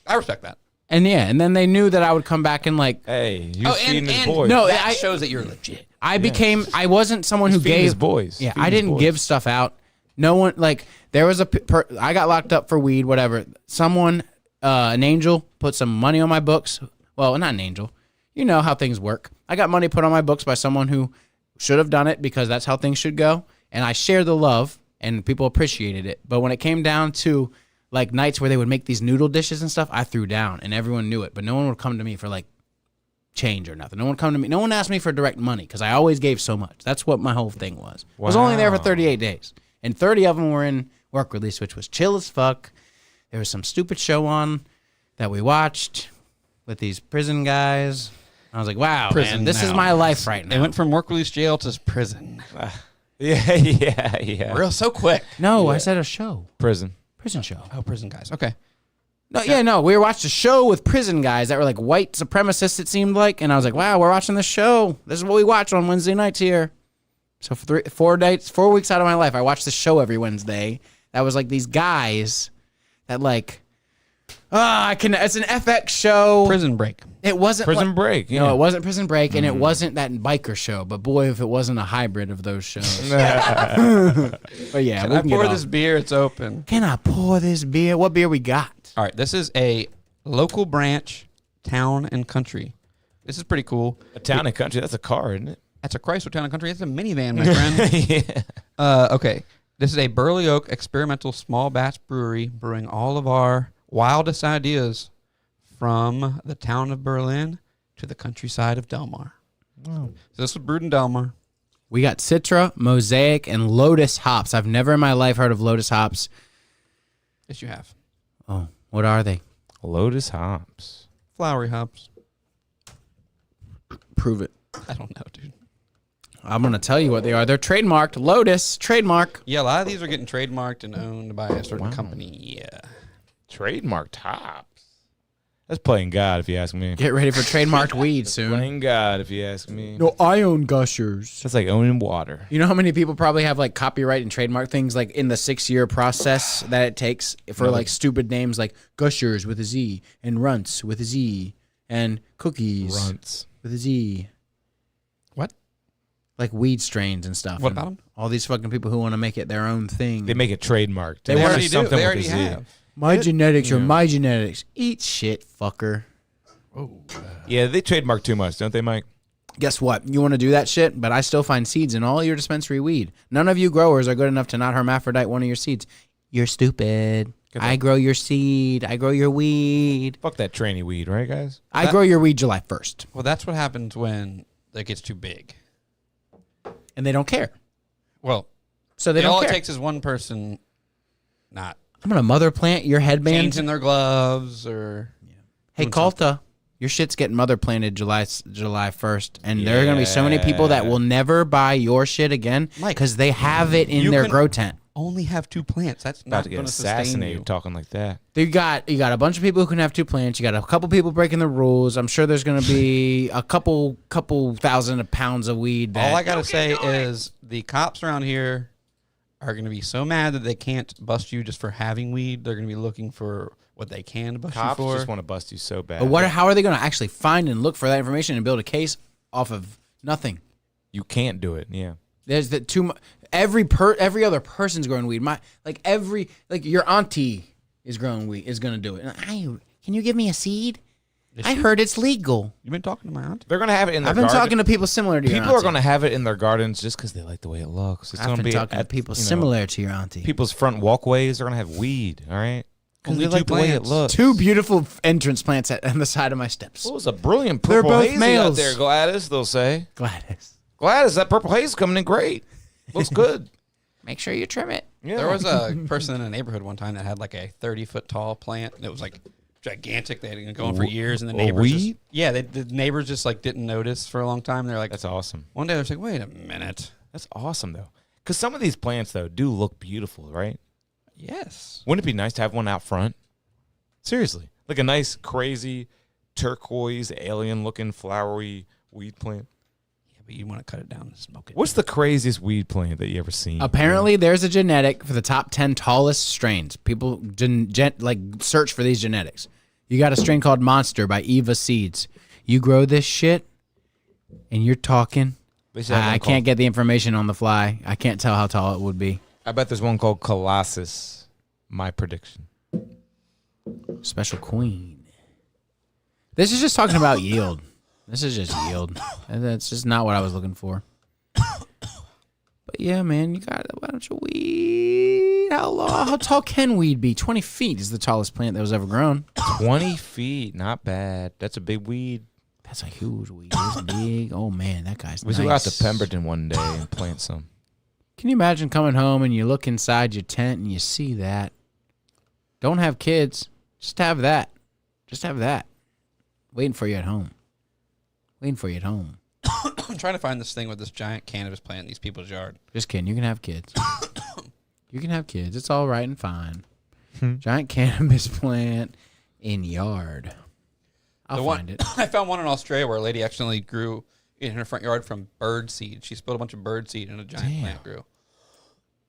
I respect that. And and then they knew that I would come back and like, Hey, you feeding his and boys. no, that shows that you're legit. I wasn't someone who Feeding gave his boys. Yeah, Feeding I his didn't boys. give stuff out. No one like there was I got locked up for weed, whatever. Someone, an angel, put some money on my books. Well, not an angel. You know how things work. I got money put on my books by someone who should have done it because that's how things should go. And I shared the love, and people appreciated it. But when it came down to like nights where they would make these noodle dishes and stuff, I threw down, and everyone knew it. But no one would come to me for like change or nothing. No one come to me. No one asked me for direct money because I always gave so much. That's what my whole thing was. I was only there for 38 days, and 30 of them were in work release, which was chill as fuck. There was some stupid show on that we watched with these prison guys. I was like, wow, man, this is my life right now. It went from work release jail to prison. Yeah. Real so quick. No, I said a show. Prison. Prison show. Oh, prison guys. Okay. No, we watched a show with prison guys that were like white supremacists, it seemed like. And I was like, wow, we're watching this show. This is what we watch on Wednesday nights here. So for 4 weeks out of my life, I watched this show every Wednesday. That was like these guys that like, it's an FX show. Prison Break. It wasn't Prison Break. Yeah. No, it wasn't Prison Break, and it wasn't that biker show. But boy, if it wasn't a hybrid of those shows. But yeah, Can we I can pour get this beer? It's open. Can I pour this beer? What beer we got? All right. This is a local branch, town and country. This is pretty cool. A town and country. That's a car, isn't it? That's a Chrysler Town and Country. That's a minivan, my friend. Yeah. Okay. This is a Burley Oak experimental small batch brewery brewing all of our wildest ideas from the town of Berlin to the countryside of Delmar. Wow. So this was brewed in Delmar. We got Citra, Mosaic, and Lotus hops. I've never in my life heard of Lotus hops. Yes, you have. Oh, what are they? Lotus hops. Flowery hops. Prove it. I don't know, dude. I'm going to tell you what they are. They're trademarked. Lotus, trademark. Yeah, a lot of these are getting trademarked and owned by a certain company. Yeah. Trademarked hops. That's playing God, if you ask me. Get ready for trademarked weed soon. Playing God, if you ask me. No, I own Gushers. That's like owning water. You know how many people probably have like copyright and trademark things like in the 6-year process that it takes for like stupid names like Gushers with a Z and Runts with a Z and Cookies Runts. with a Z. What? Like weed strains and stuff. What and about them? all these fucking people who want to make it their own thing. They make it trademarked. They It has already do. something They with already a Z. have. My genetics are my genetics. Eat shit, fucker. Yeah, they trademark too much, don't they, Mike? Guess what? You want to do that shit, but I still find seeds in all your dispensary weed. None of you growers are good enough to not hermaphrodite one of your seeds. You're stupid. I grow your seed. I grow your weed. Fuck that tranny weed, right, guys? I grow your weed July 1st. Well, that's what happens when it gets too big. And they don't care. Well, So they don't all care. it takes is one person not I'm going to mother plant your headband. changing their gloves or... Hey, Calta, your shit's getting mother planted July 1st. And there are going to be so many people that will never buy your shit again Mike, because they have it in you their can- grow tent. Only have 2 plants. That's About not to going get to sustain assassinated you. talking like that. You got a bunch of people who can have 2 plants. You got a couple people breaking the rules. I'm sure there's going to be a couple thousand of pounds of weed. That All I got to say is the cops around here are going to be so mad that they can't bust you just for having weed. They're going to be looking for what they can bust Cops you for. just want to bust you so bad. But how are they going to actually find and look for that information and build a case off of nothing? You can't do it, yeah. There's the every other person's growing weed. Your auntie is growing weed is going to do it. Can you give me a seed? I heard it's legal. You've been talking to my aunt? They're going to have it in their I've been garden. talking to people similar to your People are auntie. going to have it in their gardens just because they like the way it looks. It's I've going to been be talking to people you know, similar to your auntie. People's front walkways are going to have weed, all right? Because Only they like two the way it plants. looks. 2 beautiful entrance plants on the side of my steps. What was a brilliant They're purple both hazy males. out there, Gladys, they'll say. Gladys. Gladys, that purple haze is coming in great. Looks good. Make sure you trim it. Yeah. There was a person in a neighborhood one time that had like a 30-foot tall plant, and it was like gigantic. They had been going for years, and the neighbors weed? the neighbors just like didn't notice for a long time. They're like, That's awesome. one day they're like, wait a minute. That's awesome, though. Because some of these plants, though, do look beautiful, right? Yes. Wouldn't it be nice to have one out front? Seriously. Like a nice, crazy turquoise, alien-looking, flowery weed plant. Yeah, but you want to cut it down and smoke it. What's the craziest weed plant that you ever seen? Apparently, there's a genetic for the top 10 tallest strains. People search for these genetics. You got a strain called Monster by Eva Seeds. You grow this shit, and you're talking. I can't get the information on the fly. I can't tell how tall it would be. I bet there's one called Colossus. My prediction. Special Queen. This is just talking about yield. This is just yield. That's just not what I was looking for. But yeah, man, you got a bunch of weed. How tall can weed be? 20 feet is the tallest plant that was ever grown. 20 feet. Not bad. That's a big weed. That's a huge weed. It's big. Oh, man, that guy's We nice. should go out to Pemberton one day and plant some. Can you imagine coming home and you look inside your tent and you see that? Don't have kids. Just have that. Just have that. Waiting for you at home. Waiting for you at home. I'm trying to find this thing with this giant cannabis plant in these people's yard. Just kidding. You can have kids. You can have kids. It's all right and fine. Giant cannabis plant in yard. I'll find it. I found one in Australia where a lady accidentally grew in her front yard from bird seed. She spilled a bunch of bird seed and a giant plant grew.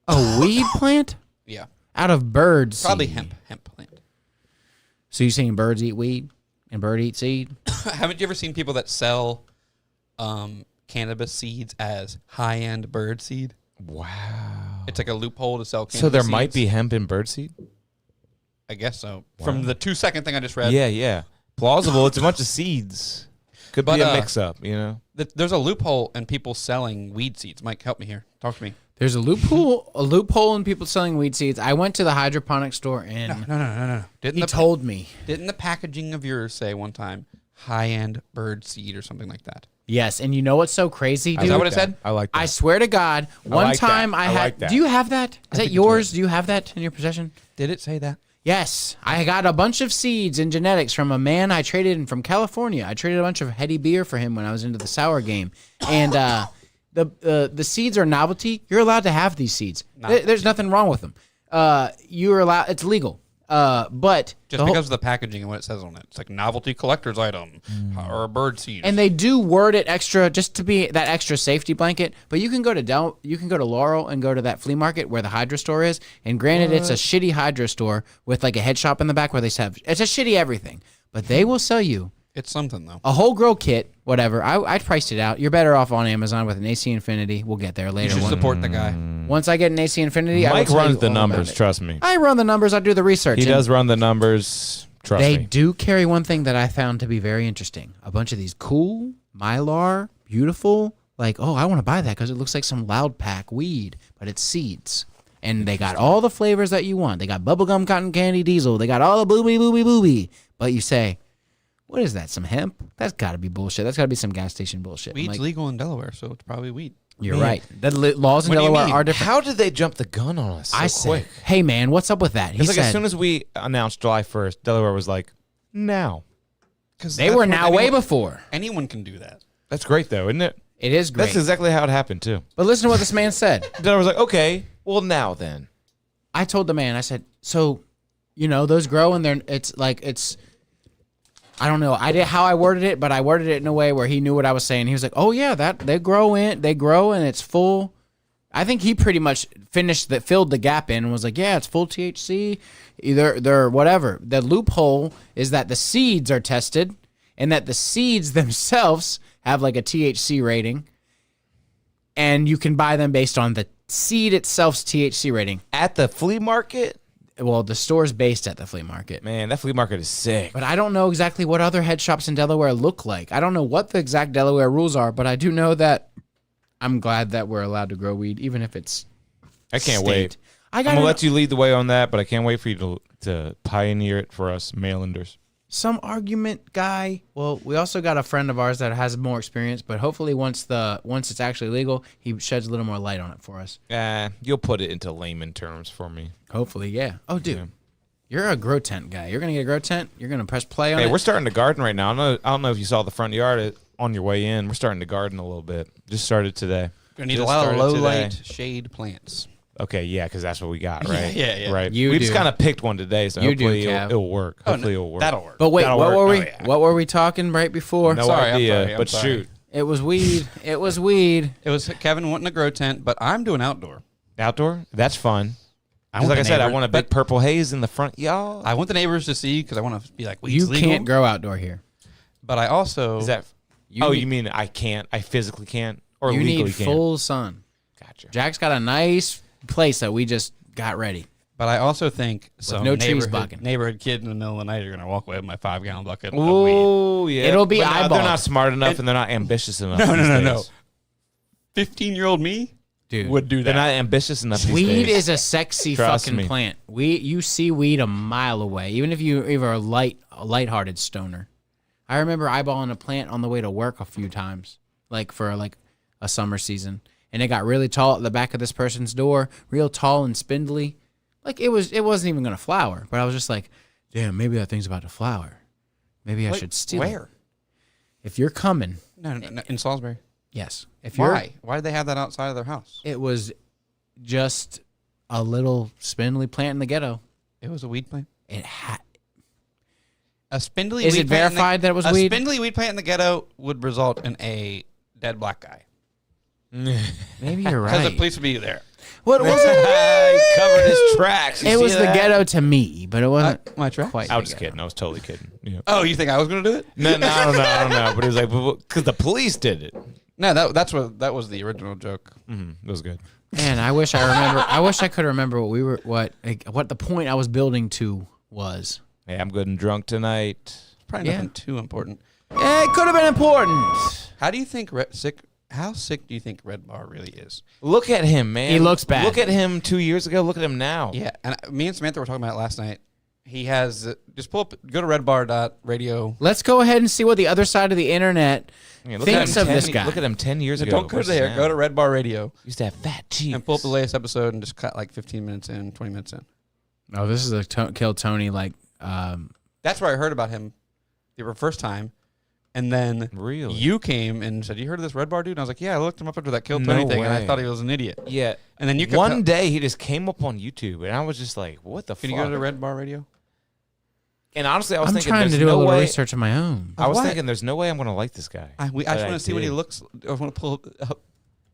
A weed plant? Yeah. Out of bird seed. Probably hemp plant. So you saying birds eat weed and bird eat seed? Haven't you ever seen people that sell cannabis seeds as high-end bird seed? Wow. It's like a loophole to sell cannabis So there seeds. might be hemp in birdseed? I guess so. Wow. From the 2-second thing I just read. Yeah. Plausible. It's a bunch of seeds. Could be a mix-up, you know? There's a loophole in people selling weed seeds. Mike, help me here. Talk to me. There's a loophole in people selling weed seeds. I went to the hydroponic store and No. He told me. Didn't the packaging of yours say one time high-end bird seed or something like that? Yes, and you know what's so crazy, dude? Is that what it said? I like that. I swear to God, one like time that. I I had. like that. Do you have that? Is that yours? Do you have that in your possession? Did it say that? Yes, I got a bunch of seeds and genetics from a man I traded in from California. I traded a bunch of heady beer for him when I was into the sour game, and the seeds are novelty. You're allowed to have these seeds. There's nothing wrong with them. You're allowed. It's legal. But Just because of the packaging and what it says on it. It's like novelty collector's item or a bird seed. and they do word it extra just to be that extra safety blanket. But you can go to Laurel and go to that flea market where the Hydra store is. And granted, it's a shitty Hydra store with like a head shop in the back where they have it's a shitty everything. But they will sell you It's something, though. a whole grow kit, whatever. I priced it out. You're better off on Amazon with an AC Infinity. We'll get there You later. should support the guy. Once I get an AC Infinity, I will Mike tell runs you the all about numbers, it. trust me. I run the numbers. I do the research. He and does run the numbers, trust They me. do carry one thing that I found to be very interesting. A bunch of these cool, Mylar, beautiful, like, oh, I want to buy that because it looks like some loud pack weed, but it's seeds. And they got all the flavors that you want. They got bubblegum, cotton candy, diesel. They got all the booby. But you say, what is that, some hemp? That's got to be bullshit. That's got to be some gas station bullshit. I'm Weed's like, legal in Delaware, so it's probably weed. you're right. The laws in What do you Delaware mean? are different. How did they jump the gun on us so I said, quick? hey, man, what's up with that? He It's like said, as soon as we announced July 1st, Delaware was like, now. Because they were now way before. Anyone can do that. That's great, though, isn't it? It is great. That's exactly how it happened, too. But listen to what this man said. Delaware was like, okay, well, now then. I told the man, I said, so, those grow and I don't know. I did how I worded it, but I worded it in a way where he knew what I was saying. He was like, oh yeah, that they grow and it's full. I think he pretty much filled the gap in and was like, yeah, it's full THC. Either they're whatever. The loophole is that the seeds are tested and that the seeds themselves have like a THC rating. And you can buy them based on the seed itself's THC rating. At the flea market? Well, the store's based at the flea market. Man, that flea market is sick. But I don't know exactly what other head shops in Delaware look like. I don't know what the exact Delaware rules are, but I do know that I'm glad that we're allowed to grow weed, even if it's I can't state. wait. I'm going to let you lead the way on that, but I can't wait for you to pioneer it for us mainlanders. Some argument guy. Well, we also got a friend of ours that has more experience, but hopefully once it's actually legal, he sheds a little more light on it for us. You'll put it into layman terms for me. Hopefully, yeah. Oh, dude. You're a grow tent guy. You're going to get a grow tent. You're going to press play on it. Hey, we're starting to garden right now. I don't know if you saw the front yard on your way in. We're starting to garden a little bit. Just started today. Going to need a lot of low light shade plants. Okay, yeah, because that's what we got, right? Yeah. Right. You we just do. kind of picked one today, so You do, hopefully Cav. it'll work. Hopefully it'll work. That'll work. But wait, That'll what work. were Oh, we? yeah. What were we talking right before? No Sorry, I'm idea, sorry, I'm but sorry. shoot. It was weed. It was weed. It was Kevin wanting a grow tent, but I'm doing outdoor. Outdoor? That's fun. I 'Cause want like I the said, I neighbor- want a big but purple haze in the front, y'all. I want the neighbors to see because I want to be like, You weed's legal. can't grow outdoor here. But I also Is that? You you mean I can't? I physically can't, or You legally need can't? full sun. Gotcha. Jack's got a nice place that we just got ready. But I also think some no trees blocking. neighborhood kid in the middle of the night are gonna walk away with my 5-gallon bucket of weed. Oh yeah. It'll be But no, eyeballed. They're not smart enough, and they're not ambitious enough. No. these days. 15-year-old me Dude. would do They're that. not ambitious enough. These Weed days. is a sexy Trust fucking me. plant. You see weed a mile away, even if you're a lighthearted stoner. I remember eyeballing a plant on the way to work a few times, like for a summer season, and it got really tall at the back of this person's door, real tall and spindly. Like it wasn't even gonna flower, but I was just like, damn, maybe that thing's about to flower. Maybe I should steal it. Where? If you're coming, No, in Salisbury. yes. If you're, Why? Why did they have that outside of their house? it was just a little spindly plant in the ghetto. It was a weed plant. It had. A spindly. Is weed it plant in the- verified that it was a weed? spindly weed plant in the ghetto would result in a dead black guy Maybe you're because right. the police would be there. What was it? He covered his tracks. You It see was the that? ghetto to me, but it wasn't My tracks? quite. I the was just ghetto. kidding. I was totally kidding. Yeah. Oh, you think I was gonna do it? No, I don't know. But it was like because the police did it. No, that was the original joke. It was good. Man, I wish I remember. I wish I could remember what the point I was building to was. Hey, I'm good and drunk tonight. Probably Yeah. nothing too important. Yeah, it could have been important. How do you think How sick do you think Red Bar really is? Look at him, man. He looks bad. Look at him 2 years ago. Look at him now. Yeah, and me and Samantha were talking about it last night. He has just go to redbar.radio. Let's go ahead and see what the other side of the internet Yeah, look thinks at him of this 10 guy. Look at him 10 years ago. Don't go versus there. now. Go to Red Bar Radio Used to have fat cheeks. and pull up the latest episode and just cut like 15 minutes in, 20 minutes in. Oh, this is a Kill Tony That's where I heard about him the first time. And then Really? you came and said, "You heard of this Red Bar dude?" And I was like, "Yeah, I looked him up after that Kill No Tony thing, and I way. thought he was an idiot." Yeah. And then you kept One day he just came up on YouTube, and I was just like, "What the Can fuck?" you go to Red Bar Radio? And honestly, I was I'm thinking, trying to there's do no a little way. research of my own. I was What? thinking, there's no way I'm going to like this guy. I just But want to see what he did. looks. I want to pull up.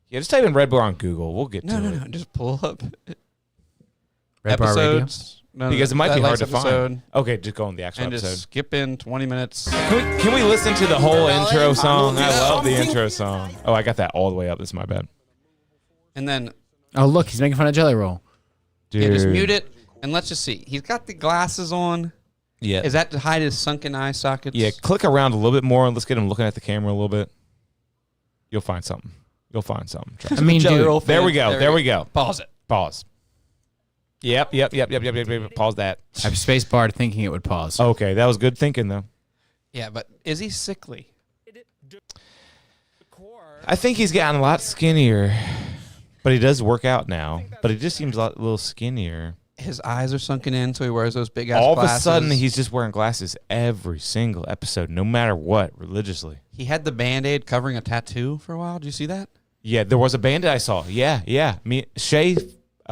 Yeah, just type in Red Bar on Google. We'll get to it. Just pull up Red Bar Radio. episodes. No, Because it might that be hard last to episode, find. Okay, just go on the actual and episode. just skip in 20 minutes. Can we listen to the whole intro song? I love the intro song. Oh, I got that all the way up. That's my bad. And then Oh, look, he's making fun of Jelly Roll. Dude. yeah, just mute it and let's just see. He's got the glasses on. Yeah. Is that to hide his sunken eye sockets? Yeah, click around a little bit more and let's get him looking at the camera a little bit. You'll find something. Trust I me. mean, Jelly dude, Roll There fan. we go. There we go. Pause it. Pause. Yep. Pause that. I've space barred thinking it would pause. Okay, that was good thinking though. Yeah, but is he sickly? I think he's gotten a lot skinnier, but he does work out now. But he just seems a little skinnier. His eyes are sunken in, so he wears those big ass All glasses. of a sudden, he's just wearing glasses every single episode, no matter what, religiously. He had the Band-Aid covering a tattoo for a while. Did you see that? Yeah, there was a bandit I saw. Yeah. Shay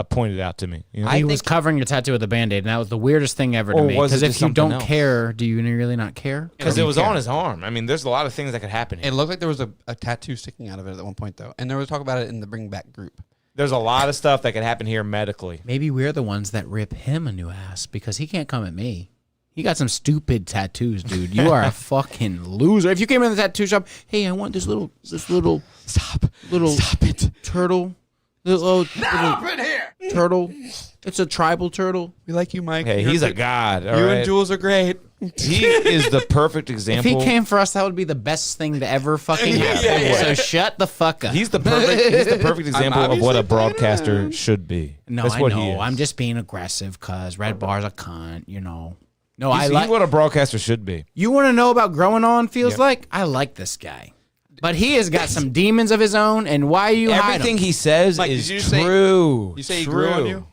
pointed out to me. You know? He was covering your tattoo with a Band-Aid, and that was the weirdest thing ever to Or me. was it Because if just you something don't else? care, do you really not care? Because Or do it you was care? on his arm. I mean, there's a lot of things that could happen here. It looked like there was a tattoo sticking out of it at one point, though. And there was talk about it in the Bring Back group. There's a lot of stuff that could happen here medically. Maybe we're the ones that rip him a new ass because he can't come at me. You got some stupid tattoos, dude. You are a fucking loser. If you came in the tattoo shop, hey, I want this little Stop it. turtle, little Right here. turtle. It's a tribal turtle. We like you, Mike. Hey, You're he's a good. god. All You right? and Jules are great. He is the perfect If example. he came for us, that would be the best thing to ever fucking happen. Yeah. So shut the fuck up. He's the perfect example of what obviously a broadcaster should be. no, That's I what he know. is. I'm just being aggressive because Red Bar's a cunt. You know. No, He's, I he's like. what a broadcaster should be. You want to know about growing on feels Yep. like? I like this guy. But he has got some demons of his own, and why you hide Everything him? he says Mike, is did you say- true. You say he True. grew on you?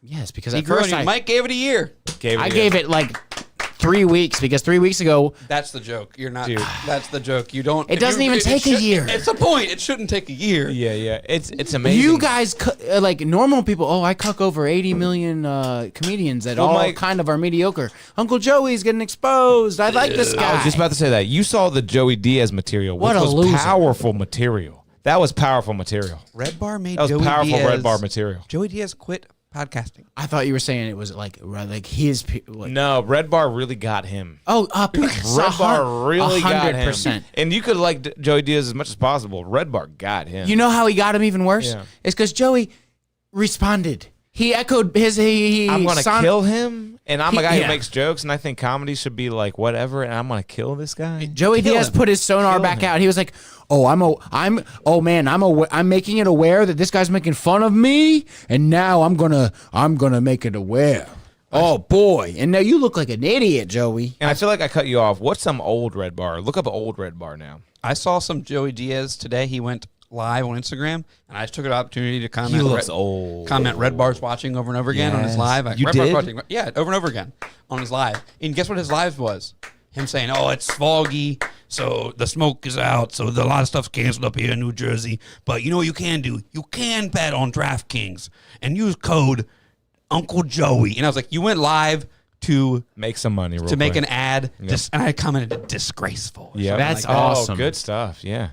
Yes, because He at grew on first you. Mike gave it a year. Gave I it gave it like 3 weeks because 3 weeks ago, That's the joke. You're not. Dude. That's the joke. You don't. It doesn't even take a year. It's a point. It shouldn't take a year. Yeah. It's amazing. you guys, like normal people, I cuck over 80 million comedians that Well, all Mike- kind of are mediocre. Uncle Joey's getting exposed. I like this guy. I was just about to say that. You saw the Joey Diaz material, which What a was loser. powerful material. That was powerful material. Red Bar made That was Joey powerful Diaz. Red Bar material. Joey Diaz quit podcasting. I thought you were saying it was like his. Like, No, Red Bar really got him. Red Red Bar really got him. 100%. And you could like Joey Diaz as much as possible. Red Bar got him. You know how he got him even worse? Yeah. It's because Joey responded. He echoed his. I'm going to kill him, and I'm a guy Yeah. who makes jokes, and I think comedy should be like whatever, and I'm going to kill this guy. Joey Diaz put his sonar Kill back him. out. He was like, I'm making it aware that this guy's making fun of me, and now I'm gonna make it aware. Oh boy! And now you look like an idiot, Joey. And I feel like I cut you off. What's some old Red Bar? Look up old Red Bar now. I saw some Joey Diaz today. He went live on Instagram, and I just took an opportunity to comment. He looks old. Comment Red Bar's watching over and over again on his Yes. live. You Red Bar's did? watching, yeah, over and over again on his live. And guess what his live was? Him saying, "Oh, it's foggy, so the smoke is out, so a lot of stuff's canceled up here in New Jersey. But you know what you can do? You can bet on DraftKings and use code Uncle Joey." And I was like, "You went live to Make some money real make quick. an ad?" Yep. And I commented, "Disgraceful." or Yeah, something That's like that. awesome. Oh, good stuff. Yeah.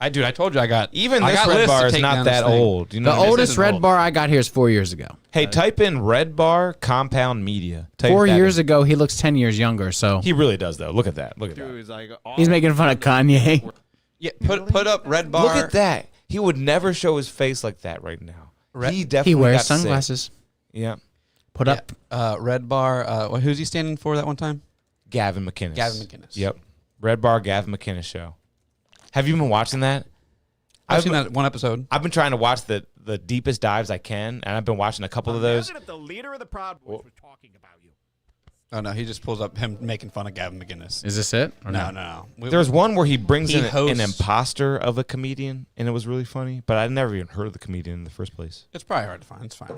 I told you I got Even I this got Red lists to Bar is take not down that this thing. old. You know The what I mean? oldest isn't Red old. Bar I got here is 4 years ago. Hey, type in Red Bar Compound Media. Type 4 that years in. ago, he looks 10 years younger. So He really does, though. Look at that. Look at that. he's making fun of Kanye. Yeah, put up Red Bar. Look at that. He would never show his face like that right now. He definitely He wears got sick. sunglasses. Yeah. Put up. Red Bar. Who's he standing for that one time? Gavin McInnes. Gavin McInnes. Yep. Red Bar Gavin McInnes show. Have you been watching that? I've seen that one episode. I've been trying to watch the deepest dives I can, and I've been watching a couple of those. The leader of the Proud Boys was talking about you. Oh no, he just pulls up him making fun of Gavin McInnes. Is this it? Or No. There's one where he brings He in an hosts- imposter of a comedian, and it was really funny, but I'd never even heard of the comedian in the first place. It's probably hard to find. It's fine.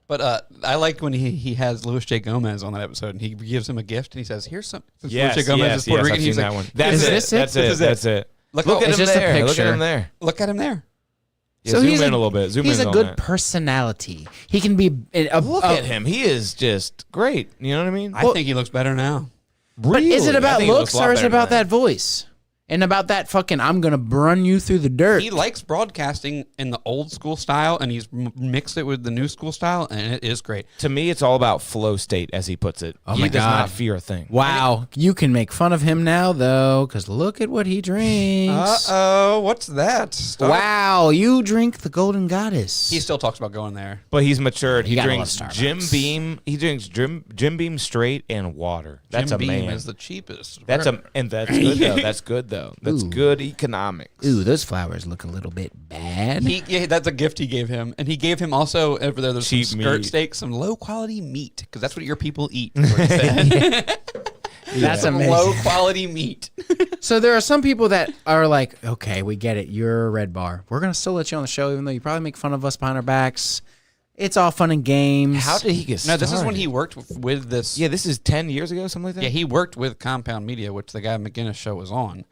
But I like when he has Louis J. Gomez on that episode, and he gives him a gift, and he says, "Here's some." Since Louis J. Gomez is Puerto Rican, I've he's seen like, that one. That's Is it. this it? That's This it. is it. That's it. Look, Look at it's him just a there. Look at picture. him there. Look at him there. Yeah, zoom in a little bit. He's in a on good that. personality. He can be. Look at him. He is just great. You know what I mean? I think he looks better now. But is it Really? I about think he looks looks a lot or is it better than about that voice? And about that fucking I'm gonna run you through the dirt. He likes broadcasting in the old school style, and he's mixed it with the new school style, and it is great. To me, it's all about flow state, as he puts it. Oh he my does God. not fear a thing. Wow, you can make fun of him now though, because look at what he drinks. Oh, what's that? Wow, you drink the Golden Goddess. He still talks about going there. But he's matured. You He gotta drinks love Jim Starbucks. Beam. He drinks Jim Beam straight and water. That's Jim a Beam man. is the cheapest. That's good though. That's good though. That's good economics. Ooh, those flowers look a little bit bad. That's a gift he gave him, and he gave him also over there. There's some Cheap skirt meat. steak, some low quality meat, because that's what your people eat. is what he said. That's Some amazing. low quality meat. So there are some people that are like, okay, we get it. You're a Red Bar. We're gonna still let you on the show, even though you probably make fun of us behind our backs. It's all fun and games. How did he get No, started? this is when he worked with this. Yeah, this is 10 years ago, something like that. Yeah, he worked with Compound Media, which the Gavin McInnes show was on.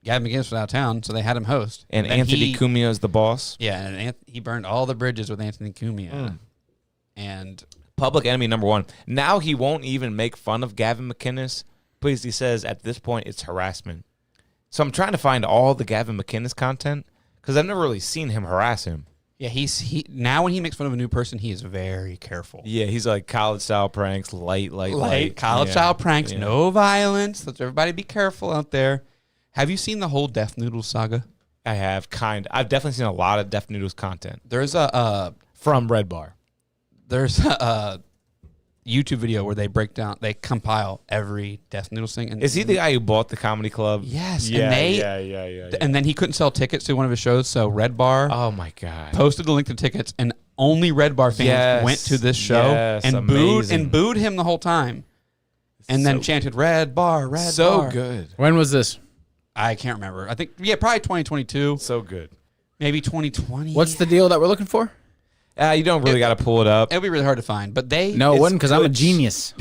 Gavin McInnes was out of town, so they had him host. And then Anthony Cumia is the boss. Yeah, and he burned all the bridges with Anthony Cumia. And Public enemy number one. Now he won't even make fun of Gavin McInnes because he says at this point it's harassment. So I'm trying to find all the Gavin McInnes content because I've never really seen him harass him. yeah, he now when he makes fun of a new person, he is very careful. Yeah, he's like college style pranks, light. College Yeah, style pranks, yeah. no violence. Let's everybody be careful out there. Have you seen the whole Death Noodles saga? I have I've definitely seen a lot of Deaf Noodles content There's from Red Bar. there's a YouTube video where they compile every Death Noodles thing. And Is he the guy who bought the comedy club? Yes, Yeah, and they yeah. and then he couldn't sell tickets to one of his shows, so Red Bar Oh my god. posted the link to tickets, and only Red Bar fans Yes, went to this show yes, and amazing. booed him the whole time, and then chanted Red Bar, Red So Bar. good. When was this? I can't remember. I think probably 2022, So good. maybe 2020. What's the deal that we're looking for? You don't really got to pull it up. It'll be really hard to find, but they No, it It's wasn't because I'm a good. genius.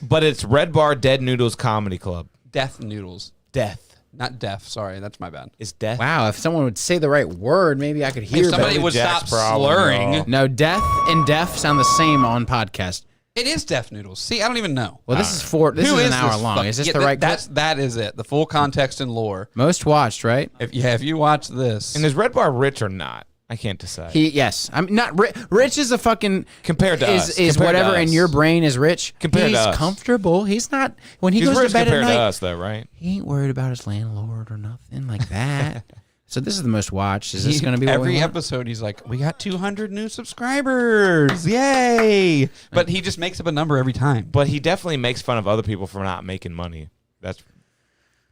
But it's Red Bar Dead Noodles Comedy Club. Death Noodles. Death. Not deaf. Sorry, that's my bad. It's death. Wow, if someone would say the right word, maybe I could hear If somebody better. would Jack's stop problem, slurring. y'all. No, death and deaf sound the same on podcast. It is Death Noodles. See, I don't even know. Well, this is This Who is an is hour this long. fuck- Is this Yeah, the right clip? that is it. The full context and lore. Most watched, right? If you watch this, And is Red Bar rich or not? I can't decide. Yes. I'm not Rich is a fucking Compared to us. is Compared to whatever in us. your brain is rich. Compared to He's us. comfortable. He's not when he He's goes rich to bed at compared night. to us, though, right? He ain't worried about his landlord or nothing like that. So this is the most watched. Is this going to be what every we want? episode? He's like, "We got 200 new subscribers, yay!" But he just makes up a number every time. But he definitely makes fun of other people for not making money. That's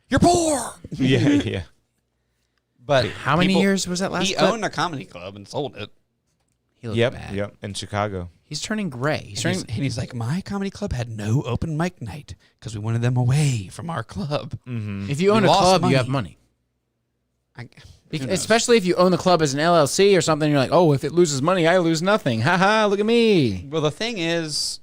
You're poor. yeah. But How many years was that last He clip? owned a comedy club and sold it. He looked Yep, bad. yep. In Chicago. He's turning gray. And he's like, my comedy club had no open mic night because we wanted them away from our club. If you own We a lost club, money. you have money. Who knows? Especially if you own the club as an LLC or something. You're like, oh, if it loses money, I lose nothing. Haha, look at me. Well, the thing is,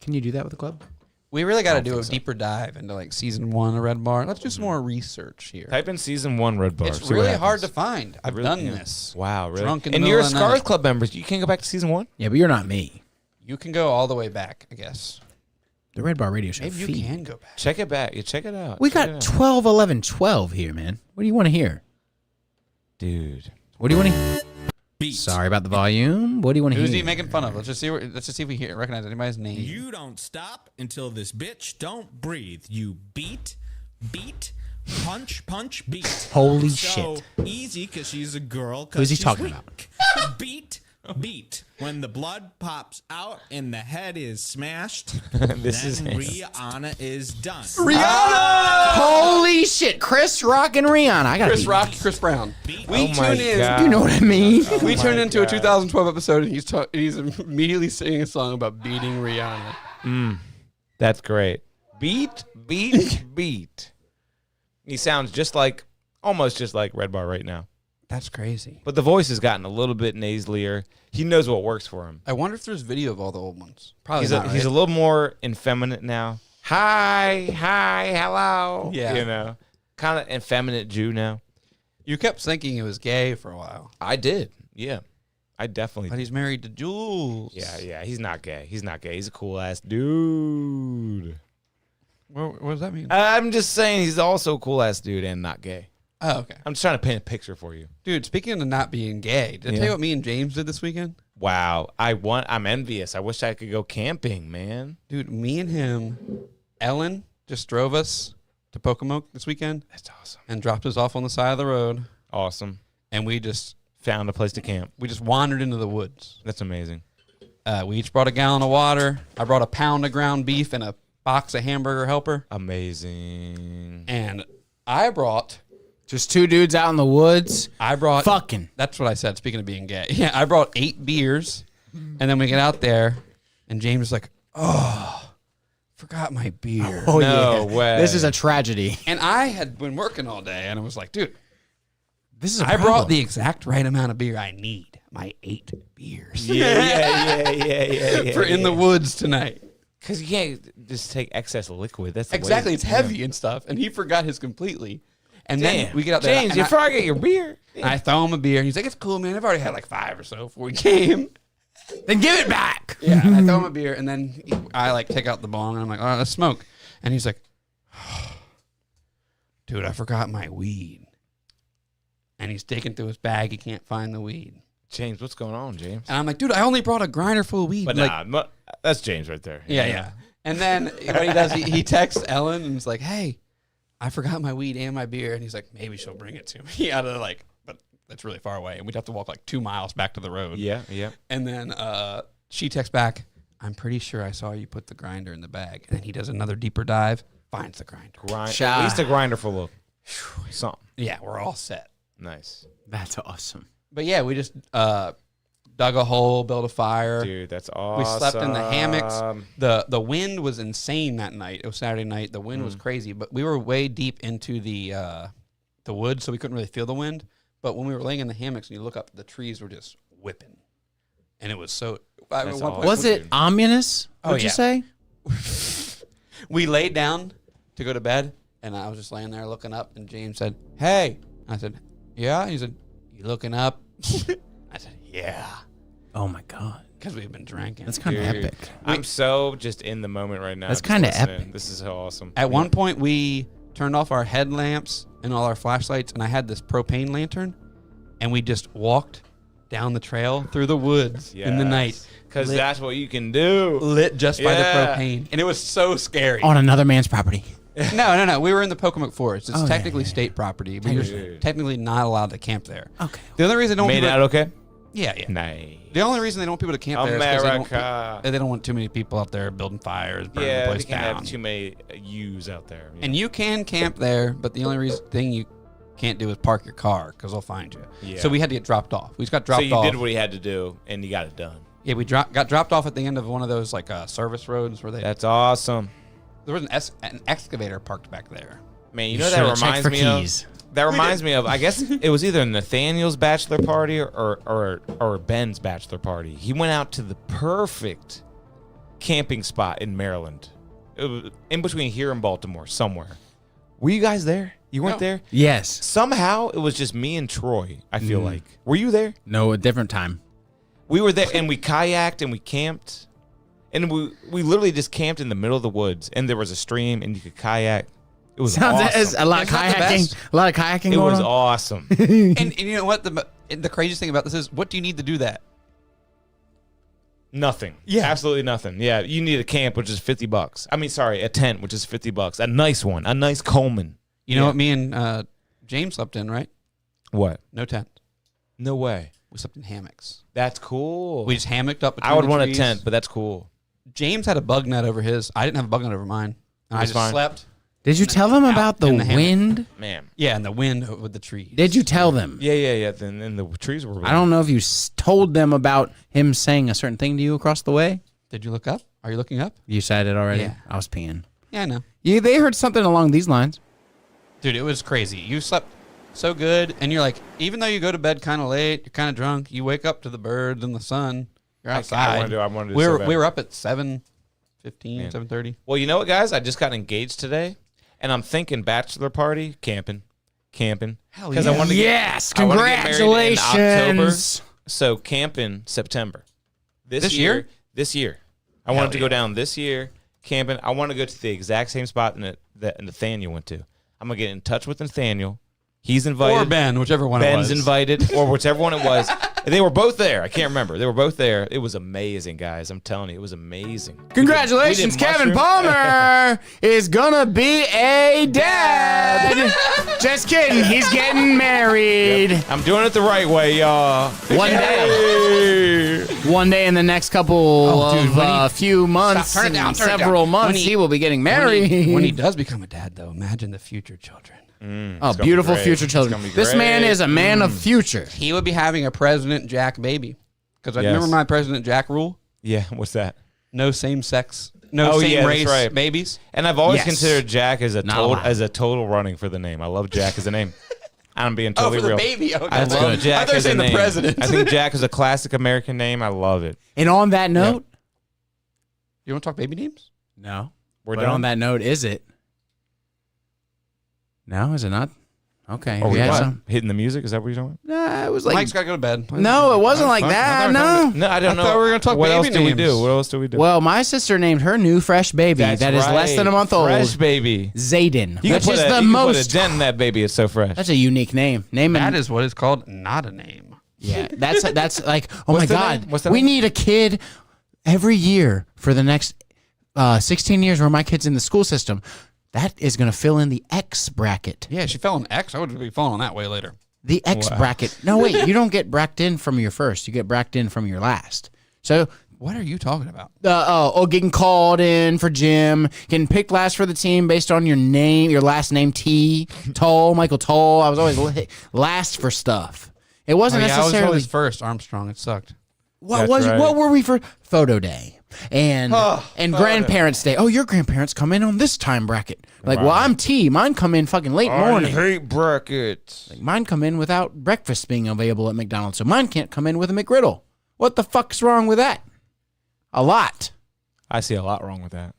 Can you do that with a club? we really got to do a deeper dive into like season 1 of Red Bar. Let's do some more research here. Type in season 1 Red Bar. It's see what really hard to happens. find. I've Really- done yeah. this. Wow, really? Drunk in the and middle you're of the Scars night. Club members. You can't go back to season 1? Yeah, but you're not me. You can go all the way back, I guess. The Red Bar Radio Show Maybe you feed. can go back. Check it back. You check it out. We Check it got out. 12, 11, 12 here, man. What do you want to hear? Dude. What do you want to hear? Sorry about the volume. What do you want to Who's hear? he making fun of? Let's just see if we recognize anybody's name. You don't stop until this bitch don't breathe. You beat, punch, beat. Holy So shit. easy because she's a girl. Who's he she's talking weak. Beat. When the blood pops out and the head is smashed, This is then him. Rihanna is done. Holy shit. Chris Rock and Rihanna. I got Chris Rock, Chris Brown. We Oh my tune in. God. You know what I mean? We tune into God. a 2012 episode, and he's immediately singing a song about beating Rihanna. That's great. Beat. He sounds almost just like Red Bar right now. That's crazy. But the voice has gotten a little bit nasalier. He knows what works for him. I wonder if there's video of all the old ones. Probably He's not. he's a little more effeminate now. Hi, hello. Yeah. You know, kind of effeminate Jew now. You kept thinking he was gay for a while, I did. Yeah. I definitely but did. he's married to Jules. Yeah. He's not gay. He's a cool ass dude. What does that mean? I'm just saying he's also a cool ass dude and not gay. Oh, okay. I'm just trying to paint a picture for you. Dude, speaking of not being gay, did I tell you what me and James did this weekend? Wow. I'm envious. I wish I could go camping, man. Dude, me and him, Ellen just drove us to Pocomoke this weekend That's awesome. and dropped us off on the side of the road, Awesome. and we just Found a place to camp. wandered into the woods. That's amazing. We each brought a gallon of water. I brought a pound of ground beef and a box of hamburger helper, Amazing. and I brought Just two dudes out in the woods. Fucking. That's what I said. Speaking of being gay, yeah, I brought 8 beers, and then we get out there, and James is like, "Oh, forgot my beer." Oh, No yeah. way. This is a tragedy. And I had been working all day, and I was like, "Dude, This is a I brought problem. the exact right amount of beer I need. My 8 beers Yeah. for in the woods tonight." Because you can't just take excess liquid. That's the Exactly, way- it's heavy and stuff, and he forgot his completely. And Damn. then we get out there, James, and you I- forgot your beer. and I throw him a beer, and he's like, "It's cool, man. I've already had like 5 or so before we came." Then give it back. Yeah, and I throw him a beer, and then I like take out the bong, and I'm like, "Oh, let's smoke." And he's like, "Dude, I forgot my weed." And he's digging through his bag. He can't find the weed. James, what's going on, James? And I'm like, "Dude, I only brought a grinder full of weed." But like, that's James right there. yeah. And then what he does, he texts Ellen and is like, "Hey, I forgot my weed and my beer." And he's like, "Maybe she'll bring it to me." Out of but that's really far away, and we'd have to walk like 2 miles back to the road. Yeah. And then she texts back, "I'm pretty sure I saw you put the grinder in the bag." And then he does another deeper dive, finds the grinder. At least a grinder full of something. Yeah, we're all set. Nice. That's awesome. But yeah, we just dug a hole, built a fire. Dude, that's awesome. We slept in the hammocks. The wind was insane that night. It was Saturday night. The wind was crazy, but we were way deep into the woods, so we couldn't really feel the wind. But when we were laying in the hammocks and you look up, the trees were just whipping. And it was so... That's at one point- Was it ominous? Oh, Would you yeah. say? We laid down to go to bed, and I was just laying there looking up, and James said, "Hey." I said, "Yeah." He said, "You looking up?" I said, "Yeah." Oh my god. Because we've been drinking. That's kind of Dude, epic. I'm so just in the moment right now. That's just kinda listening. epic. This is so awesome. At one point, we turned off our headlamps and all our flashlights, and I had this propane lantern, and we just walked down the trail through the woods in the night. Because Lit- that's what you can do. Lit just by the Yeah. propane. And it was so scary. On another man's property. No. We were in the Pocomoke Forest. It's Oh, yeah, technically yeah. state property, but you're Dude. technically not allowed to camp there. Okay. The only reason they don't Made people it out okay? Yeah. Nice. The only reason they don't want people to camp there is because America. they don't want too many people out there building fires, burning the Yeah, place they can't down. have too many U's out there. And you can camp there, but the only thing you can't do is park your car because they'll find you. Yeah. So we had to get dropped off. We just got so dropped you off. did what you had to do, and you got it done. Yeah, we got dropped off at the end of one of those like service roads where That's awesome. there was an excavator parked back there. Man, you You know that should've checked reminds for me keys. of. That reminds me of. I guess it was either Nathaniel's bachelor party or Ben's bachelor party. He went out to the perfect camping spot in Maryland. It was in between here and Baltimore, somewhere. Were you guys there? You weren't No. there? Yes. Somehow it was just me and Troy. I feel like. Were you there? No, a different time. We were there, and we kayaked and we camped, and we literally just camped in the middle of the woods, and there was a stream, and you could kayak. It was Sounds awesome. as a lot of Isn't that the kayaking. best? A lot of kayaking It going was on. awesome. And you know what? The craziest thing about this is, what do you need to do that? Nothing. Yeah, absolutely nothing. Yeah, you need a camp, which is $50. I mean, sorry, a tent, which is $50. A nice one, a nice Coleman. You know what me and James slept in, right? What? No tent. No way. We slept in hammocks. That's cool. We just hammocked up between I would the want trees. a tent, but that's cool. James had a bug net over his. I didn't have a bug net over mine. And I That's just fine. slept. Did you tell them Out about the in the hammock. wind? Man. Yeah, and the wind with the trees. Did you tell them? Yeah. Then the trees were. I don't know if you told them about him saying a certain thing to you across the way. Did you look up? Are you looking up? You said it already. Yeah. I was peeing. Yeah, I know. Yeah, they heard something along these lines. Dude, it was crazy. You slept so good, and you're like, even though you go to bed kind of late, you're kind of drunk, you wake up to the birds and the sun. You're outside. I wanted to we so were bad. we were up at 7:15, Man. 7:30. Well, you know what, guys? I just got engaged today, and I'm thinking bachelor party, camping. Hell Because yeah. I wanted to Yes, I wanna get married in congratulations. October, so camping September. This year? This year. I wanted to go down this year camping. I want to go to the exact same spot that Nathaniel went to. I'm going to get in touch with Nathaniel. He's invited. Or Ben, whichever one it Ben's was. invited, or whichever one it was. They were both there. I can't remember. They were both there. It was amazing, guys. I'm telling you, it was amazing. Congratulations, We did Kevin mushroom- Palmer is gonna be a dad. Just kidding, he's getting married. I'm doing it the right way, y'all. One day, one day in the next couple dude, of when he- few months, Stop, turn it down, and turn it several down. months, When he will be getting married. When he does become a dad, though, imagine the future children. Oh, gonna be beautiful great. future It's children. gonna be This man great. is a man of future. He would be having a President Jack baby. Because I Yes. remember my President Jack rule: Yeah, what's that? no same sex, Oh, same yeah, that's race right. babies. And I've always Yes. considered Jack as a Not total allowed. running for the name. I love Jack as a name. I'm being Oh, totally for the real. baby. Okay. I love good. Jack I thought you as were a saying the name. president. I think Jack is a classic American name. I love it. And on that note, You want to talk baby names? no. We're but done. on that note, is it? No, is it not? Okay. Are we we had what? some. Hitting the music? Is that what you're talking Nah, it was like Mike's got to go to bed. no, it wasn't like that. No. about? No, I don't I know. thought we were gonna talk what else baby do we names. do? What else do we do? Well, my sister named her new fresh baby That's that is less than a right. month old. Fresh baby. Zayden, You which can put is a, the you can put a most. dent in that baby. It's so fresh. That's a unique name. Name That and is what is called not a name. yeah. That's like oh What's my the god. name? What's the We name? need a kid every year for the next 16 years where my kid's in the school system. That is going to fill in the X bracket. Yeah, she fell in X. I would be falling on that way later. The X bracket. No, wait. You don't get bracked in from your first. You get bracked in from your last. So What are you talking about? getting called in for gym, getting picked last for the team based on your name, your last name Toll, Michael Toll. I was always last for stuff. It wasn't I was necessarily always first. Armstrong. It sucked. That's right. what were we for photo day and grandparents day. Oh, your grandparents come in on this time bracket. Like, well, I'm T. Mine come in fucking late morning. hate brackets. Mine come in without breakfast being available at McDonald's, so mine can't come in with a McGriddle. What the fuck's wrong with that? A lot. I see a lot wrong with that.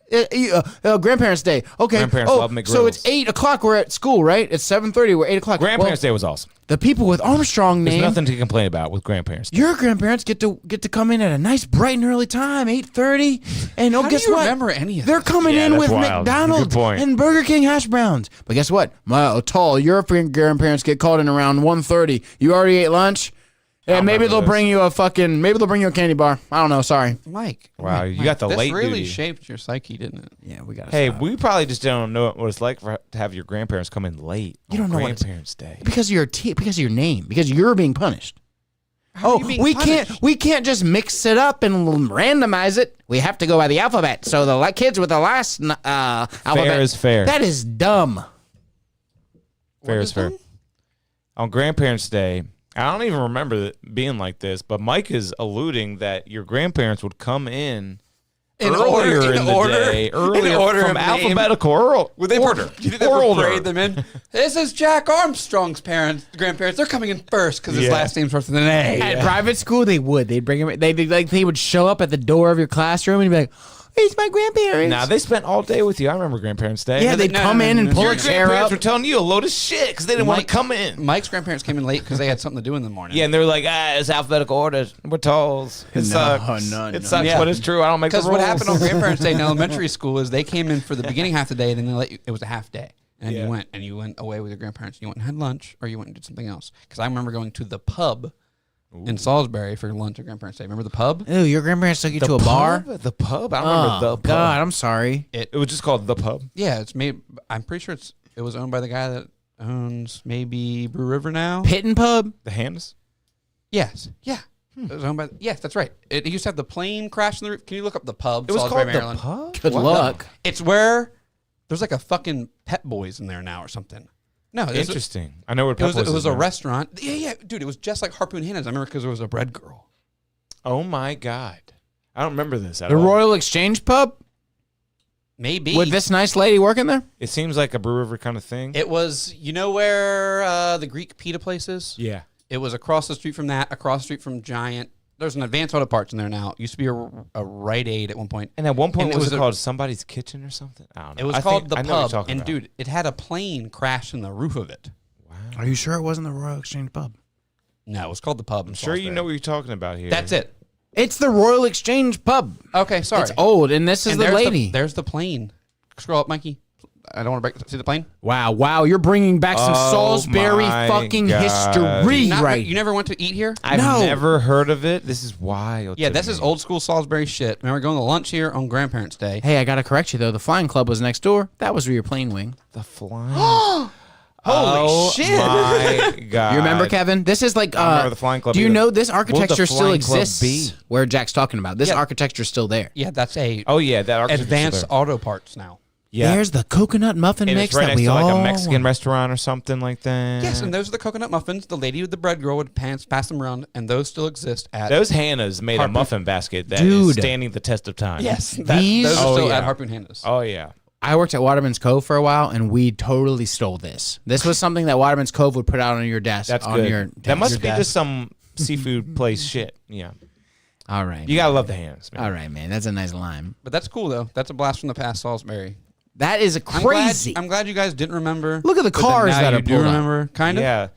Grandparents' Day. Okay. Grandparents love McGrills. So it's 8 o'clock. We're at school, right? It's 7:30. We're 8 o'clock. Grandparents' Day was awesome. The people with Armstrong There's name. nothing to complain about with Grandparents' Day. Your grandparents get to come in at a nice, bright and early time, 8:30, and How guess do you what? remember any of They're this? coming Yeah, in that's with wild. McDonald's Good point. and Burger King hash browns. But guess what? My tall European grandparents get called in around 1:30. You already ate lunch? Yeah, maybe they'll bring you a candy bar. I don't know. Sorry. Mike. Wow, Mike, you got the this late really duty. shaped your psyche, didn't it? Yeah, we got. Hey, we probably just don't know what it's like to have your grandparents come in late. You don't know what it's- Grandparents' Day. because of your name, because you're being punished. How are you being we punished? can't just mix it up and randomize it. We have to go by the alphabet. So the kids with the last alphabet. is fair. That is dumb. Fair is fair. On Grandparents' Day, I don't even remember it being like this, but Mike is alluding that your grandparents would come in earlier in the day, earlier from alphabetical order. Would they order. You think they would parade them in? This is Jack Armstrong's grandparents. They're coming in first because his Yeah. last name starts with an A. At private school, they would. They'd bring him. They would show up at the door of your classroom and be like, "It's my grandparents." Now, they spent all day with you. I remember Grandparents' Day. Yeah, they'd No, come no, in no, and no, pull no, a no. chair Grandparents up. were telling you a load of shit because they didn't want to come in. Mike's grandparents came in late because they had something to do in the morning. Yeah, and they were like, it's alphabetical order. We're tolls. It sucks. no, it no. sucks, Yeah. but it's true. I don't make the Because rules. what happened on Grandparents' Day in elementary school is they came in for the beginning half of the day, and then they let you, it was a half day. And Yeah. you went away with your grandparents. You went and had lunch, or you went and did something else. Because I remember going to the pub in Salisbury for lunch at Grandparents' Day. Remember the pub? Ew, your grandparents took you to a bar? The pub? I don't remember the pub. God, I'm sorry. It was just called The Pub. Yeah, it's made. I'm pretty sure it was owned by the guy that owns maybe Brew River now. Pit and Pub? The Hands? Yes. Yeah. It was owned by. Yes, that's right. It used to have the plane crash in the roof. Can you look up the pub? It was Salisbury, called Maryland? The Pub? Good luck. It's where there's like a fucking Pet Boys in there now or something. No, this Interesting. I know what It was, Pep it was a now. restaurant. Yeah, dude. It was just like Harpoon Hannah's. I remember because there was a bread girl. Oh, my God. I don't remember this at The all. Royal Exchange Pub? Maybe. With this nice lady working there? It seems like a Brew River kind of thing. It was, you know where the Greek pita place is? Yeah. It was across the street from that, across the street from Giant. There's an Advanced Auto Parts in there now. It used to be a Rite Aid at one point. And at one point, And was it a- called Somebody's Kitchen or something? I don't know. It was I called think- the I know what you're Pub. talking And about. dude, it had a plane crash in the roof of it. Are you sure it wasn't the Royal Exchange Pub? No, it was called the Pub. I'm sure you know what you're talking about here. That's it. It's the Royal Exchange Pub. Okay, sorry. It's old, and this is And the there's lady. there's the plane. Scroll up, Mikey. I don't want to see the plane. Wow, you're bringing back some Oh Salisbury my fucking God. history, right? You never went to eat here? I've No. never heard of it. This is wild. Yeah, to this is me. old school Salisbury shit. Remember going to lunch here on Grandparents' Day? Hey, I gotta correct you though. The Flying Club was next door. That was where your plane wing. The flying. Holy shit. My God. You remember, Kevin? This is like. I don't remember the Flying Club Do you either. know this What would the architecture still Flying Club exists? be? Where Jack's talking about this Yeah. architecture is still there. Yeah, that's a Oh, yeah. That architecture's Advanced still there. Auto Parts now. Yeah. There's the coconut muffin and mix it's right that next we to like all a Mexican want. restaurant or something like that. Yes, and those are the coconut muffins. The lady with the bread girl would pass them around, and those still exist at. Those Hannah's made a Harpoon- muffin basket that is Dude. standing the test of time. Yes, These- those are Oh, still yeah. at Harpoon Hannah's. Oh, yeah. I worked at Waterman's Cove for a while, and we totally stole this. This was something that Waterman's Cove would put out on your desk. That's on good. Your That desk. must be just some seafood place shit. Yeah. All right. You got to love the Hannah's, man. All right, man. That's a nice lime. But that's cool though. That's a blast from the past, Salisbury. That is crazy. I'm glad you guys didn't remember. Look at the but then cars now that you are do pulled up. remember, kind of. Yeah.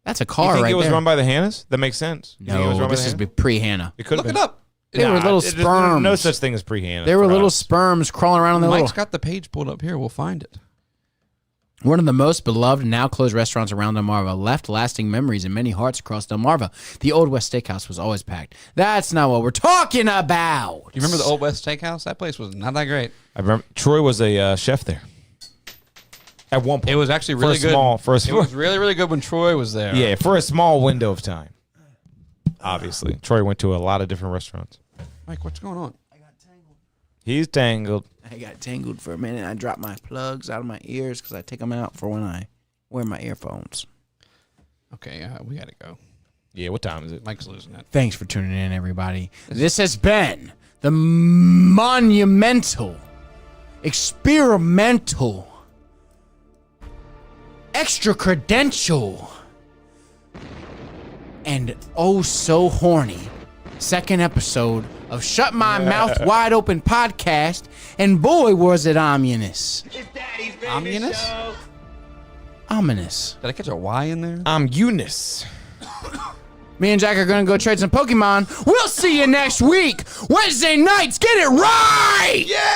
That's a You car think right it was there. run by the Hannah's? That makes sense. You think it was No, run by this the is Hannah's? pre-Hannah. It could Look have it been. up. They were little there's sperms. No such thing as pre-Hannah. They were for little us. sperms crawling around in the Mike's little. got the page pulled up here. We'll find it. One of the most beloved now closed restaurants around Delmarva left lasting memories in many hearts across Delmarva. The Old West Steakhouse was always packed. That's not what we're talking about. Do you remember the Old West Steakhouse? That place was not that great. I remember Troy was a chef there. At one point. It was actually really good. It It was really, really good when Troy was there. Yeah, for a small window of time. Obviously. Troy went to a lot of different restaurants. Mike, what's going on? He's tangled. I got tangled for a minute. I dropped my plugs out of my ears because I take them out for when I wear my earphones. Okay, we gotta go. Yeah, what time is it? Mike's losing it. Thanks for tuning in, everybody. This has been the monumental, experimental, extra credential, and oh so horny second episode of of Shut My Mouth Wide Open podcast, and boy, was it ominous. Ominous? Ominous. Did I catch a Y in there? I'm Eunice. Me and Jack are gonna go trade some Pokemon. We'll see you next week. Wednesday nights, get it right! Yeah!